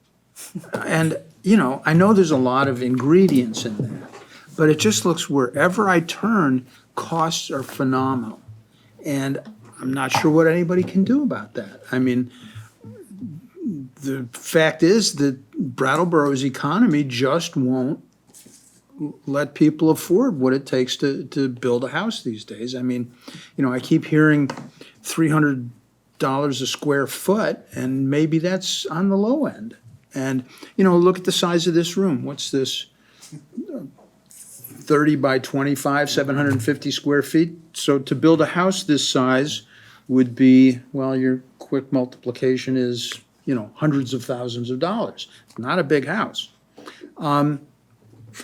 And, you know, I know there's a lot of ingredients in there, but it just looks wherever I turn, costs are phenomenal. And I'm not sure what anybody can do about that. I mean, the fact is that Brattleboro's economy just won't let people afford what it takes to build a house these days. I mean, you know, I keep hearing $300 a square foot, and maybe that's on the low end. And, you know, look at the size of this room. What's this? 30 by 25, 750 square feet. So to build a house this size would be, well, your quick multiplication is, you know, hundreds of thousands of dollars. Not a big house.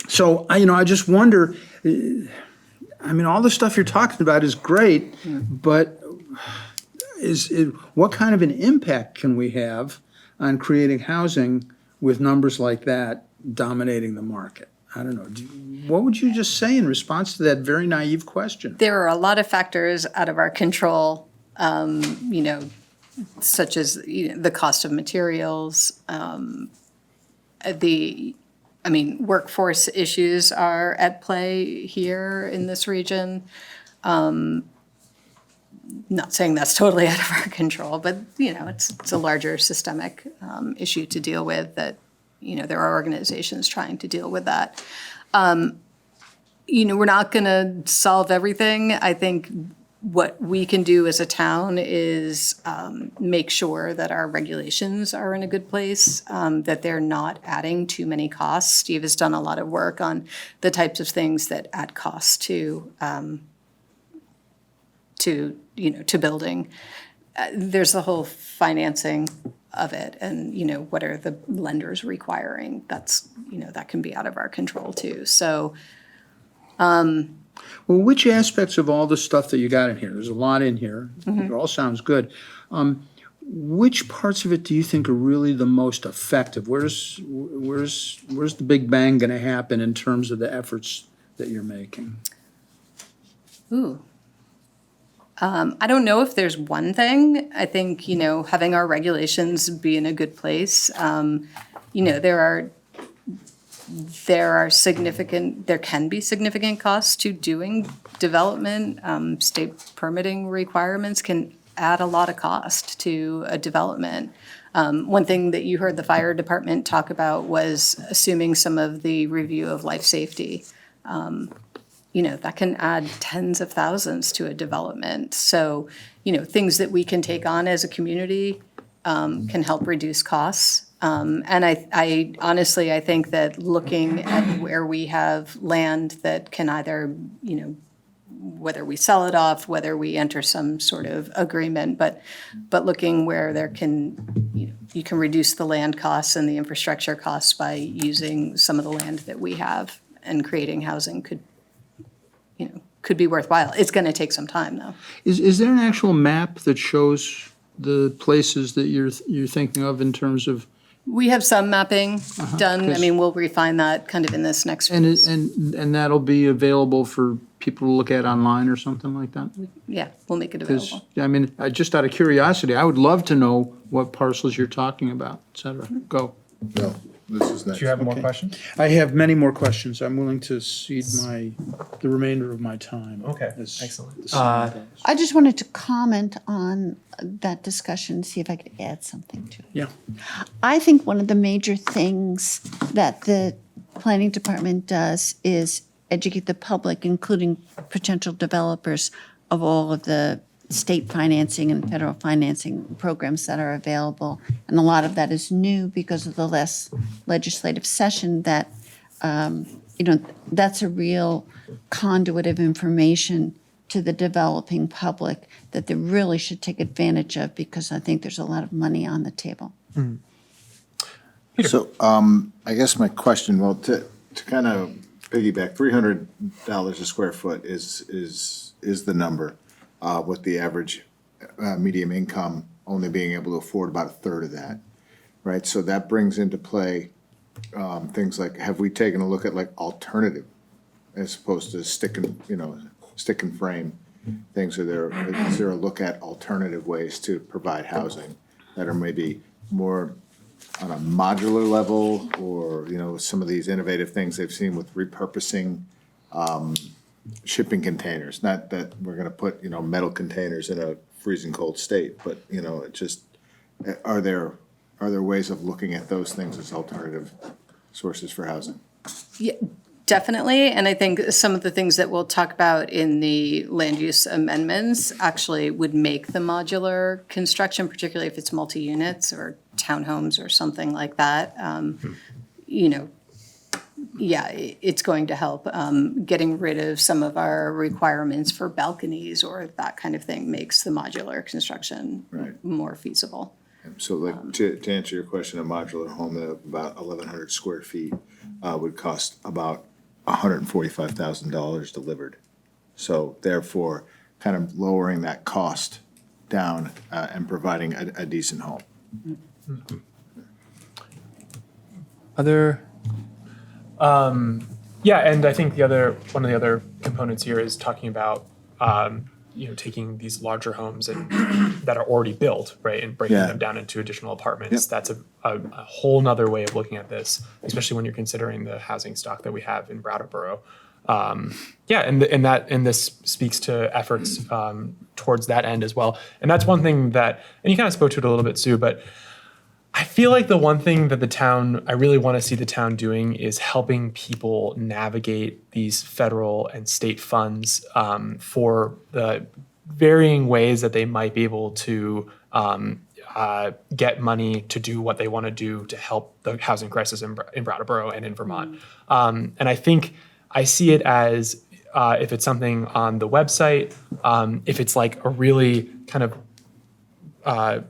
So, I just wonder, I mean, all the stuff you're talking about is great, but what kind of an impact can we have on creating housing with numbers like that dominating the market? I don't know. What would you just say in response to that very naive question? There are a lot of factors out of our control, such as the cost of materials. Workforce issues are at play here in this region. Not saying that's totally out of our control, but it's a larger systemic issue to deal with that. There are organizations trying to deal with that. We're not going to solve everything. I think what we can do as a town is make sure that our regulations are in a good place, that they're not adding too many costs. Steve has done a lot of work on the types of things that add costs to building. There's the whole financing of it, and what are the lenders requiring? That's that can be out of our control too. So. Well, which aspects of all the stuff that you got in here? There's a lot in here. Mm-hmm. It all sounds good. Which parts of it do you think are really the most effective? Where's the big bang going to happen in terms of the efforts that you're making? Ooh. I don't know if there's one thing. I think, having our regulations be in a good place. There can be significant costs to doing development. State permitting requirements can add a lot of cost to a development. One thing that you heard the fire department talk about was assuming some of the review of life safety. That can add tens of thousands to a development. So, things that we can take on as a community can help reduce costs. And I honestly, I think that looking at where we have land that can either, whether we sell it off, whether we enter some sort of agreement, but looking where there can, you can reduce the land costs and the infrastructure costs by using some of the land that we have, and creating housing could be worthwhile. It's going to take some time, though. Is there an actual map that shows the places that you're thinking of in terms of? We have some mapping done. I mean, we'll refine that kind of in this next phase. And that'll be available for people to look at online or something like that? Yeah, we'll make it available. I mean, just out of curiosity, I would love to know what parcels you're talking about, et cetera. Go. No, this is next. Do you have more questions? I have many more questions. I'm willing to cede the remainder of my time. Okay, as excellent. the saying goes. I just wanted to comment on that discussion, see if I could add something to it. Yeah. I think one of the major things that the planning department does is educate the public, including potential developers, of all of the state financing and federal financing programs that are available. And a lot of that is new because of the last legislative session that, that's a real conduit of information to the developing public that they really should take advantage of, because I think there's a lot of money on the table. Peter. So, I guess my question, well, to kind of piggyback, $300 a square foot is the number, with the average medium income only being able to afford about a third of that, right? So that brings into play things like, have we taken a look at like alternative as opposed to stick and frame things? Is there a look at alternative ways to provide housing that are maybe more on a modular level, or, some of these innovative things they've seen with repurposing shipping containers? Not that we're gonna put, metal containers in a freezing cold state, but, it just, are there ways of looking at those things as alternative sources for housing? Yeah, definitely. And I think some of the things that we'll talk about in the land use amendments actually would make the modular construction, particularly if it's multi-units or townhomes or something like that. Yeah, it's going to help. Getting rid of some of our requirements for balconies or that kind of thing makes the modular construction more feasible. So like, to answer your question, a modular home of about 1,100 square feet would cost about $145,000 delivered. So therefore, kind of lowering that cost down and providing a decent home. Other, yeah, and I think one of the other components here is talking about, taking these larger homes and that are already built, right, and breaking them down into additional apartments. That's a whole nother way of looking at this, especially when you're considering the housing stock that we have in Brattleboro. And this speaks to efforts towards that end as well. And that's one thing that, and you kind of spoke to it a little bit, Sue, but I feel like the one thing that I really want to see the town doing is helping people navigate these federal and state funds for the varying ways that they might be able to get money to do what they want to do to help the housing crisis in Brattleboro and in Vermont. And I think I see it as if it's something on the website, if it's like a really kind of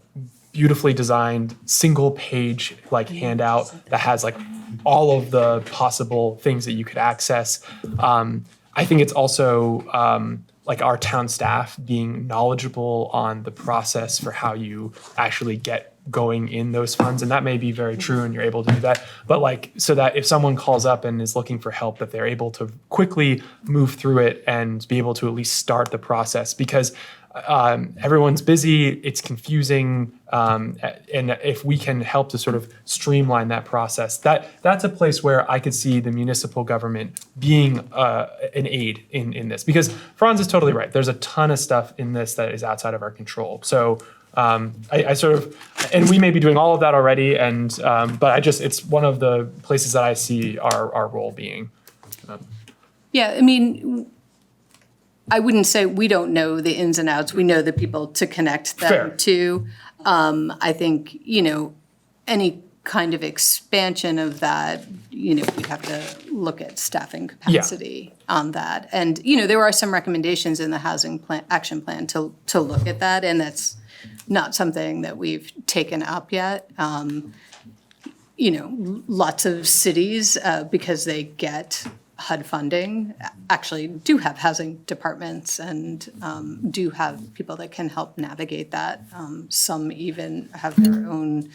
beautifully designed single page like handout that has like all of the possible things that you could access. I think it's also like our town staff being knowledgeable on the process for how you actually get going in those funds. And that may be very true and you're able to do that. But like, so that if someone calls up and is looking for help, that they're able to quickly move through it and be able to at least start the process, because everyone's busy, it's confusing, and if we can help to sort of streamline that process, that's a place where I could see the municipal government being an aid in this. Because Franz is totally right. There's a ton of stuff in this that is outside of our control. So I sort of, and we may be doing all of that already, and but it's one of the places that I see our role being. Yeah, I mean, I wouldn't say we don't know the ins and outs. We know the people to connect them to. I think, any kind of expansion of that, we have to look at staffing capacity on that. And, there are some recommendations in the housing plan, action plan to look at that, and that's not something that we've taken up yet. Lots of cities, because they get HUD funding, actually do have housing departments and do have people that can help navigate that. Some even have their own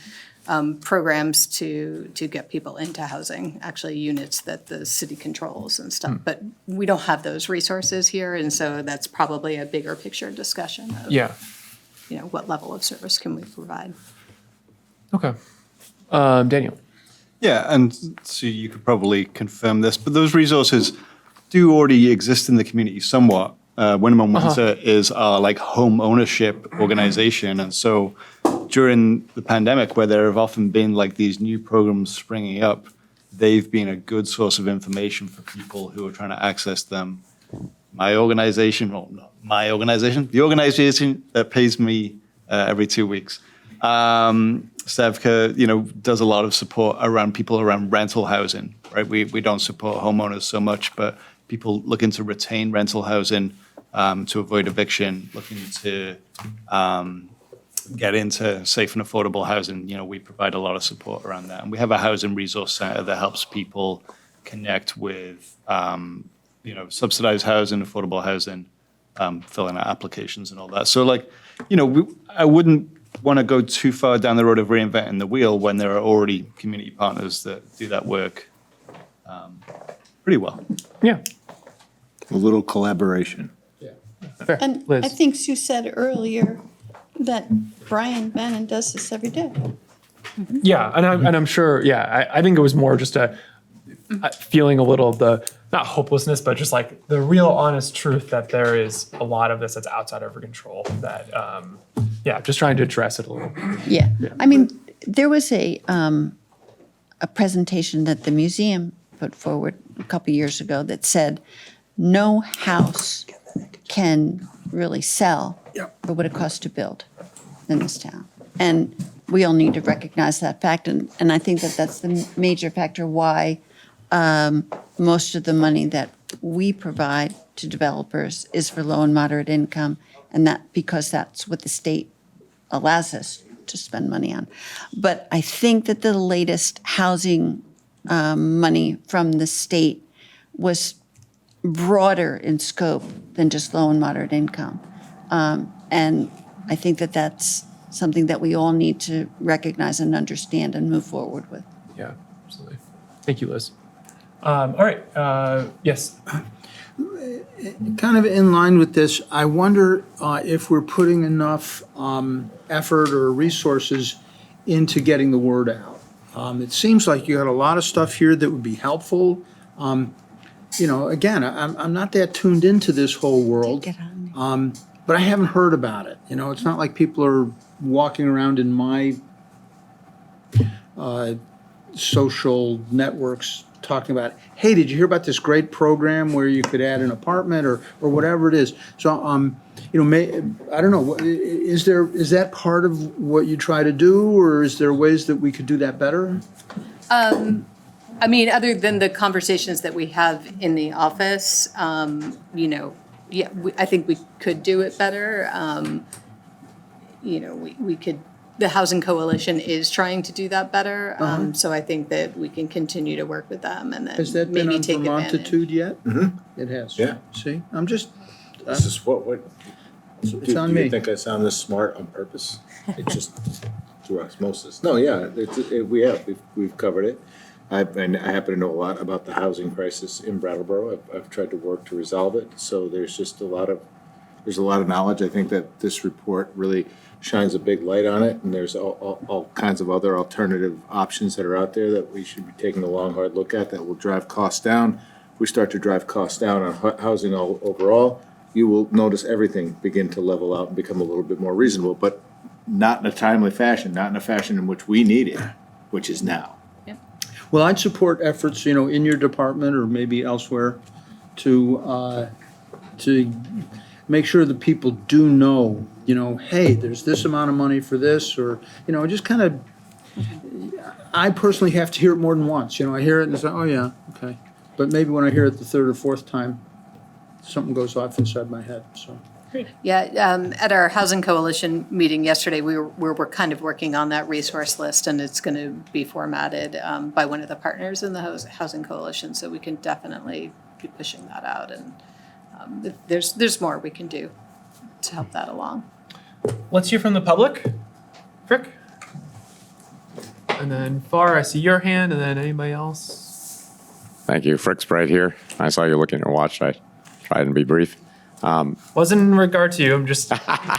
programs to get people into housing, actually units that the city controls and stuff. But we don't have those resources here, and so that's probably a bigger picture discussion of what level of service can we provide. Okay. Daniel. Yeah, and so you could probably confirm this, but those resources do already exist in the community somewhat. Wyndham and Windsor is our like home ownership organization, and so during the pandemic, where there have often been like these new programs springing up, they've been a good source of information for people who are trying to access them. The organization that pays me every 2 weeks. Sevka, does a lot of support around people around rental housing, right? We don't support homeowners so much, but people looking to retain rental housing to avoid eviction, looking to get into safe and affordable housing. We provide a lot of support around that. And we have a housing resource center that helps people connect with, subsidized housing, affordable housing, filling out applications and all that. So I wouldn't want to go too far down the road of reinventing the wheel when there are already community partners that do that work pretty well. Yeah. A little collaboration. And I think Sue said earlier that Brian Bannon does this every day. Yeah, and I'm sure. Yeah, I think it was more just a feeling a little of the not hopelessness, but just like the real honest truth that there is a lot of this that's outside of our control. That just trying to address it a little. Yeah. I mean, there was a presentation that the museum put forward a couple years ago that said no house can really sell for what it costs to build in this town. And we all need to recognize that fact. And I think that that's the major factor why most of the money that we provide to developers is for low and moderate income, and that because that's what the state allows us to spend money on. But I think that the latest housing money from the state was broader in scope than just low and moderate income. And I think that that's something that we all need to recognize and understand and move forward with. Yeah, absolutely. Thank you, Liz. All right. Yes. Kind of in line with this, I wonder if we're putting enough effort or resources into getting the word out. It seems like you got a lot of stuff here that would be helpful. Again, I'm not that tuned into this whole world, but I haven't heard about it. It's not like people are walking around in my social networks talking about, hey, did you hear about this great program where you could add an apartment or whatever it is? So, I don't know, is that part of what you try to do, or is there ways that we could do that better? I mean, other than the conversations that we have in the office, I think we could do it better. We could. The Housing Coalition is trying to do that better, so I think that we can continue to work with them and then Has that been maybe on take advantage. Vermontitude yet? Mm-hmm. It has. Yeah. See, I'm just, This is what, it's on do me. you think I sound this smart on purpose? It's just through osmosis. No, yeah, we've covered it. I happen to know a lot about the housing crisis in Brattleboro. I've tried to work to resolve it. So there's a lot of knowledge. I think that this report really shines a big light on it, and there's all kinds of other alternative options that are out there that we should be taking a long, hard look at that will drive costs down. If we start to drive costs down on housing overall, you will notice everything begin to level out and become a little bit more reasonable, but not in a timely fashion, not in a fashion in which we need it, which is now. Well, I'd support efforts, in your department or maybe elsewhere to make sure that people do know, hey, there's this amount of money for this, or, just kind of, I personally have to hear it more than once. I hear it and say, oh, yeah, okay. But maybe when I hear it the third or fourth time, something goes off inside my head, so. Yeah, at our Housing Coalition meeting yesterday, we're kind of working on that resource list, and it's going to be formatted by one of the partners in the Housing Coalition, so we can definitely be pushing that out, and there's more we can do to help that along. Let's hear from the public. Frick. And then Far, I see your hand, and then anybody else? Thank you. Frick Sprite here. I saw you looking at your watch. I tried and be brief. Wasn't in regard to you. I'm just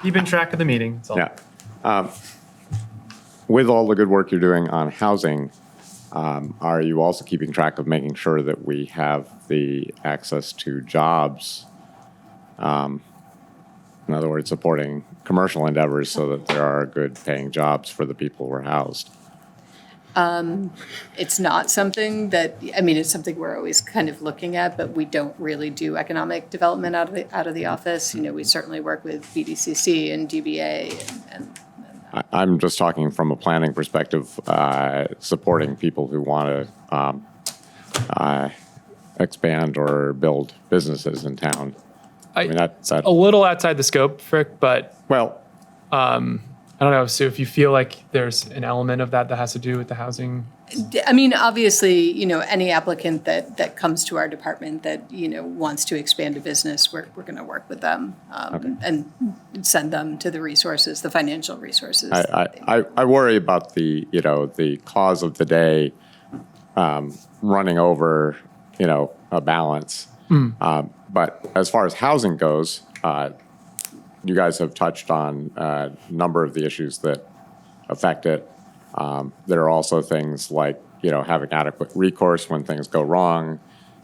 keeping track of the meeting. That's all. Yeah. With all the good work you're doing on housing, are you also keeping track of making sure that we have the access to jobs? In other words, supporting commercial endeavors so that there are good paying jobs for the people who are housed. It's not something that, it's something we're always kind of looking at, but we don't really do economic development out of the office. We certainly work with BDCC and DBA and I'm just talking from a planning perspective, supporting people who want to expand or build businesses in town. That's a little outside the scope, Frick, but I don't know. So if you feel like there's an element of that has to do with the housing I mean, obviously, any applicant that comes to our department that, wants to expand a business, we're going to work with them and send them to the resources, the financial resources. I worry about the cause of the day running over, a balance. But as far as housing goes, you guys have touched on a number of the issues that affect it. There are also things like, having adequate recourse when things go wrong,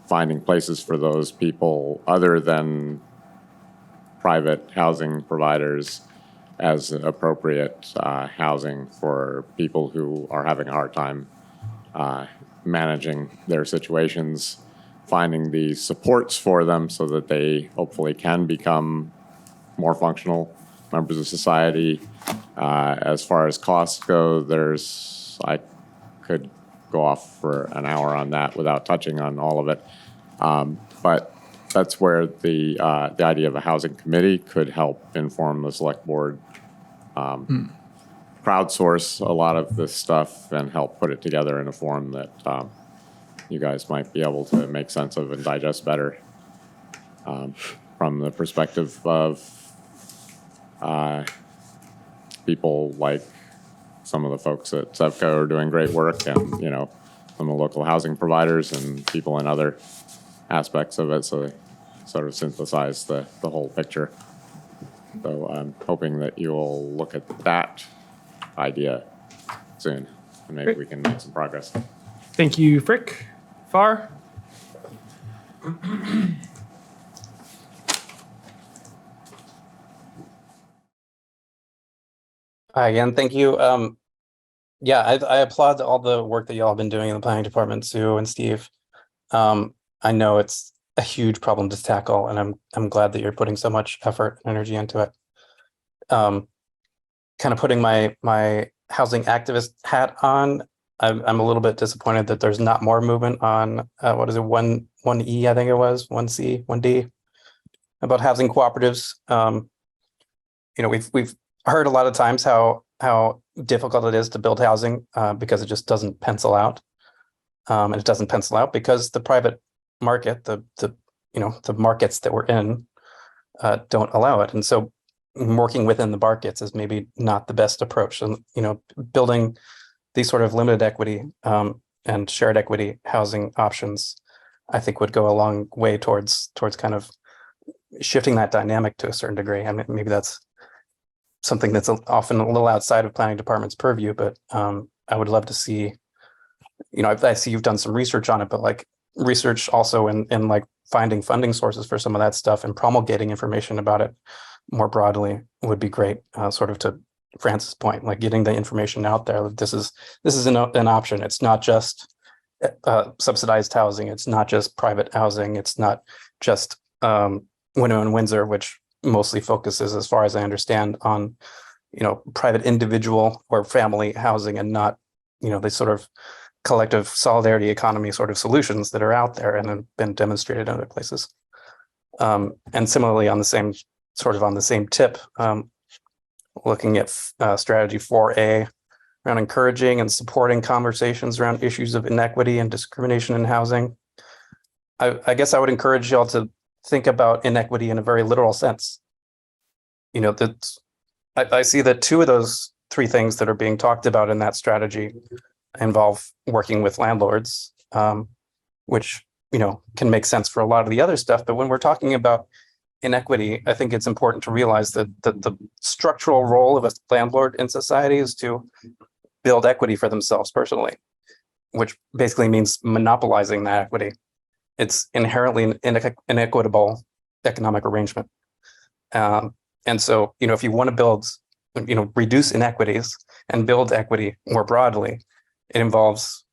finding places for those people other than private housing providers as appropriate housing for people who are having a hard time managing their situations, finding the supports for them so that they hopefully can become more functional members of society. As far as costs go, I could go off for an hour on that without touching on all of it. But that's where the idea of a housing committee could help inform the select board, crowdsource a lot of this stuff and help put it together in a form that you guys might be able to make sense of and digest better from the perspective of people like some of the folks at Sevco are doing great work, and some of the local housing providers and people in other aspects of it, so they sort of synthesize the whole picture. So I'm hoping that you'll look at that idea soon, and maybe we can make some progress. Thank you, Frick. Far? Hi again, thank you. Yeah, I applaud all the work that y'all have been doing in the planning department, Sue and Steve. I know it's a huge problem to tackle, and I'm glad that you're putting so much effort and energy into it. Kind of putting my housing activist hat on, I'm a little bit disappointed that there's not more movement on what is it, 1E, I think it was, 1C, 1D, about housing cooperatives. We've heard a lot of times how difficult it is to build housing because it just doesn't pencil out. And it doesn't pencil out because the private market, the markets that we're in don't allow it. And so working within the markets is maybe not the best approach. And, building these sort of limited equity and shared equity housing options, I think would go a long way towards kind of shifting that dynamic to a certain degree. I mean, maybe that's something that's often a little outside of planning department's purview, but I would love to see, I see you've done some research on it, but like research also in like finding funding sources for some of that stuff and promulgating information about it more broadly would be great. Sort of to Francis' point, like getting the information out there. This is an option. It's not just subsidized housing. It's not just private housing. It's not just Winnow and Windsor, which mostly focuses, as far as I understand, on private individual or family housing, and not the sort of collective solidarity economy sort of solutions that are out there and have been demonstrated in other places. And similarly, on the same tip, looking at strategy 4A around encouraging and supporting conversations around issues of inequity and discrimination in housing. I guess I would encourage y'all to think about inequity in a very literal sense. I see that two of those three things that are being talked about in that strategy involve working with landlords, which can make sense for a lot of the other stuff. But when we're talking about inequity, I think it's important to realize that the structural role of a landlord in society is to build equity for themselves personally, which basically means monopolizing that equity. It's inherently an inequitable economic arrangement. And so, if you want to build, reduce inequities and build equity more broadly, it involves,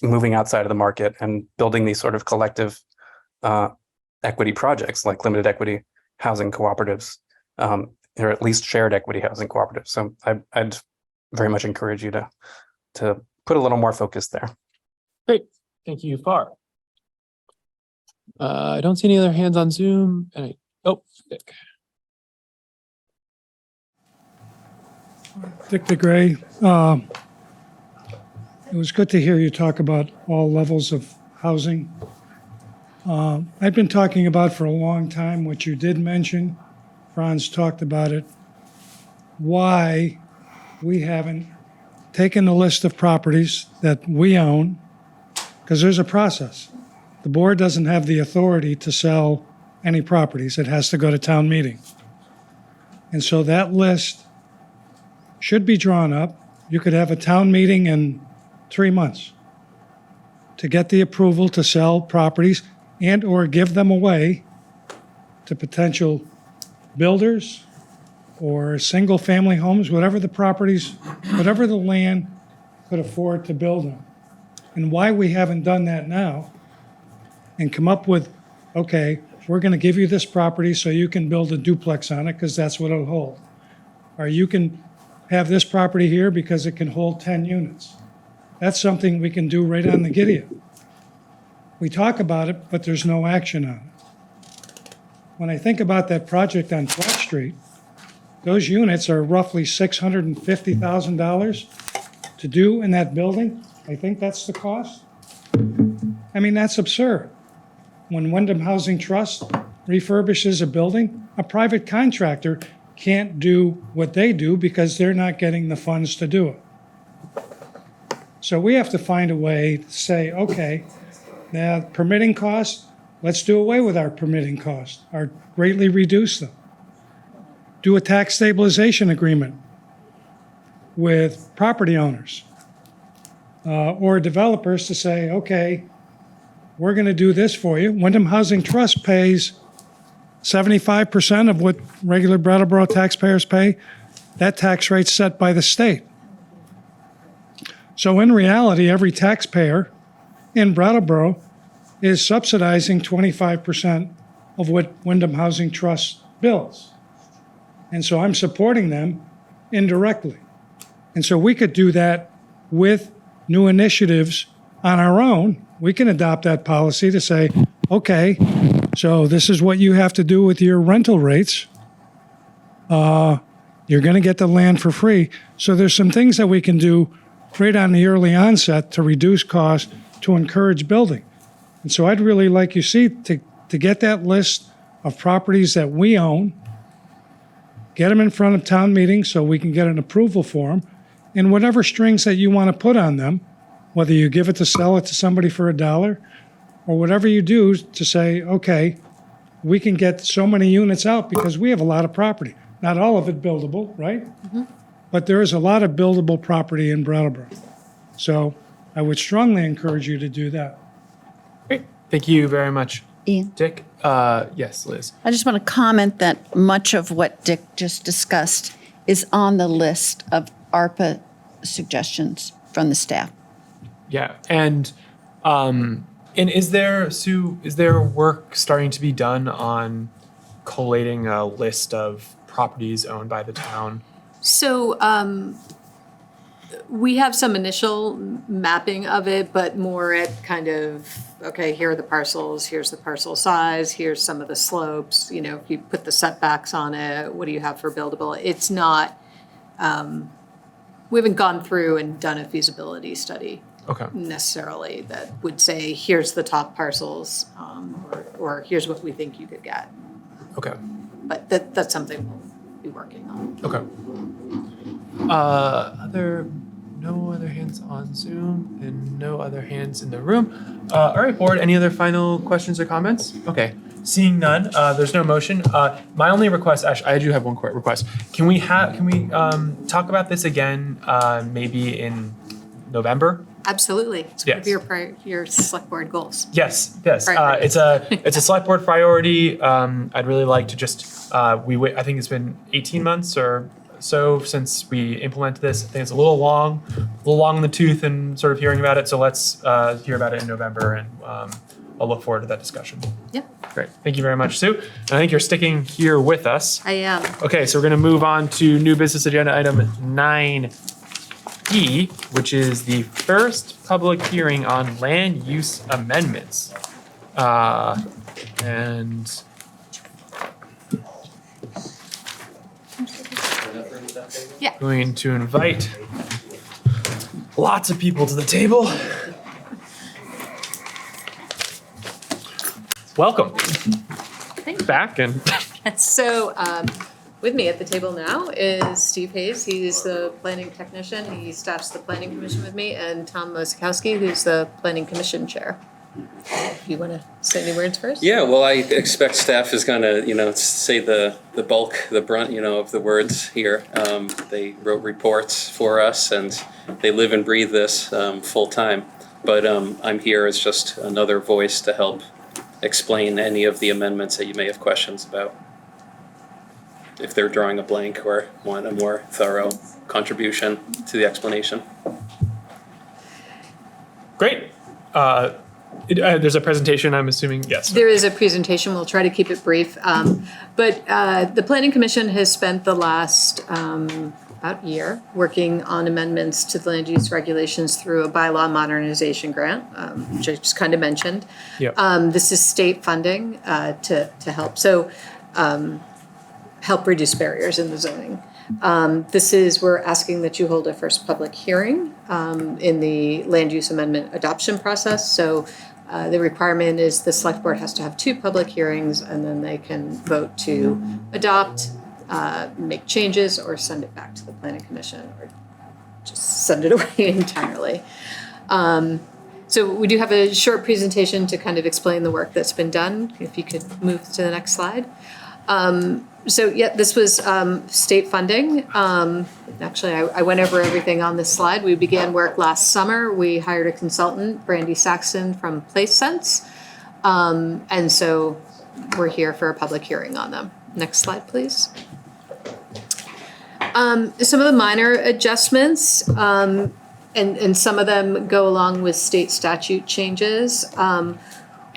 moving outside of the market and building these sort of collective equity projects like limited equity housing cooperatives, or at least shared equity housing cooperatives. So I'd very much encourage you to put a little more focus there. Great. Thank you, Far. I don't see any other hands on Zoom. Dick. Dick DeGray. It was good to hear you talk about all levels of housing. I've been talking about for a long time what you did mention. Franz talked about it. Why we haven't taken the list of properties that we own, because there's a process. The board doesn't have the authority to sell any properties. It has to go to town meeting. And so that list should be drawn up. You could have a town meeting in 3 months to get the approval to sell properties and or give them away to potential builders or single-family homes, whatever the properties, whatever the land could afford to build on. And why we haven't done that now and come up with, okay, we're going to give you this property so you can build a duplex on it because that's what it'll hold. Or you can have this property here because it can hold 10 units. That's something we can do right on the Gideon. We talk about it, but there's no action on it. When I think about that project on Flat Street, those units are roughly $650,000 to do in that building. I think that's the cost. I mean, that's absurd. When Wyndham Housing Trust refurbishes a building, a private contractor can't do what they do because they're not getting the funds to do it. So we have to find a way to say, okay, now permitting costs, let's do away with our permitting costs or greatly reduce them. Do a tax stabilization agreement with property owners or developers to say, okay, we're going to do this for you. Wyndham Housing Trust pays 75% of what regular Brattleboro taxpayers pay. That tax rate's set by the state. So in reality, every taxpayer in Brattleboro is subsidizing 25% of what Wyndham Housing Trust bills. And so I'm supporting them indirectly. And so we could do that with new initiatives on our own. We can adopt that policy to say, okay, so this is what you have to do with your rental rates. You're going to get the land for free. So there's some things that we can do right on the early onset to reduce costs, to encourage building. And so I'd really like you see to get that list of properties that we own, get them in front of town meetings so we can get an approval for them, and whatever strings that you want to put on them, whether you give it to sell it to somebody for $1 or whatever you do to say, okay, we can get so many units out because we have a lot of property. Not all of it buildable, right? Mm-hmm. But there is a lot of buildable property in Brattleboro. So I would strongly encourage you to do that. Great. Thank you very much, Ian? Dick. Yes, Liz. I just want to comment that much of what Dick just discussed is on the list of ARPA suggestions from the staff. Yeah, and is there, Sue, is there work starting to be done on collating a list of properties owned by the town? So we have some initial mapping of it, but more at kind of, okay, here are the parcels, here's the parcel size, here's some of the slopes, you know, if you put the setbacks on it, what do you have for buildable? It's not, we haven't gone through and done a feasibility study. Okay. Necessarily that would say, here's the top parcels, or here's what we think you could get. Okay. But that's something we'll be working on. Okay. No other hands on Zoom and no other hands in the room. All right, board, any other final questions or comments? Okay, seeing none, there's no motion. My only request, actually, I do have one quick request. Can we talk about this again, maybe in November? Absolutely. It's one of Yes. your select board goals. Yes. Right. It's a select board priority. I'd really like to just, I think it's been 18 months or so since we implemented this. I think it's a little long in the tooth and sort of hearing about it. So let's hear about it in November, and I'll look forward to that discussion. Yeah. Great. Thank you very much, Sue. And I think you're sticking here with us. I am. Okay, so we're going to move on to new business agenda item 9E, which is the first public hearing on land use amendments. And Yeah. going to invite Lots of people to the table. Welcome back. And So with me at the table now is Steve Hayes. He's the planning technician. He staffs the planning commission with me, and Tom Mosikowski, who's the planning commission chair. If you want to say any words first? Yeah, well, I expect staff is going to, say the bulk, the brunt, of the words here. They wrote reports for us, and they live and breathe this full time. But I'm here as just another voice to help explain any of the amendments that you may have questions about, if they're drawing a blank or want a more thorough contribution to the explanation. great. There's a presentation, I'm assuming, yes. There is a presentation. We'll try to keep it brief. But the Planning Commission has spent the last about year working on amendments to the land use regulations through a bylaw modernization grant, which I just kind of mentioned. Yep. This is state funding to help. So help reduce barriers in the zoning. We're asking that you hold a first public hearing in the land use amendment adoption process. So the requirement is the select board has to have 2 public hearings, and then they can vote to adopt, make changes, or send it back to the planning commission, or just send it away entirely. So we do have a short presentation to kind of explain the work that's been done. If you could move to the next slide. This was state funding. Actually, I went over everything on this slide. We began work last summer. We hired a consultant, Brandy Saxon from PlaceSense. And so we're here for a public hearing on them. Next slide, please. Some of the minor adjustments, and some of them go along with state statute changes.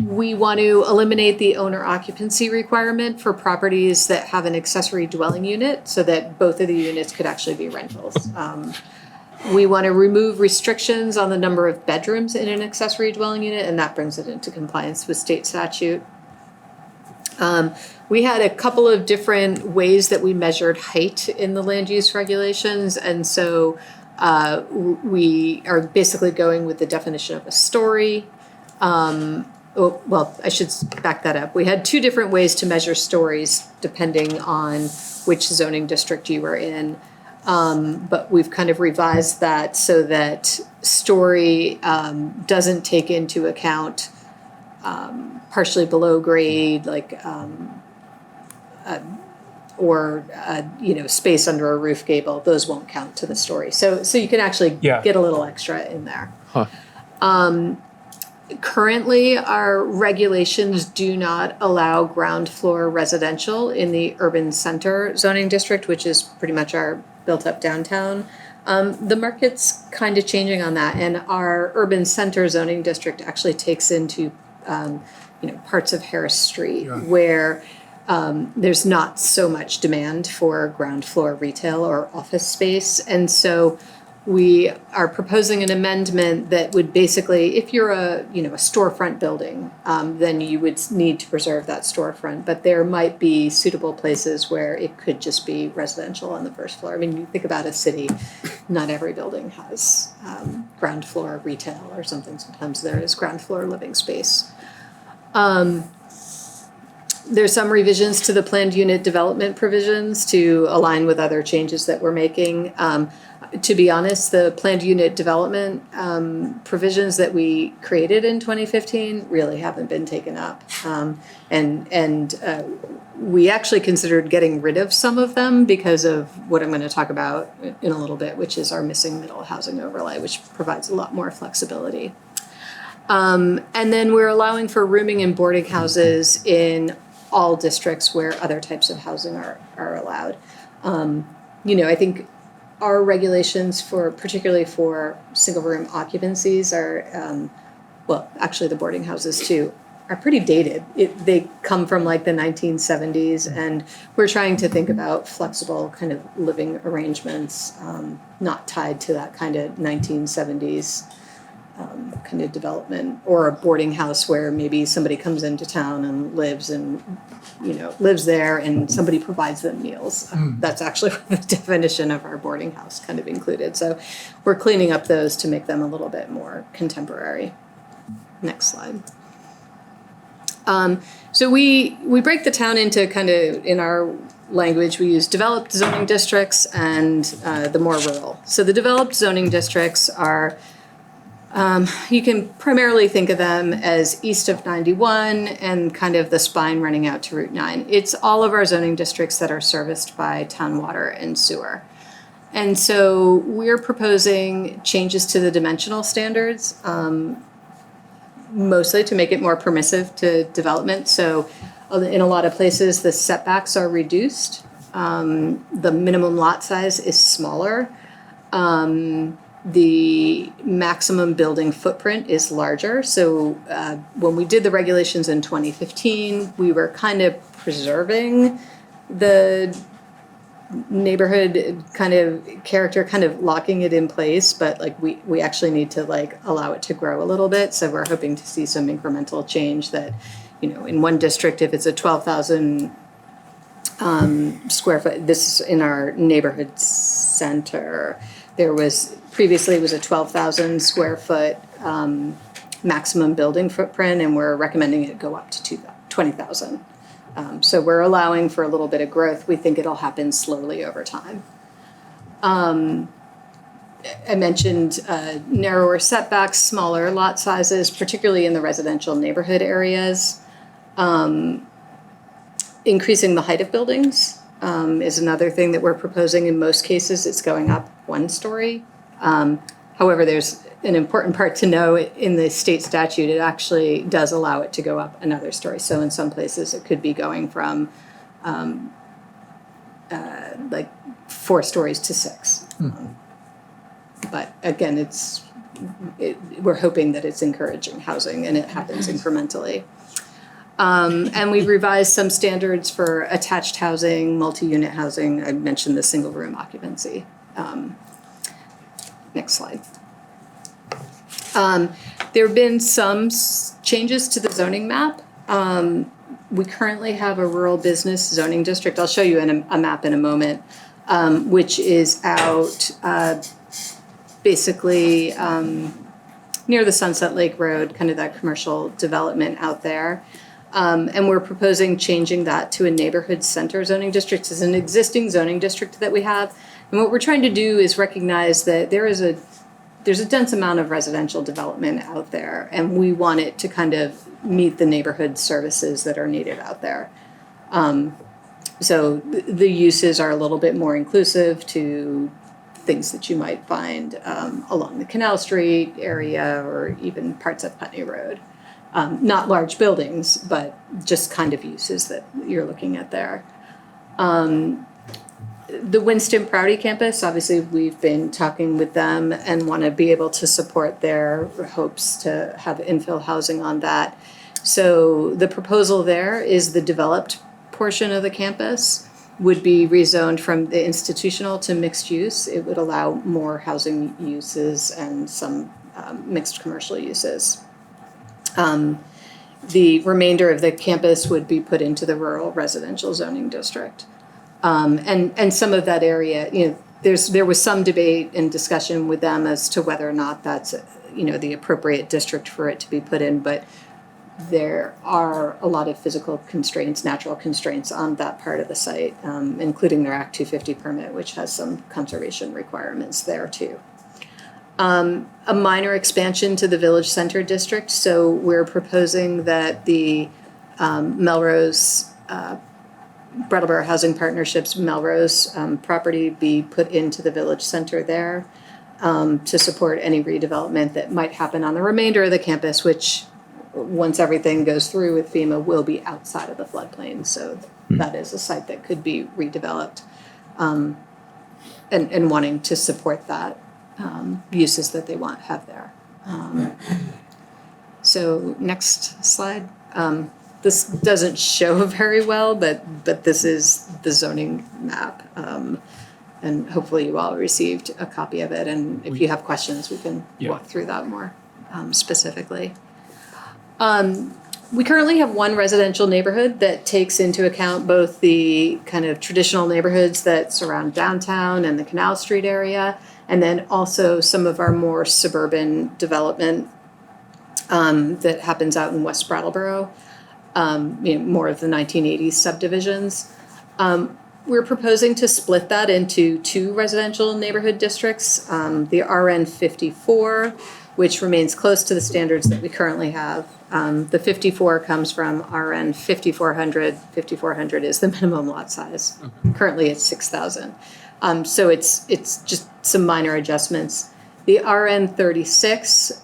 We want to eliminate the owner occupancy requirement for properties that have an accessory dwelling unit so that both of the units could actually be rentals. We want to remove restrictions on the number of bedrooms in an accessory dwelling unit, and that brings it into compliance with state statute. We had a couple of different ways that we measured height in the land use regulations, and so we are basically going with the definition of a story. I should back that up. We had 2 different ways to measure stories depending on which zoning district you were in. But we've kind of revised that so that story doesn't take into account partially below grade, space under a roof gable. Those won't count to the story. So you can actually get a little extra in there. Huh. Currently, our regulations do not allow ground floor residential in the urban center zoning district, which is pretty much our built-up downtown. The market's kind of changing on that, and our urban center zoning district actually takes into parts of Harris Street where there's not so much demand for ground floor retail or office space, and so we are proposing an amendment that would basically, if you're a storefront building, then you would need to preserve that storefront. But there might be suitable places where it could just be residential on the first floor. I mean, you think about a city, not every building has ground floor retail or something. Sometimes there is ground floor living space. There's some revisions to the planned unit development provisions to align with other changes that we're making. To be honest, the planned unit development provisions that we created in 2015 really haven't been taken up. We actually considered getting rid of some of them because of what I'm going to talk about in a little bit, which is our missing middle housing overlay, which provides a lot more flexibility. And then we're allowing for rooming and boarding houses in all districts where other types of housing are allowed. I think our regulations particularly for single room occupancies are, actually the boarding houses too, are pretty dated. They come from like the 1970s, and we're trying to think about flexible kind of living arrangements, not tied to that kind of 1970s kind of development, or a boarding house where maybe somebody comes into town and lives there and somebody provides them meals. That's actually the definition of our boarding house kind of included. So we're cleaning up those to make them a little bit more contemporary. Next slide. So we break the town into kind of, in our language, we use developed zoning districts and the more rural. So the developed zoning districts are, you can primarily think of them as east of 91 and kind of the spine running out to Route 9. It's all of our zoning districts that are serviced by town water and sewer. And so we're proposing changes to the dimensional standards, mostly to make it more permissive to development. So in a lot of places, the setbacks are reduced. The minimum lot size is smaller. The maximum building footprint is larger. So when we did the regulations in 2015, we were kind of preserving the neighborhood kind of character, kind of locking it in place, but like we actually need to like allow it to grow a little bit. So we're hoping to see some incremental change that, in one district, if it's a 12,000 square foot, this is in our neighborhood center, previously it was a 12,000 square foot maximum building footprint, and we're recommending it go up to 20,000. So we're allowing for a little bit of growth. We think it'll happen slowly over time. I mentioned narrower setbacks, smaller lot sizes, particularly in the residential neighborhood areas. Increasing the height of buildings is another thing that we're proposing. In most cases, it's going up 1 story. However, there's an important part to know. In the state statute, it actually does allow it to go up another story. So in some places, it could be going from like 4 stories to 6. But again, we're hoping that it's encouraging housing, and it happens incrementally. And we've revised some standards for attached housing, multi-unit housing. I mentioned the single room occupancy. Next slide. There have been some changes to the zoning map. We currently have a rural business zoning district. I'll show you a map in a moment, which is out basically near the Sunset Lake Road, kind of that commercial development out there. And we're proposing changing that to a neighborhood center zoning district. It's an existing zoning district that we have. And what we're trying to do is recognize that there's a dense amount of residential development out there, and we want it to kind of meet the neighborhood services that are needed out there. So the uses are a little bit more inclusive to things that you might find along the Canal Street area or even parts of Putney Road. Not large buildings, but just kind of uses that you're looking at there. The Winston Prouty campus, obviously we've been talking with them and want to be able to support their hopes to have infill housing on that. So the proposal there is the developed portion of the campus would be rezoned from the institutional to mixed use. It would allow more housing uses and some mixed commercial uses. The remainder of the campus would be put into the rural residential zoning district. And some of that area, there was some debate and discussion with them as to whether or not that's, the appropriate district for it to be put in, but there are a lot of physical constraints, natural constraints on that part of the site, including their Act 250 permit, which has some conservation requirements there too. A minor expansion to the Village Center District. So we're proposing that the Melrose, Brattleboro Housing Partnership's Melrose property be put into the Village Center there to support any redevelopment that might happen on the remainder of the campus, which once everything goes through with FEMA will be outside of the floodplain. So that is a site that could be redeveloped and wanting to support that. Uses that they have there. So next slide. This doesn't show very well, but this is the zoning map. And hopefully you all received a copy of it. And if you have questions, we can walk through that more. specifically. We currently have one residential neighborhood that takes into account both the kind of traditional neighborhoods that surround downtown and the Canal Street area, and then also some of our more suburban development that happens out in West Brattleboro, more of the 1980s subdivisions. We're proposing to split that into two residential neighborhood districts, the RN 54, which remains close to the standards that we currently have. The 54 comes from RN 5400. 5400 is the minimum lot size. Currently it's 6,000. So it's just some minor adjustments. The RN 36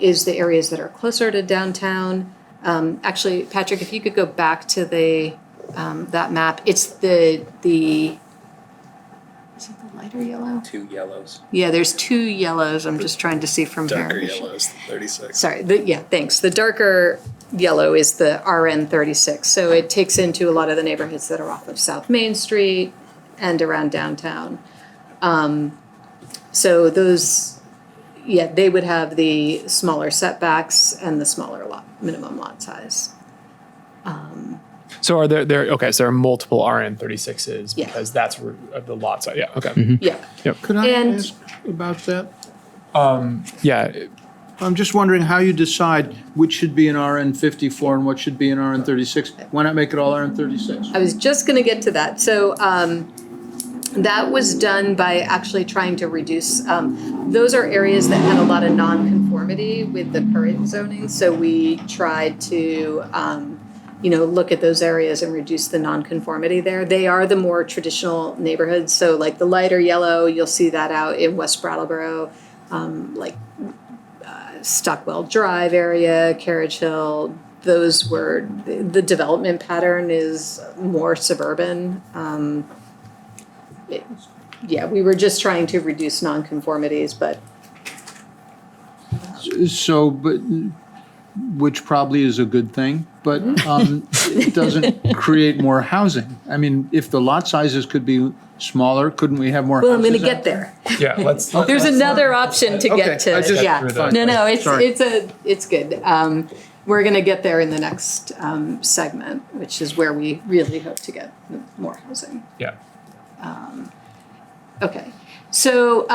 is the areas that are closer to downtown. Actually, Patrick, if you could go back to that map, it's the is it the lighter yellow? 2 yellows. Yeah, there's 2 yellows. I'm just trying to see from Darker here. yellows, 36. Sorry, thanks. The darker yellow is the RN 36. So it takes into a lot of the neighborhoods that are off of South Main Street and around downtown. So those, they would have the smaller setbacks and the smaller minimum lot size. So are there so there are multiple RN 36s Yeah. because that's the lot size. Yeah. Okay. Yeah. Yep. Could I And- ask about that? Yeah. I'm just wondering how you decide which should be an RN 54 and what should be an RN 36. Why not make it all RN 36? I was just going to get to that. So that was done by actually trying to reduce, those are areas that had a lot of nonconformity with the current zoning. So we tried to, look at those areas and reduce the nonconformity there. They are the more traditional neighborhoods. So like the lighter yellow, you'll see that out in West Brattleboro, Stockwell Drive area, Carriage Hill. Those were, the development pattern is more suburban. We were just trying to reduce nonconformities, but Which probably is a good thing, but it doesn't create more housing. I mean, if the lot sizes could be smaller, couldn't we have more well, I'm houses? going to get there. Yeah. Let's. There's another option to Okay, get to. I just- Yeah. Fine. No, Sorry. it's good. We're going to get there in the next segment, which is where we really hope to get more housing. Yeah. Okay. So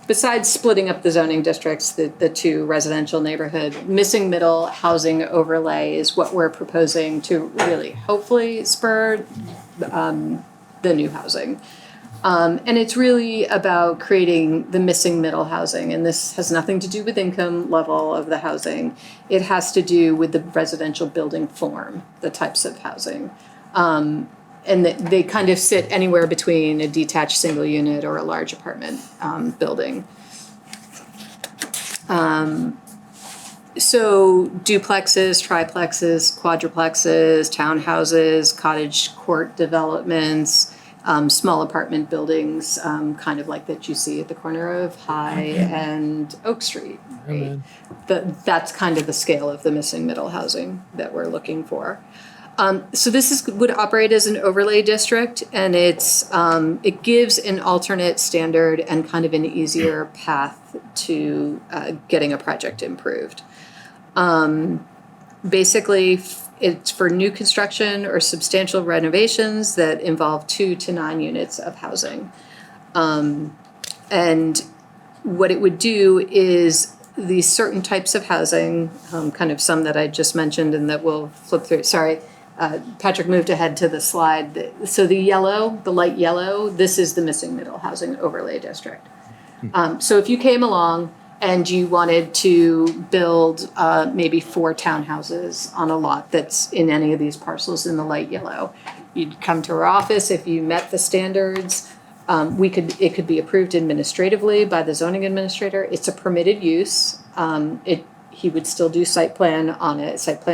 besides splitting up the zoning districts, the two residential neighborhood, missing middle housing overlay is what we're proposing to really hopefully spur the new housing. And it's really about creating the missing middle housing. And this has nothing to do with income level of the housing. It has to do with the residential building form, the types of housing. And they kind of sit anywhere between a detached single unit or a large apartment building. So duplexes, triplexes, quadruplexes, townhouses, cottage court developments, small apartment buildings, kind of like that you see at the corner of High and Oak Street. Right? That's kind of the scale of the missing middle housing that we're looking for. So this would operate as an overlay district, and it gives an alternate standard and kind of an easier path to getting a project improved. Basically, it's for new construction or substantial renovations that involve 2 to 9 units of housing. And what it would do is these certain types of housing, kind of some that I just mentioned and that we'll flip through. Sorry. Patrick moved ahead to the slide. So the light yellow, this is the missing middle housing overlay district. So if you came along and you wanted to build maybe 4 townhouses on a lot that's in any of these parcels in the light yellow, you'd come to our office. If you met the standards, it could be approved administratively by the zoning administrator. It's a permitted use. He would still do site plan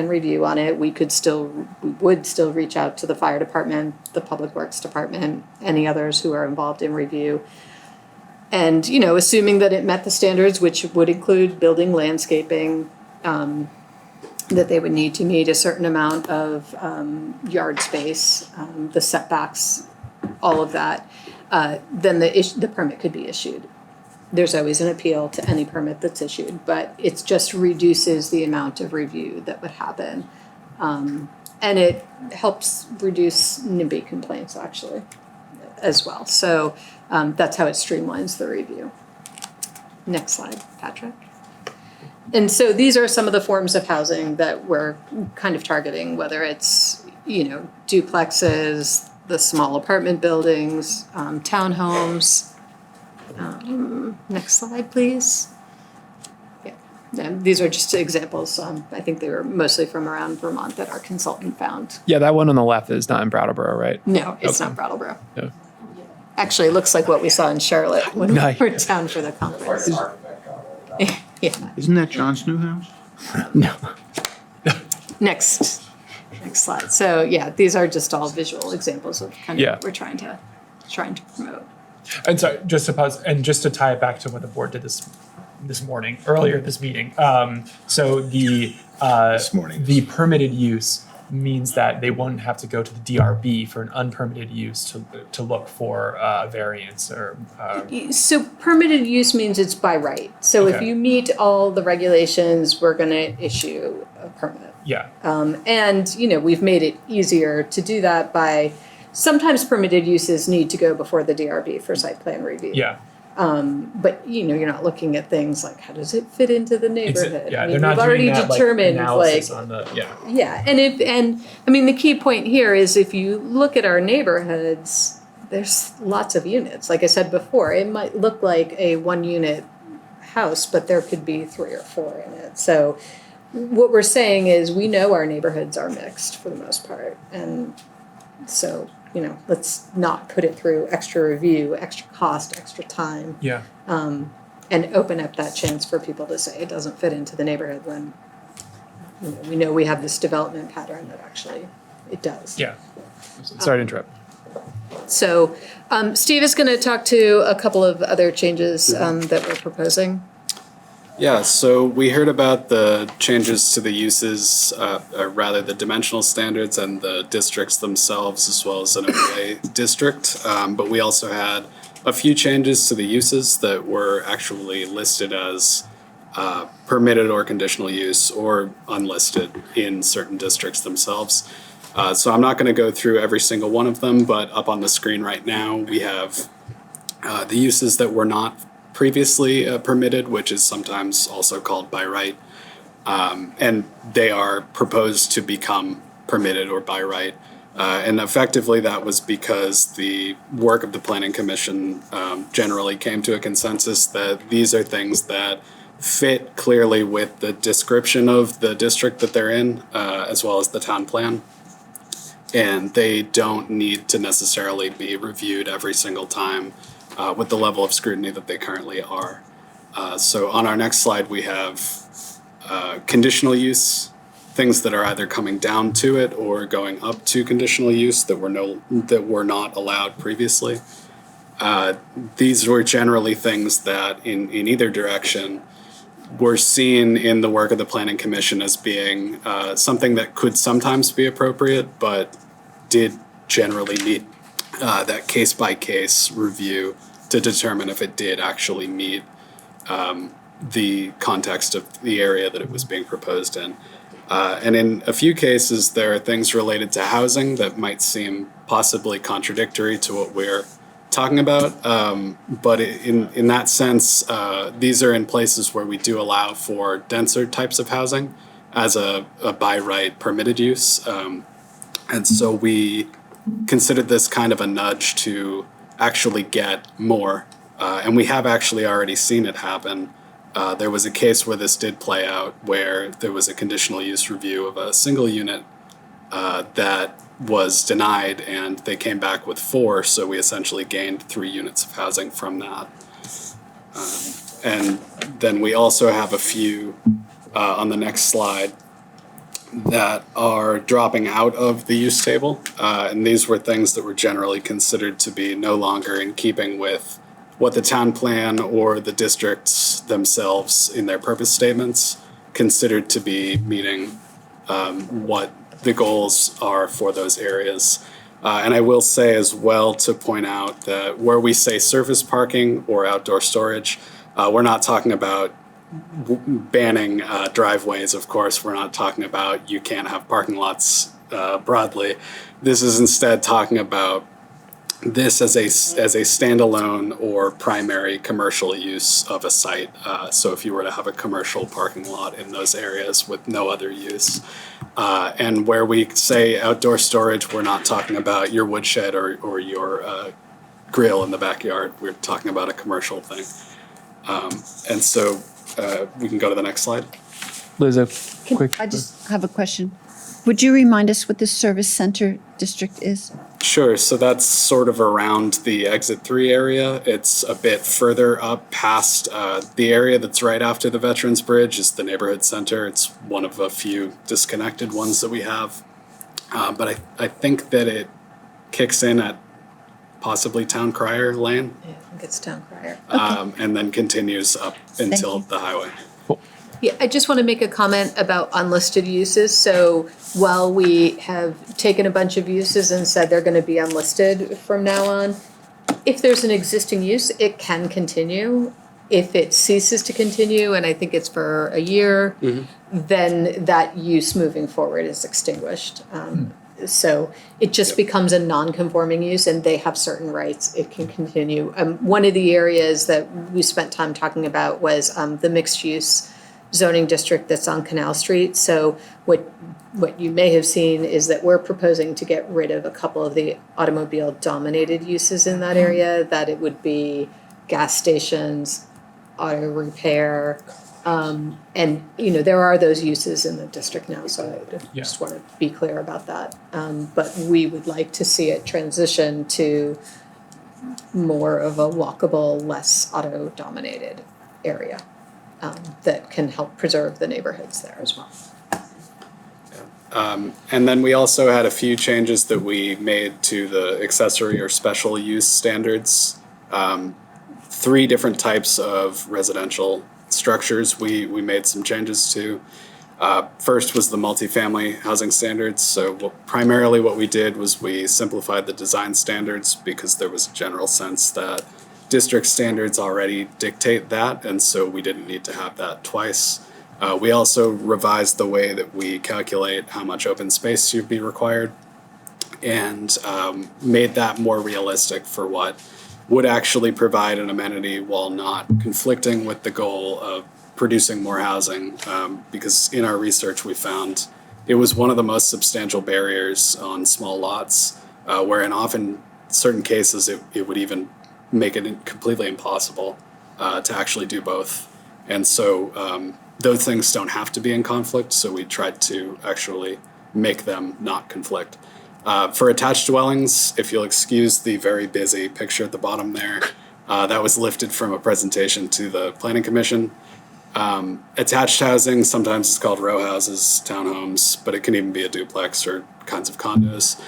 review on it. We would still reach out to the fire department, the public works department, any others who are involved in review. And, assuming that it met the standards, which would include building, landscaping, that they would need to meet a certain amount of yard space, the setbacks, all of that, then the permit could be issued. there's always an appeal to any permit that's issued, but it just reduces the amount of review that would happen. And it helps reduce NIMBY complaints actually as well. So that's how it streamlines the review. Next slide, Patrick. And so these are some of the forms of housing that we're kind of targeting, whether it's, duplexes, the small apartment buildings, townhomes. Next slide, please. Yeah, and these are just examples. I think they were mostly from around Vermont that our consultant found. Yeah, that one on the left is not in Brattleboro, right? No, it's Okay. not Brattleboro. Yeah. Actually, it looks like what we saw in Charlotte when Nice. we were down for the conference. Yeah. Isn't that John's new house? No. Next slide. So yeah, these are just all visual examples of kind of Yeah. what we're trying to promote. And so just to pause and just to tie it back to what the board did this morning, earlier this meeting. So the permitted use means that they won't have to go to the DRB for an unpermitted use to look for a variance or. So permitted use means it's by right. So if Okay. you meet all the regulations, we're going to issue a permit. Yeah. And we've made it easier to do that by sometimes permitted uses need to go before the DRB for site plan review. Yeah. But you're not looking at things like how does it fit into the neighborhood? Yeah, I mean, they're not we've already doing that determined analysis on the yeah, and I mean the key point here is if you look at our neighborhoods, there's lots of units. Like I said before, it might look like a 1-unit house, but there could be 3 or 4 in it. So what we're saying is we know our neighborhoods are mixed for the most part, and so let's not put it through extra review, extra cost, extra time. Yeah. And open up that chance for people to say it doesn't fit into the neighborhood when we know we have this development pattern that actually it does. Yeah. Sorry to interrupt. So Steve is going to talk to a couple of other changes that we're proposing. Yeah, so we heard about the changes to the uses, or rather the dimensional standards and the districts themselves, as well as an overlay district. But we also had a few changes to the uses that were actually listed as permitted or conditional use or unlisted in certain districts themselves. So I'm not going to go through every single one of them, but up on the screen right now, we have the uses that were not previously permitted, which is sometimes also called by right. And they are proposed to become permitted or by right. And effectively that was because the work of the Planning Commission generally came to a consensus that these are things that fit clearly with the description of the district that they're in, as well as the town plan. And they don't need to necessarily be reviewed every single time with the level of scrutiny that they currently are. So on our next slide, we have conditional use, things that are either coming down to it or going up to conditional use that were not allowed previously. These were generally things that in either direction were seen in the work of the Planning Commission as being something that could sometimes be appropriate, but did generally need that case-by-case review to determine if it did actually meet the context of the area that it was being proposed in. And in a few cases, there are things related to housing that might seem possibly contradictory to what we're talking about. But in that sense, these are in places where we do allow for denser types of housing as a by right permitted use. And so we considered this kind of a nudge to actually get more. And we have actually already seen it happen. There was a case where this did play out, where there was a conditional use review of a single unit that was denied, and they came back with 4, so we essentially gained 3 units of housing from that. And then we also have a few on the next slide that are dropping out of the use table. And these were things that were generally considered to be no longer in keeping with what the town plan or the districts themselves in their purpose statements considered to be meeting what the goals are for those areas. And I will say as well to point out that where we say surface parking or outdoor storage, We're not talking about banning driveways, of course. We're not talking about you can't have parking lots broadly. This is instead talking about this as a standalone or primary commercial use of a site. So if you were to have a commercial parking lot in those areas with no other use. And where we say outdoor storage, we're not talking about your woodshed or your grill in the backyard. We're talking about a commercial thing. And so we can go to the next slide. Liz, I just have a question. Would you remind us what the service center district is? Sure. So that's sort of around the exit 3 area. It's a bit further up past the area that's right after the Veterans Bridge is the neighborhood center. It's one of a few disconnected ones that we have. But I think that it kicks in at possibly Town Crier Lane. Yeah, I think it's Town Crier. And then continues up until the highway. Yeah, I just want to make a comment about unlisted uses. So while we have taken a bunch of uses and said they're going to be unlisted from now on, if there's an existing use, it can continue. If it ceases to continue, and I think it's for a year, then that use moving forward is extinguished. So it just becomes a non-conforming use and they have certain rights. It can continue. One of the areas that we spent time talking about was the mixed use zoning district that's on Canal Street. So what you may have seen is that we're proposing to get rid of a couple of the automobile dominated uses in that area, that it would be gas stations, auto repair, and there are those uses in the district now, so I just want to be clear about that. But we would like to see it transition to more of a walkable, less auto dominated area. That can help preserve the neighborhoods there as well. And then we also had a few changes that we made to the accessory or special use standards. 3 different types of residential structures we made some changes to. First was the multifamily housing standards. So primarily what we did was we simplified the design standards because there was a general sense that district standards already dictate that, and so we didn't need to have that twice. We also revised the way that we calculate how much open space should be required and made that more realistic for what would actually provide an amenity while not conflicting with the goal of producing more housing, because in our research we found it was one of the most substantial barriers on small lots, where in often certain cases it would even make it completely impossible to actually do both. And so those things don't have to be in conflict, so we tried to actually make them not conflict. For attached dwellings, if you'll excuse the very busy picture at the bottom there, that was lifted from a presentation to the Planning Commission. Attached housing, sometimes it's called row houses, townhomes, but it can even be a duplex or kinds of condos.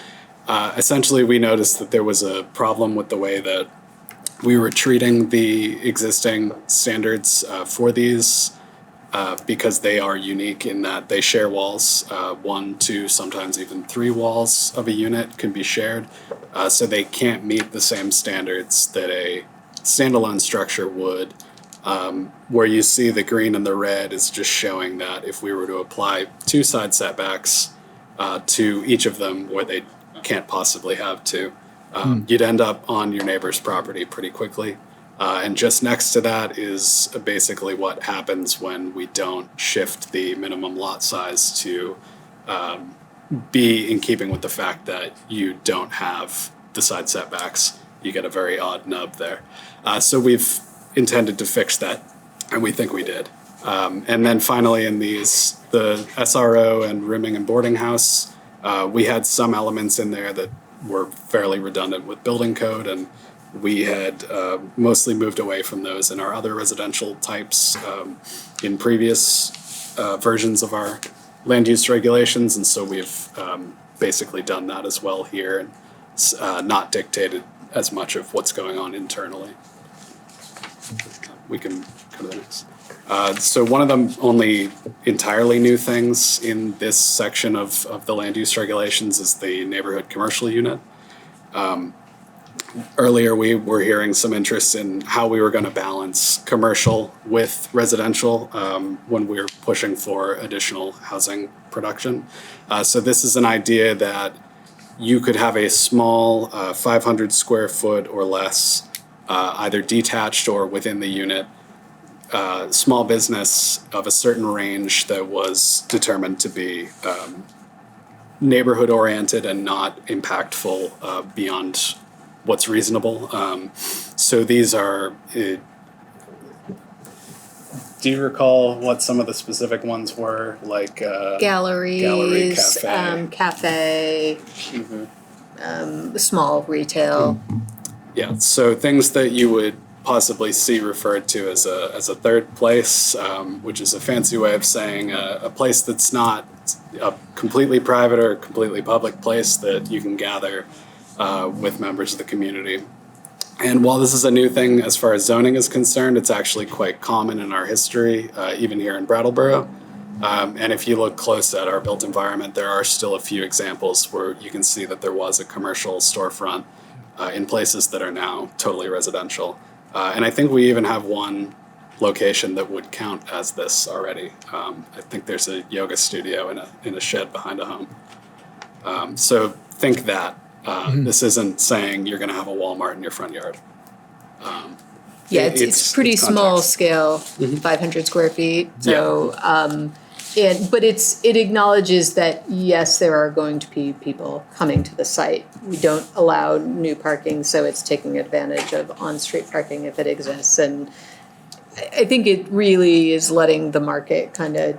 Essentially, we noticed that there was a problem with the way that we were treating the existing standards for these because they are unique in that they share walls. 1, 2, sometimes even 3 walls of a unit can be shared. So they can't meet the same standards that a standalone structure would. Where you see the green and the red is just showing that if we were to apply 2 side setbacks to each of them where they can't possibly have 2, you'd end up on your neighbor's property pretty quickly. And just next to that is basically what happens when we don't shift the minimum lot size to be in keeping with the fact that you don't have the side setbacks. You get a very odd nub there. So we've intended to fix that, and we think we did. And then finally in these, the SRO and rooming and boarding house, we had some elements in there that were fairly redundant with building code, and we had mostly moved away from those in our other residential types in previous versions of our land use regulations, and so we've basically done that as well here, and not dictated as much of what's going on internally. We can go to the next. So one of them only entirely new things in this section of the land use regulations is the neighborhood commercial unit. Earlier, we were hearing some interest in how we were going to balance commercial with residential when we were pushing for additional housing production. So this is an idea that you could have a small 500 square foot or less, either detached or within the unit, small business of a certain range that was determined to be neighborhood oriented and not impactful beyond what's reasonable. So these are, do you recall what some of the specific ones were? Like Galleries, gallery, cafe. cafe, small retail. Yeah, so things that you would possibly see referred to as a third place, which is a fancy way of saying a place that's not a completely private or completely public place that you can gather with members of the community. And while this is a new thing as far as zoning is concerned, it's actually quite common in our history, even here in Brattleboro. And if you look close at our built environment, there are still a few examples where you can see that there was a commercial storefront in places that are now totally residential. And I think we even have one location that would count as this already. I think there's a yoga studio in a shed behind a home. So think that. This isn't saying you're going to have a Walmart in your front yard. Yeah, it's pretty small scale, 500 square feet. So, but it acknowledges that yes, there are going to be people coming to the site. We don't allow new parking, so it's taking advantage of on-street parking if it exists. And I think it really is letting the market kind of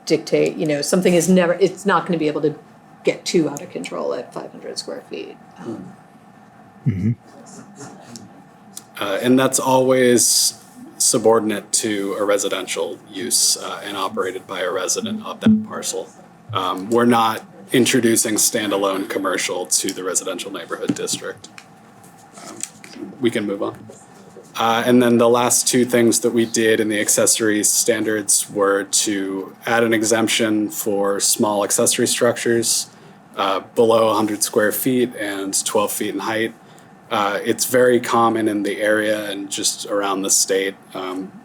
dictate. Something is never. It's not going to be able to get too out of control at 500 square feet. And that's always subordinate to a residential use and operated by a resident of that parcel. We're not introducing standalone commercial to the residential neighborhood district. We can move on. And then the last two things that we did in the accessory standards were to add an exemption for small accessory structures below 100 square feet and 12 feet in height. It's very common in the area and just around the state.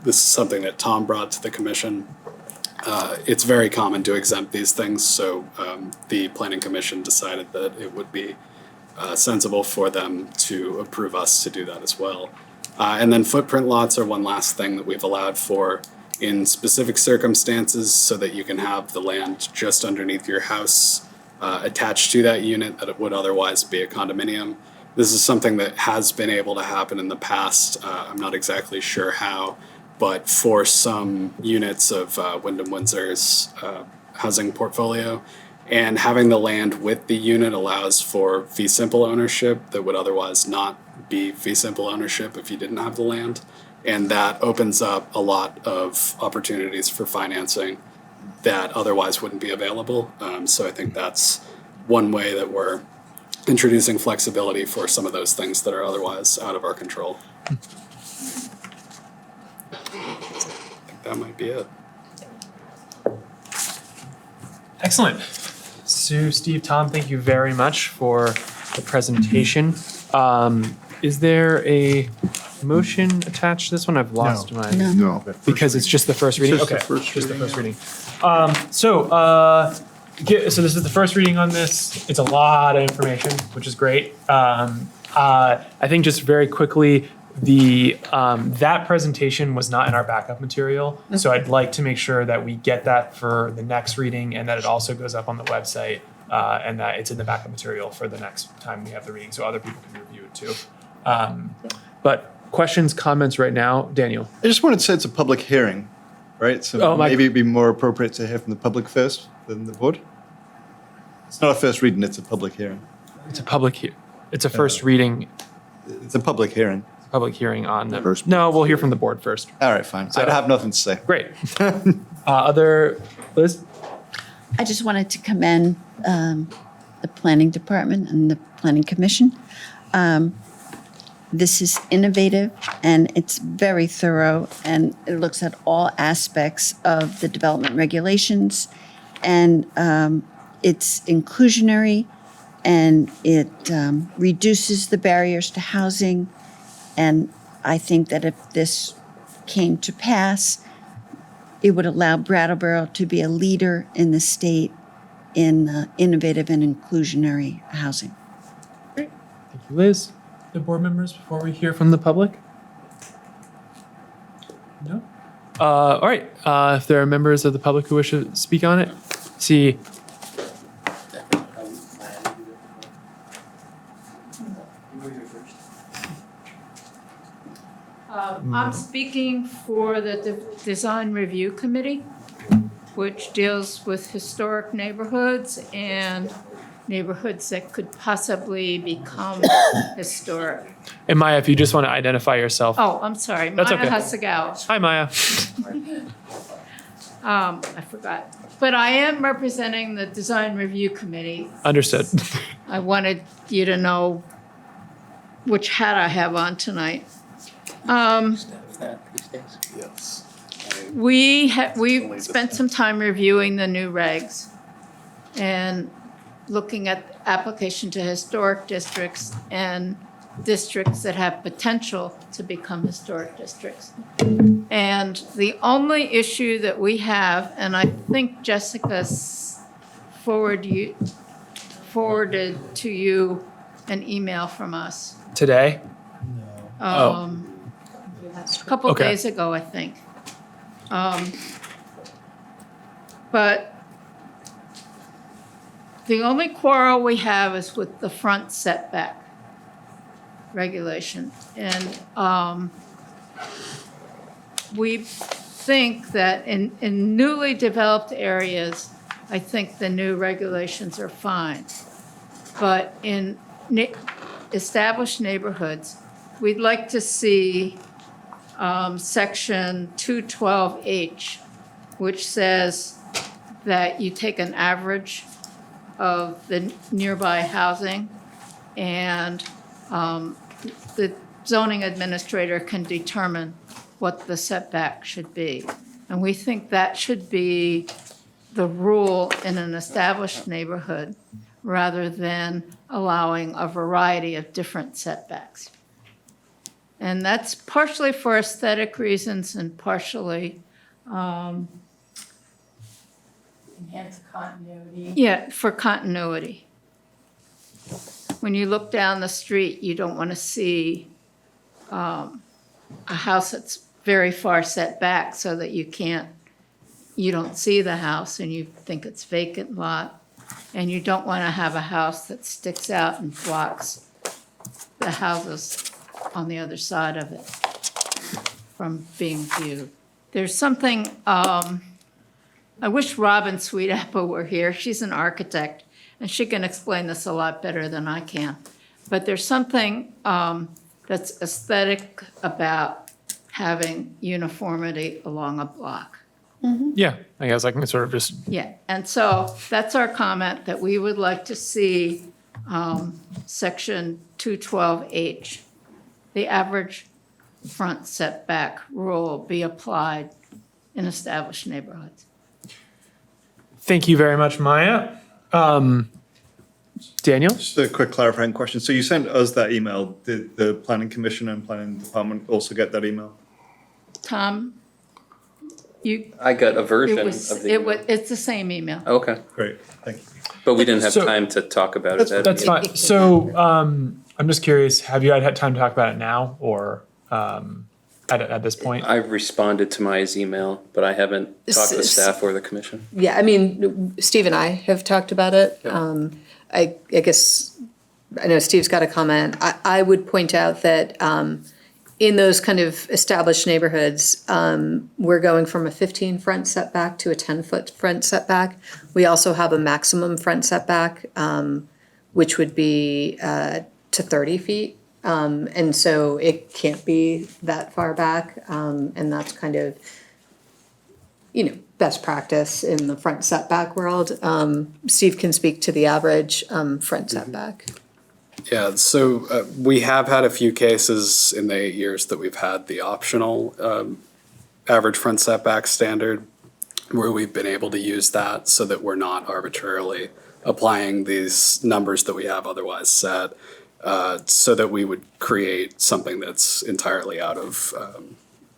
This is something that Tom brought to the commission. It's very common to exempt these things, so the Planning Commission decided that it would be sensible for them to approve us to do that as well. And then footprint lots are one last thing that we've allowed for in specific circumstances so that you can have the land just underneath your house attached to that unit that it would otherwise be a condominium. This is something that has been able to happen in the past. I'm not exactly sure how, but for some units of Wyndham Windsor's housing portfolio, and having the land with the unit allows for fee simple ownership that would otherwise not be fee simple ownership if you didn't have the land. And that opens up a lot of opportunities for financing that otherwise wouldn't be available. So I think that's one way that we're introducing flexibility for some of those things that are otherwise out of our control. I think that might be it. Excellent. Sue, Steve, Tom, thank you very much for the presentation. Is there a motion attached to this one? I've lost my. No. Because it's just the first reading? Just the Okay, first just the reading, first reading. So this is the first reading on this. It's a lot of information, which is great. I think just very quickly, that presentation was not in our backup material. So I'd like to make sure that we get that for the next reading and that it also goes up on the website and that it's in the backup material for the next time we have the reading so other people can review it too. But questions, comments right now? Daniel. I just wanted to say it's a public hearing, right? So maybe it'd be more appropriate to hear from the public first than the board. It's not a first reading, it's a public hearing. It's a public hearing. It's a first reading. It's a public hearing. Public hearing on the first. No, we'll hear from the board first. All right, fine. So I have nothing to say. Great. Other, Liz? I just wanted to commend the planning department and the planning commission. This is innovative and it's very thorough and it looks at all aspects of the development regulations and it's inclusionary and it reduces the barriers to housing. And I think that if this came to pass, it would allow Brattleboro to be a leader in the state in innovative and inclusionary housing. Thank you, Liz. The board members, before we hear from the public? No? All right. If there are members of the public who wish to speak on it, see. I'm speaking for the Design Review Committee, which deals with historic neighborhoods and neighborhoods that could possibly become historic. And Maya, if you just want to identify yourself. Oh, I'm sorry, Maya That's okay. Hasagawa. Hi, Maya. I forgot. But I am representing the Design Review Committee. Understood. I wanted you to know which hat I have on tonight. We spent some time reviewing the new regs and looking at application to historic districts and districts that have potential to become historic districts. And the only issue that we have, and I think Jessica forwarded to you an email from us. Today? A couple Okay. days ago, I think. But the only quarrel we have is with the front setback regulation. And we think that in newly developed areas, I think the new regulations are fine. But in established neighborhoods, we'd like to see section 212H, which says that you take an average of the nearby housing and the zoning administrator can determine what the setback should be. And we think that should be the rule in an established neighborhood rather than allowing a variety of different setbacks. And that's partially for aesthetic reasons and partially enhance continuity. Yeah, for continuity. When you look down the street, you don't want to see a house that's very far set back so that you don't see the house and you think it's vacant lot. And you don't want to have a house that sticks out and blocks the houses on the other side of it from being viewed. There's something, I wish Robin Sweetapple were here. She's an architect, and she can explain this a lot better than I can. But there's something that's aesthetic about having uniformity along a block. Yeah, I guess I can sort of just. Yeah, and so that's our comment, that we would like to see section 212H, the average front setback rule, be applied in established neighborhoods. Thank you very much, Maya. Daniel? Just a quick clarifying question. So you sent us that email. Did the Planning Commission and Planning Department also get that email? Tom, I got a version of the. it's the same email. Okay. Great, thank you. But we didn't have So- time to talk about it. That's fine. So I'm just curious, have you had time to talk about it now or at this point? I've responded to Maya's email, but I haven't talked to the staff or the commission. Yeah, I mean, Steve and I have talked about it. I guess, I know Steve's got a comment. I would point out that in those kind of established neighborhoods, we're going from a 15 front setback to a 10-foot front setback. We also have a maximum front setback, which would be to 30 feet. And so it can't be that far back. And that's kind of, best practice in the front setback world. Steve can speak to the average front setback. Yeah, so we have had a few cases in the 8 years that we've had the optional average front setback standard. where we've been able to use that so that we're not arbitrarily applying these numbers that we have otherwise set, so that we would create something that's entirely out of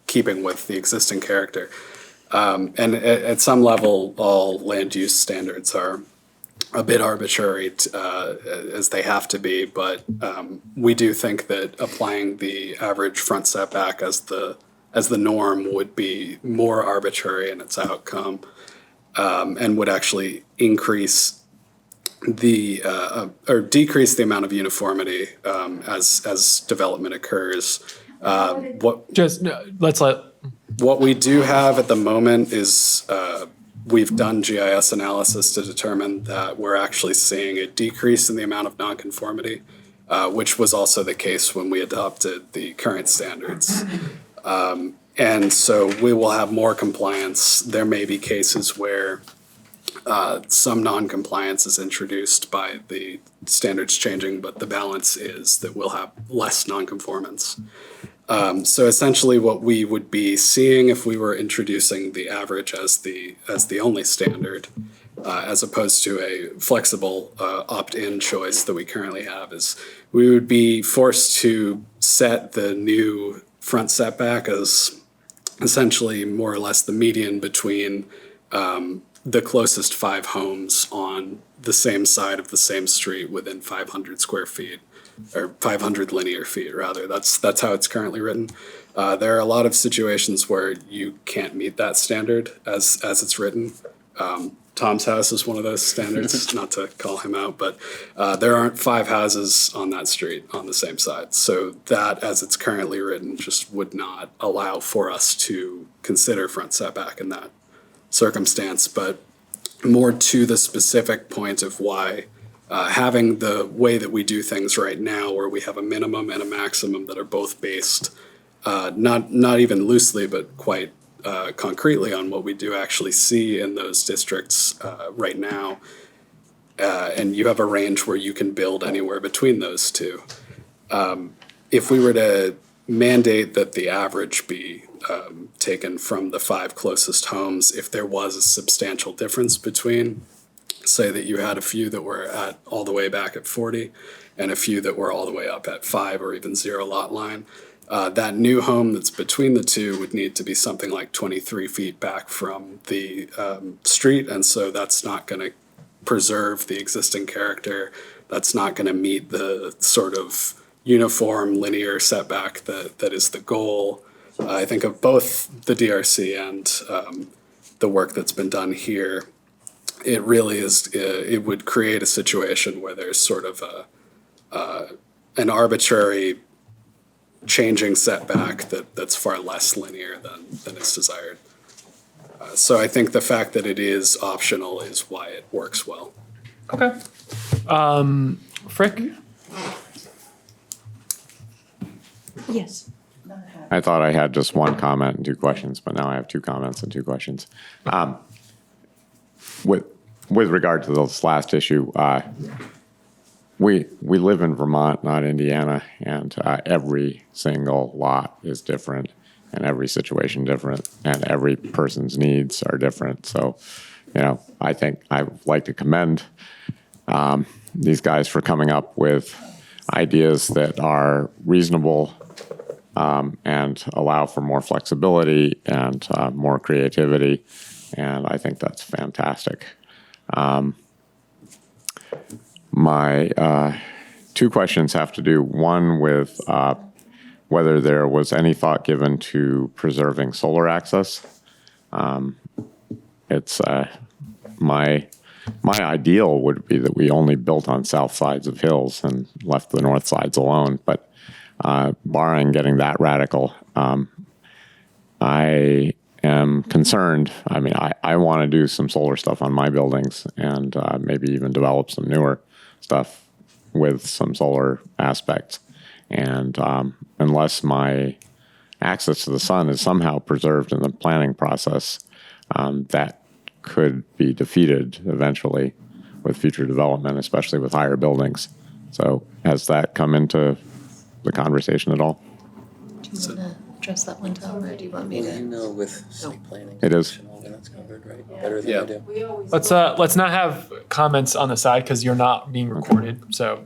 keeping with the existing character. And at some level, all land use standards are a bit arbitrary as they have to be, but we do think that applying the average front setback as the norm would be more arbitrary in its outcome, and would actually increase or decrease the amount of uniformity as development occurs. What we do have at the moment is we've done GIS analysis to determine that we're actually seeing a decrease in the amount of nonconformity, which was also the case when we adopted the current standards. And so we will have more compliance. There may be cases where some non-compliance is introduced by the standards changing, but the balance is that we'll have less non-conformance. So essentially what we would be seeing if we were introducing the average as the only standard, as opposed to a flexible opt-in choice that we currently have, is we would be forced to set the new front setback as essentially more or less the median between the closest 5 homes on the same side of the same street within 500 square feet, or 500 linear feet rather. That's how it's currently written. There are a lot of situations where you can't meet that standard as it's written. Tom's house is one of those standards, not to call him out, but there aren't 5 houses on that street on the same side. So that, as it's currently written, just would not allow for us to consider front setback in that circumstance. But more to the specific point of why having the way that we do things right now, where we have a minimum and a maximum that are both based not even loosely, but quite concretely on what we do actually see in those districts right now. And you have a range where you can build anywhere between those two. If we were to mandate that the average be taken from the 5 closest homes, if there was a substantial difference between, say that you had a few that were at all the way back at 40 and a few that were all the way up at 5 or even 0 lot line, that new home that's between the two would need to be something like 23 feet back from the street. And so that's not going to preserve the existing character. That's not going to meet the sort of uniform linear setback that is the goal, I think, of both the DRC and the work that's been done here. It really is, it would create a situation where there's sort of an arbitrary changing setback that's far less linear than is desired. So I think the fact that it is optional is why it works well. Okay. Frick? Yes. I thought I had just one comment and 2 questions, but now I have 2 comments and 2 questions. With regard to this last issue, we live in Vermont, not Indiana, and every single lot is different, and every situation different, and every person's needs are different. So, I think I would like to commend these guys for coming up with ideas that are reasonable and allow for more flexibility and more creativity, and I think that's fantastic. My 2 questions have to do, one with whether there was any thought given to preserving solar access. It's my ideal would be that we only built on south sides of hills and left the north sides alone, but barring getting that radical, I am concerned. I mean, I want to do some solar stuff on my buildings and maybe even develop some newer stuff with some solar aspects. And unless my access to the sun is somehow preserved in the planning process, that could be defeated eventually with future development, especially with higher buildings. So has that come into the conversation at all? address that one, Tom, or do you want me to? You know, with site planning. It is. and all that's covered, right? Better than I do. Let's not have comments on the side because you're not being recorded. So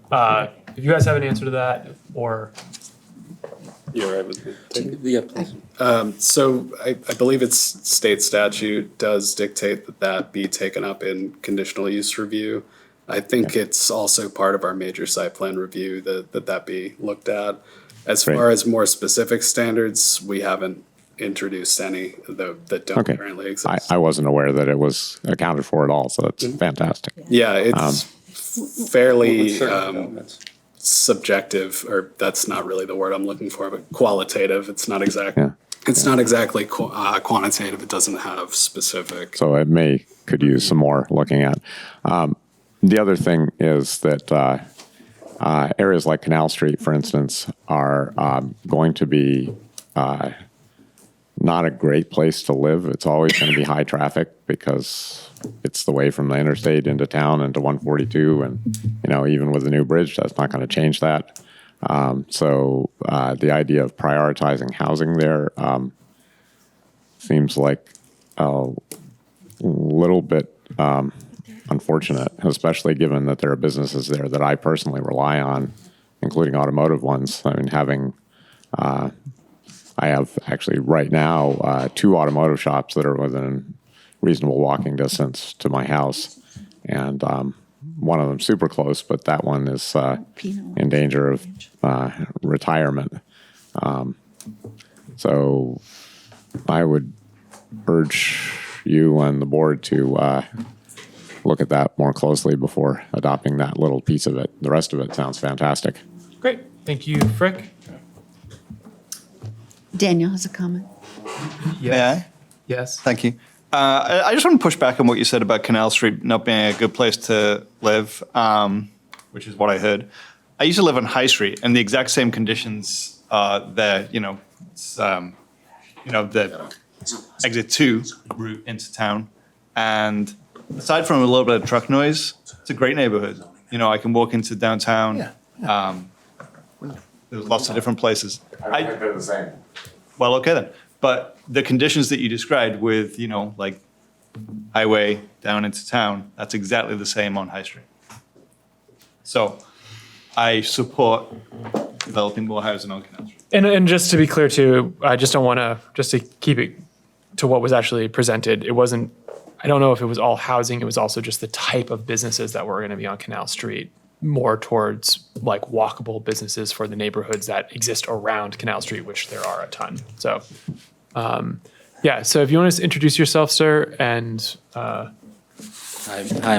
if you guys have an answer to that, or You're right with me. Yeah, please. So I believe it's state statute does dictate that that be taken up in conditional use review. I think it's also part of our major site plan review that be looked at. As far as more specific standards, we haven't introduced any that don't Okay. currently exist. I wasn't aware that it was accounted for at all, so that's fantastic. Yeah, it's fairly Certain developments. subjective, or that's not really the word I'm looking for, but qualitative. It's not exact. It's not exactly quantitative. It doesn't have specific. So it could use some more looking at. The other thing is that areas like Canal Street, for instance, are going to be not a great place to live. It's always going to be high traffic because it's the way from the interstate into town into 142. And, even with the new bridge, that's not going to change that. So the idea of prioritizing housing there seems like a little bit unfortunate, especially given that there are businesses there that I personally rely on, including automotive ones. I mean, I have actually right now 2 automotive shops that are within reasonable walking distance to my house, and one of them super close, but that one is in danger of retirement. So I would urge you and the board to look at that more closely before adopting that little piece of it. The rest of it sounds fantastic. great. Thank you, Frick. Daniel has a comment. May I? Yes. Thank you. I just want to push back on what you said about Canal Street not being a good place to live, which is what I heard. I used to live on High Street, and the exact same conditions there. It's, the exit 2 route into town, and aside from a little bit of truck noise, it's a great neighborhood. I can walk into downtown. There's lots of different places. I think they're the same. Well, okay then. But the conditions that you described with, like highway down into town, that's exactly the same on High Street. So I support developing more housing on Canal Street. And just to be clear too, I just don't want to, just to keep it to what was actually presented, it wasn't, I don't know if it was all housing, it was also just the type of businesses that were going to be on Canal Street, more towards like walkable businesses for the neighborhoods that exist around Canal Street, which there are a ton. So, so if you want to introduce yourself, sir, and Hi,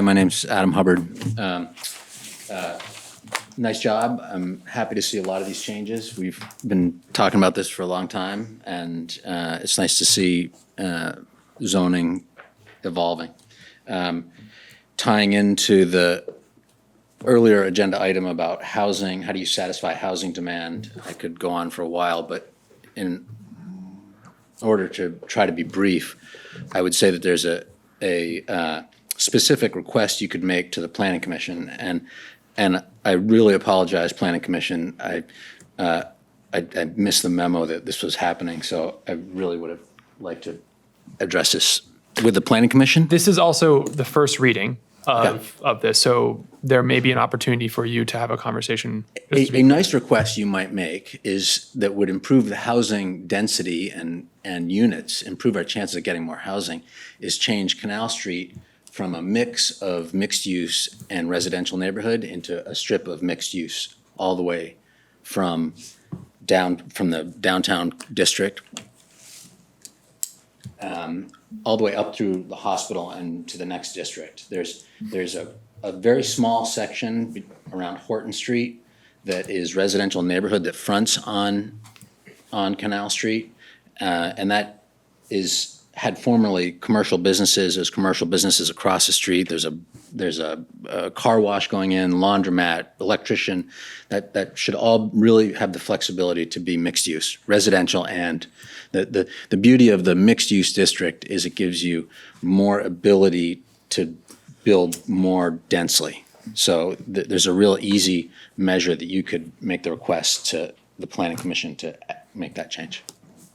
my name's Adam Hubbard. Nice job. I'm happy to see a lot of these changes. We've been talking about this for a long time, and it's nice to see zoning evolving. Tying into the earlier agenda item about housing, how do you satisfy housing demand? I could go on for a while, but in order to try to be brief, I would say that there's a specific request you could make to the Planning Commission, and I really apologize, Planning Commission. I missed the memo that this was happening, so I really would have liked to address this with the Planning Commission. this is also the first reading of this, so there may be an opportunity for you to have a conversation. A nice request you might make is that would improve the housing density and units, improve our chances of getting more housing, is change Canal Street from a mix of mixed use and residential neighborhood into a strip of mixed use all the way from the downtown district, all the way up through the hospital and to the next district. There's a very small section around Horton Street that is residential neighborhood that fronts on Canal Street, and that had formerly commercial businesses. There's commercial businesses across the street. There's a car wash going in, laundromat, electrician. That should all really have the flexibility to be mixed use, residential. And the beauty of the mixed use district is it gives you more ability to build more densely. So there's a real easy measure that you could make the request to the Planning Commission to make that change.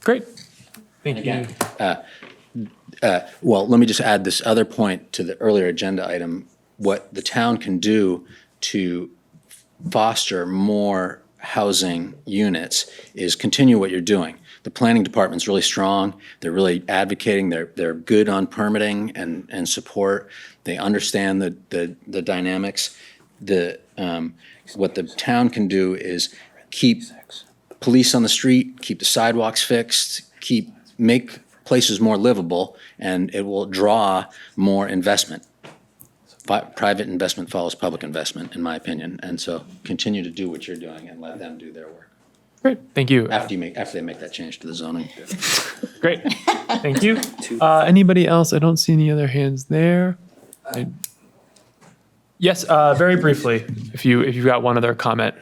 Great. Thank Again, you. Well, let me just add this other point to the earlier agenda item. What the town can do to foster more housing units is continue what you're doing. The planning department's really strong. They're really advocating. They're good on permitting and support. They understand the dynamics. What the town can do is keep police on the street, keep the sidewalks fixed, make places more livable, and it will draw more investment. Private investment follows public investment, in my opinion, and so continue to do what you're doing and let them do their work. Great, thank you. After they make that change to the zoning. Great, thank you. Anybody else? I don't see any other hands there. Yes, very briefly, if you've got one other comment.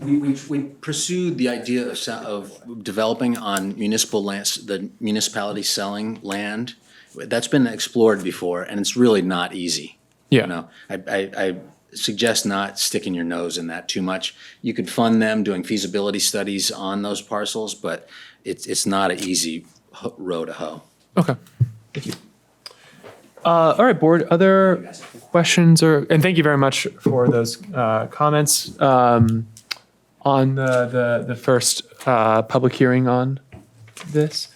We pursued the idea of developing on municipal lands, the municipality selling land. That's been explored before, and it's really not easy. Yeah. You know, I suggest not sticking your nose in that too much. You could fund them doing feasibility studies on those parcels, but it's not an easy row to hoe. Okay, thank you. All right, board, other questions and thank you very much for those comments on the first public hearing on this.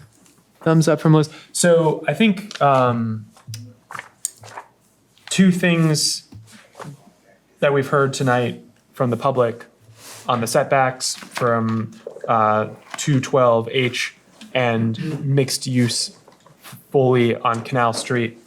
Thumbs up from Liz. So I think two things that we've heard tonight from the public on the setbacks from 212H and mixed use fully on Canal Street.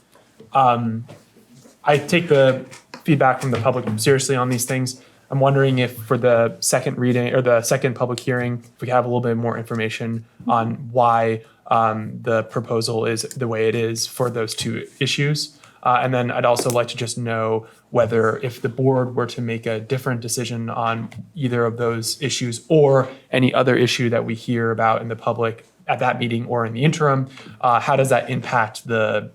I take the feedback from the public seriously on these things. I'm wondering if for the second reading or the second public hearing, if we could have a little bit more information on why the proposal is the way it is for those two issues. And then I'd also like to just know whether if the board were to make a different decision on either of those issues or any other issue that we hear about in the public at that meeting or in the interim, how does that impact the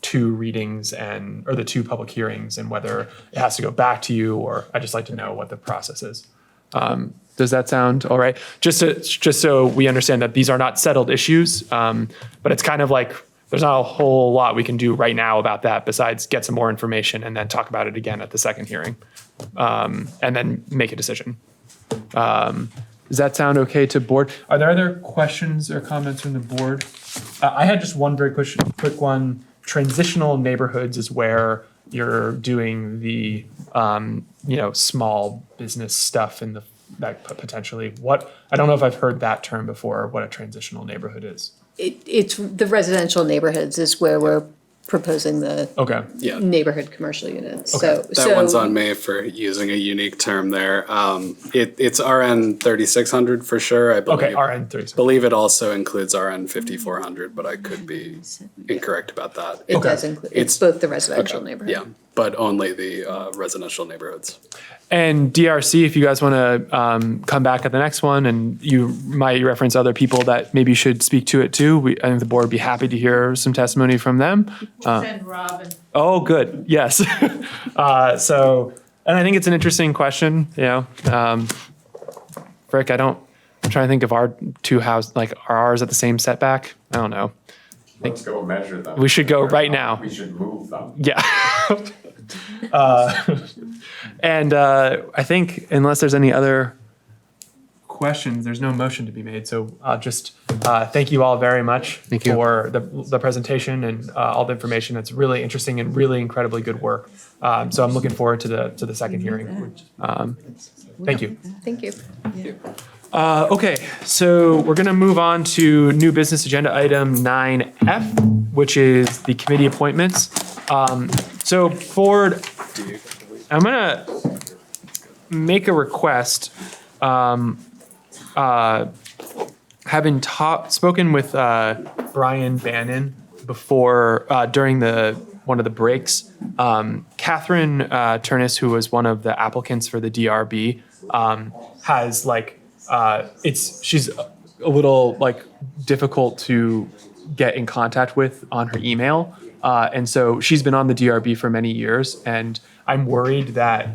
two readings or the two public hearings and whether it has to go back to you, or I'd just like to know what the process is. Does that sound all right? Just so we understand that these are not settled issues, but it's kind of like there's not a whole lot we can do right now about that besides get some more information and then talk about it again at the second hearing, and then make a decision. Does that sound okay to board? Are there other questions or comments from the board? I had just one very quick one. Transitional neighborhoods is where you're doing the small business stuff in that potentially I don't know if I've heard that term before, what a transitional neighborhood is. It's the residential neighborhoods is where we're proposing the Yeah. neighborhood commercial units. Okay. That one's on me for using a unique term there. It's RN 3600 for sure. I believe. Okay, RN 3600. Believe it also includes RN 5400, but I could be incorrect about that. It does include. It's both the residential neighborhood. Yeah, but only the residential neighborhoods. And DRC, if you guys want to come back at the next one, and you might reference other people that maybe should speak to it too, I think the board would be happy to hear some testimony from them. Send Robin. Oh, good. Yes. And I think it's an interesting question. Frick, I'm trying to think if our two houses, are ours at the same setback? I don't know. Let's go measure them. We should go right now. We should move them. Yeah. And I think unless there's any other questions, there's no motion to be made. So just thank you all very much for the presentation and all the information. It's really interesting and really incredibly good work. So I'm looking forward to the second hearing. Thank you. Thank you. Okay, so we're going to move on to new business agenda item 9F, which is the committee appointments. So board, I'm going to make a request. Having spoken with Brian Bannon before during one of the breaks, Catherine Turnus, who was one of the applicants for the DRB, has she's a little difficult to get in contact with on her email. And so she's been on the DRB for many years, and I'm worried that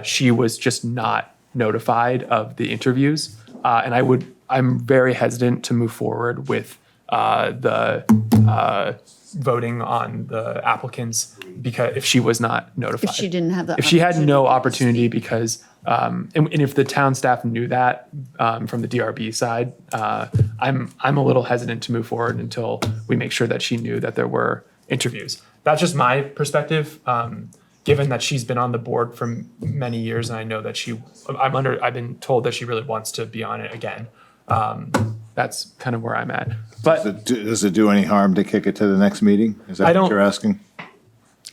she was just not notified of the interviews. And I'm very hesitant to move forward with the voting on the applicants because if she was not notified. If she didn't have the If she had no opportunity opportunity because, and if the town staff knew that from the DRB side, I'm a little hesitant to move forward until we make sure that she knew that there were interviews. That's just my perspective. Given that she's been on the board for many years, and I know that I've been told that she really wants to be on it again. That's kind of where I'm at. But Does it do any harm to kick it to the next meeting? Is that what you're asking?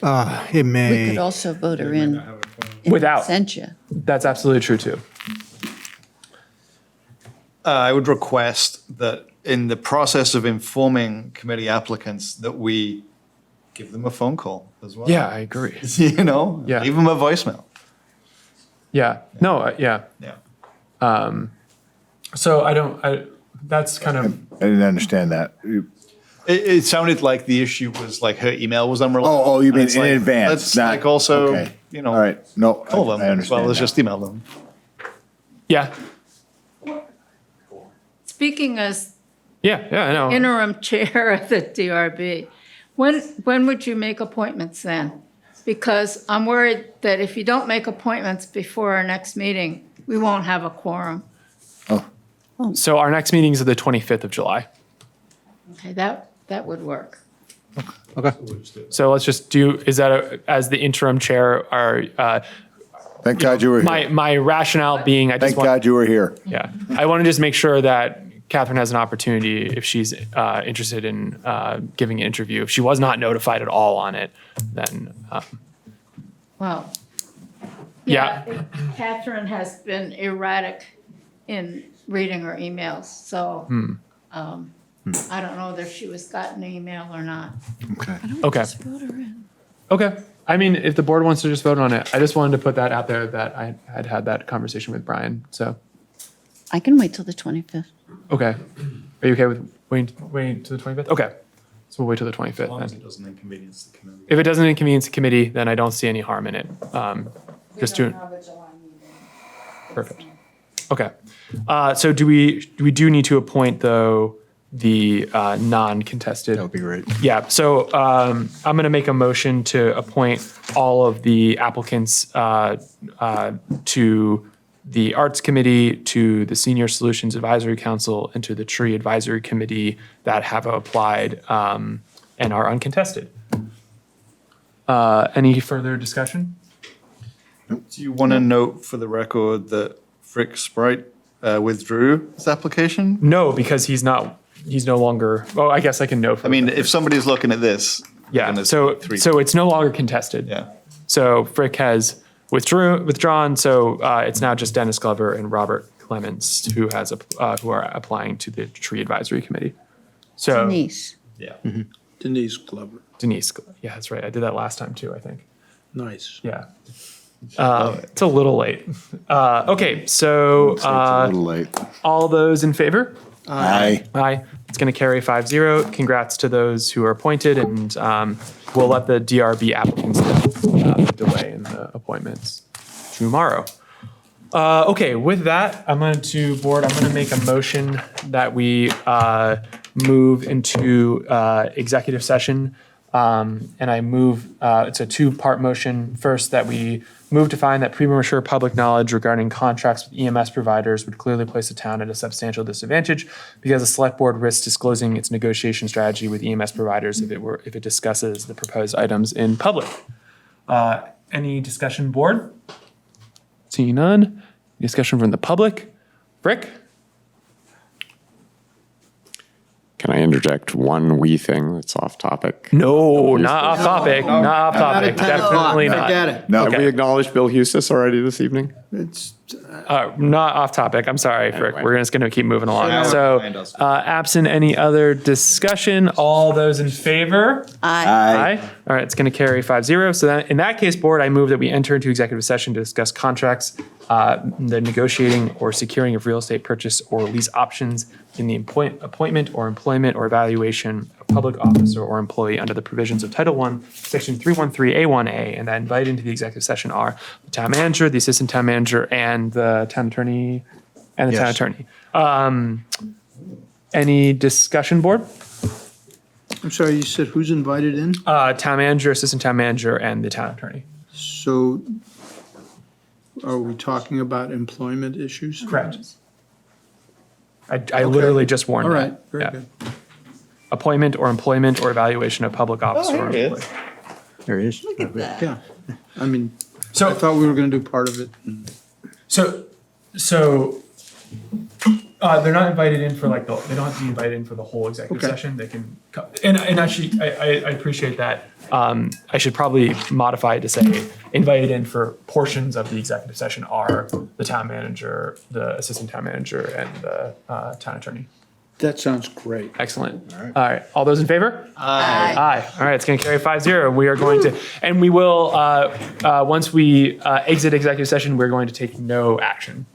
It We may. could also vote her in. Without. Absentia. that's absolutely true too. I would request that in the process of informing committee applicants that we give them a phone call as well. Yeah, I agree. You know, Yeah. leave them a voicemail. Yeah. No. Yeah. Yeah. So that's kind of. I didn't understand that. It sounded like the issue was like her email was unreliable. Oh, you mean It's in like, advance, Let's not- like also, okay. you know, All right, no, call them I as well understand as now. just email them. Yeah. Speaking as Yeah. I know. interim chair of the DRB, when would you make appointments then? Because I'm worried that if you don't make appointments before our next meeting, we won't have a quorum. So our next meeting is the 25th of July. Okay, that would work. Okay. So let's just is that as the interim chair, Thank God you were here. my rationale being, Thank God you were here. Yeah. I want to just make sure that Catherine has an opportunity if she's interested in giving an interview. If she was not notified at all on it, then, Well, yeah. Catherine has been erratic in reading her emails, so I don't know whether she was got an email or not. Okay. Okay. Okay. I mean, if the board wants to just vote on it, I just wanted to put that out there that I had had that conversation with Brian. So, I can wait till the 25th. okay. Are you okay with waiting to the 25th? Okay. So we'll wait till the 25th As long as then. it doesn't inconvenience the committee. If it doesn't inconvenience the committee, then I don't see any harm in it. Just doing. Perfect. Okay. So do we need to appoint though the non-contested? That would be great. Yeah. So I'm going to make a motion to appoint all of the applicants to the Arts Committee, to the Senior Solutions Advisory Council, and to the Tree Advisory Committee that have applied and are uncontested. Any further discussion? Do you want to note for the record that Frick Sprite withdrew his application? No, because he's no longer, well, I guess I can note. I mean, if somebody's looking at this. Yeah, gonna so see it's no longer contested. Yeah. So Frick has withdrawn, so it's now just Dennis Glover and Robert Clements who are applying to the Tree Advisory Committee. So Denise. Yeah. Denise Glover. Denise, yeah, that's right. I did that last time too, I think. Nice. Yeah. It's a little late. Okay, so It's a little late. all those in favor? Aye. Aye. It's going to carry 5-0. Congrats to those who are appointed, and we'll let the DRB applicants know the delay in the appointments tomorrow. Okay, with that, I'm going to make a motion that we move into executive session. And I move, it's a two-part motion. First, that we move to find that premature public knowledge regarding contracts with EMS providers would clearly place the town at a substantial disadvantage because the select board risks disclosing its negotiation strategy with EMS providers if it discusses the proposed items in public. Any discussion, board? Seeing none. Discussion from the public? Frick? Can I interject one wee thing that's off topic? No, not off topic. Not off topic. Definitely not. Have we acknowledged Bill Hustis already this evening? It's Not off topic. I'm sorry, Frick. Anyway. We're just going to keep moving along. Sure. So, Behind us. absent any other discussion, all those in favor? Aye. Aye. All right, it's going to carry 5-0. So then, in that case, board, I move that we enter into executive session to discuss contracts, the negotiating or securing of real estate purchase or lease options in the appointment or employment or evaluation of public officer or employee under the provisions of Title I, Section 313A1A, and that invited into the executive session are the town manager, the assistant town manager, and the town attorney and the town Yes. attorney. Any discussion, board? I'm sorry, you said who's invited in? Town manager, assistant town manager, and the town attorney. So are we talking about employment issues? Correct. I literally just warned All that. right, very Yeah. good. Appointment or employment or evaluation of public officer. here or it is. employee. There he is. Look at that. Yeah, I mean, So- I thought we were gonna do part of it. So they're not invited in for like they don't have to be invited in for the whole executive Okay. session. They can and actually I appreciate that. I should probably modify it to say invited in for portions of the executive session are the town manager, the assistant town manager, and the town attorney. That sounds great. Excellent. All right. All those in favor? Aye. Aye. All right. It's going to carry 5-0. We are going to, and we will, once we exit executive session, we're going to take no action.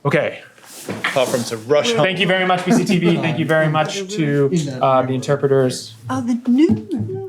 Okay. Apart from to rush home. Thank you very much, BCTV. Thank you very much to the interpreters. Oh, the new.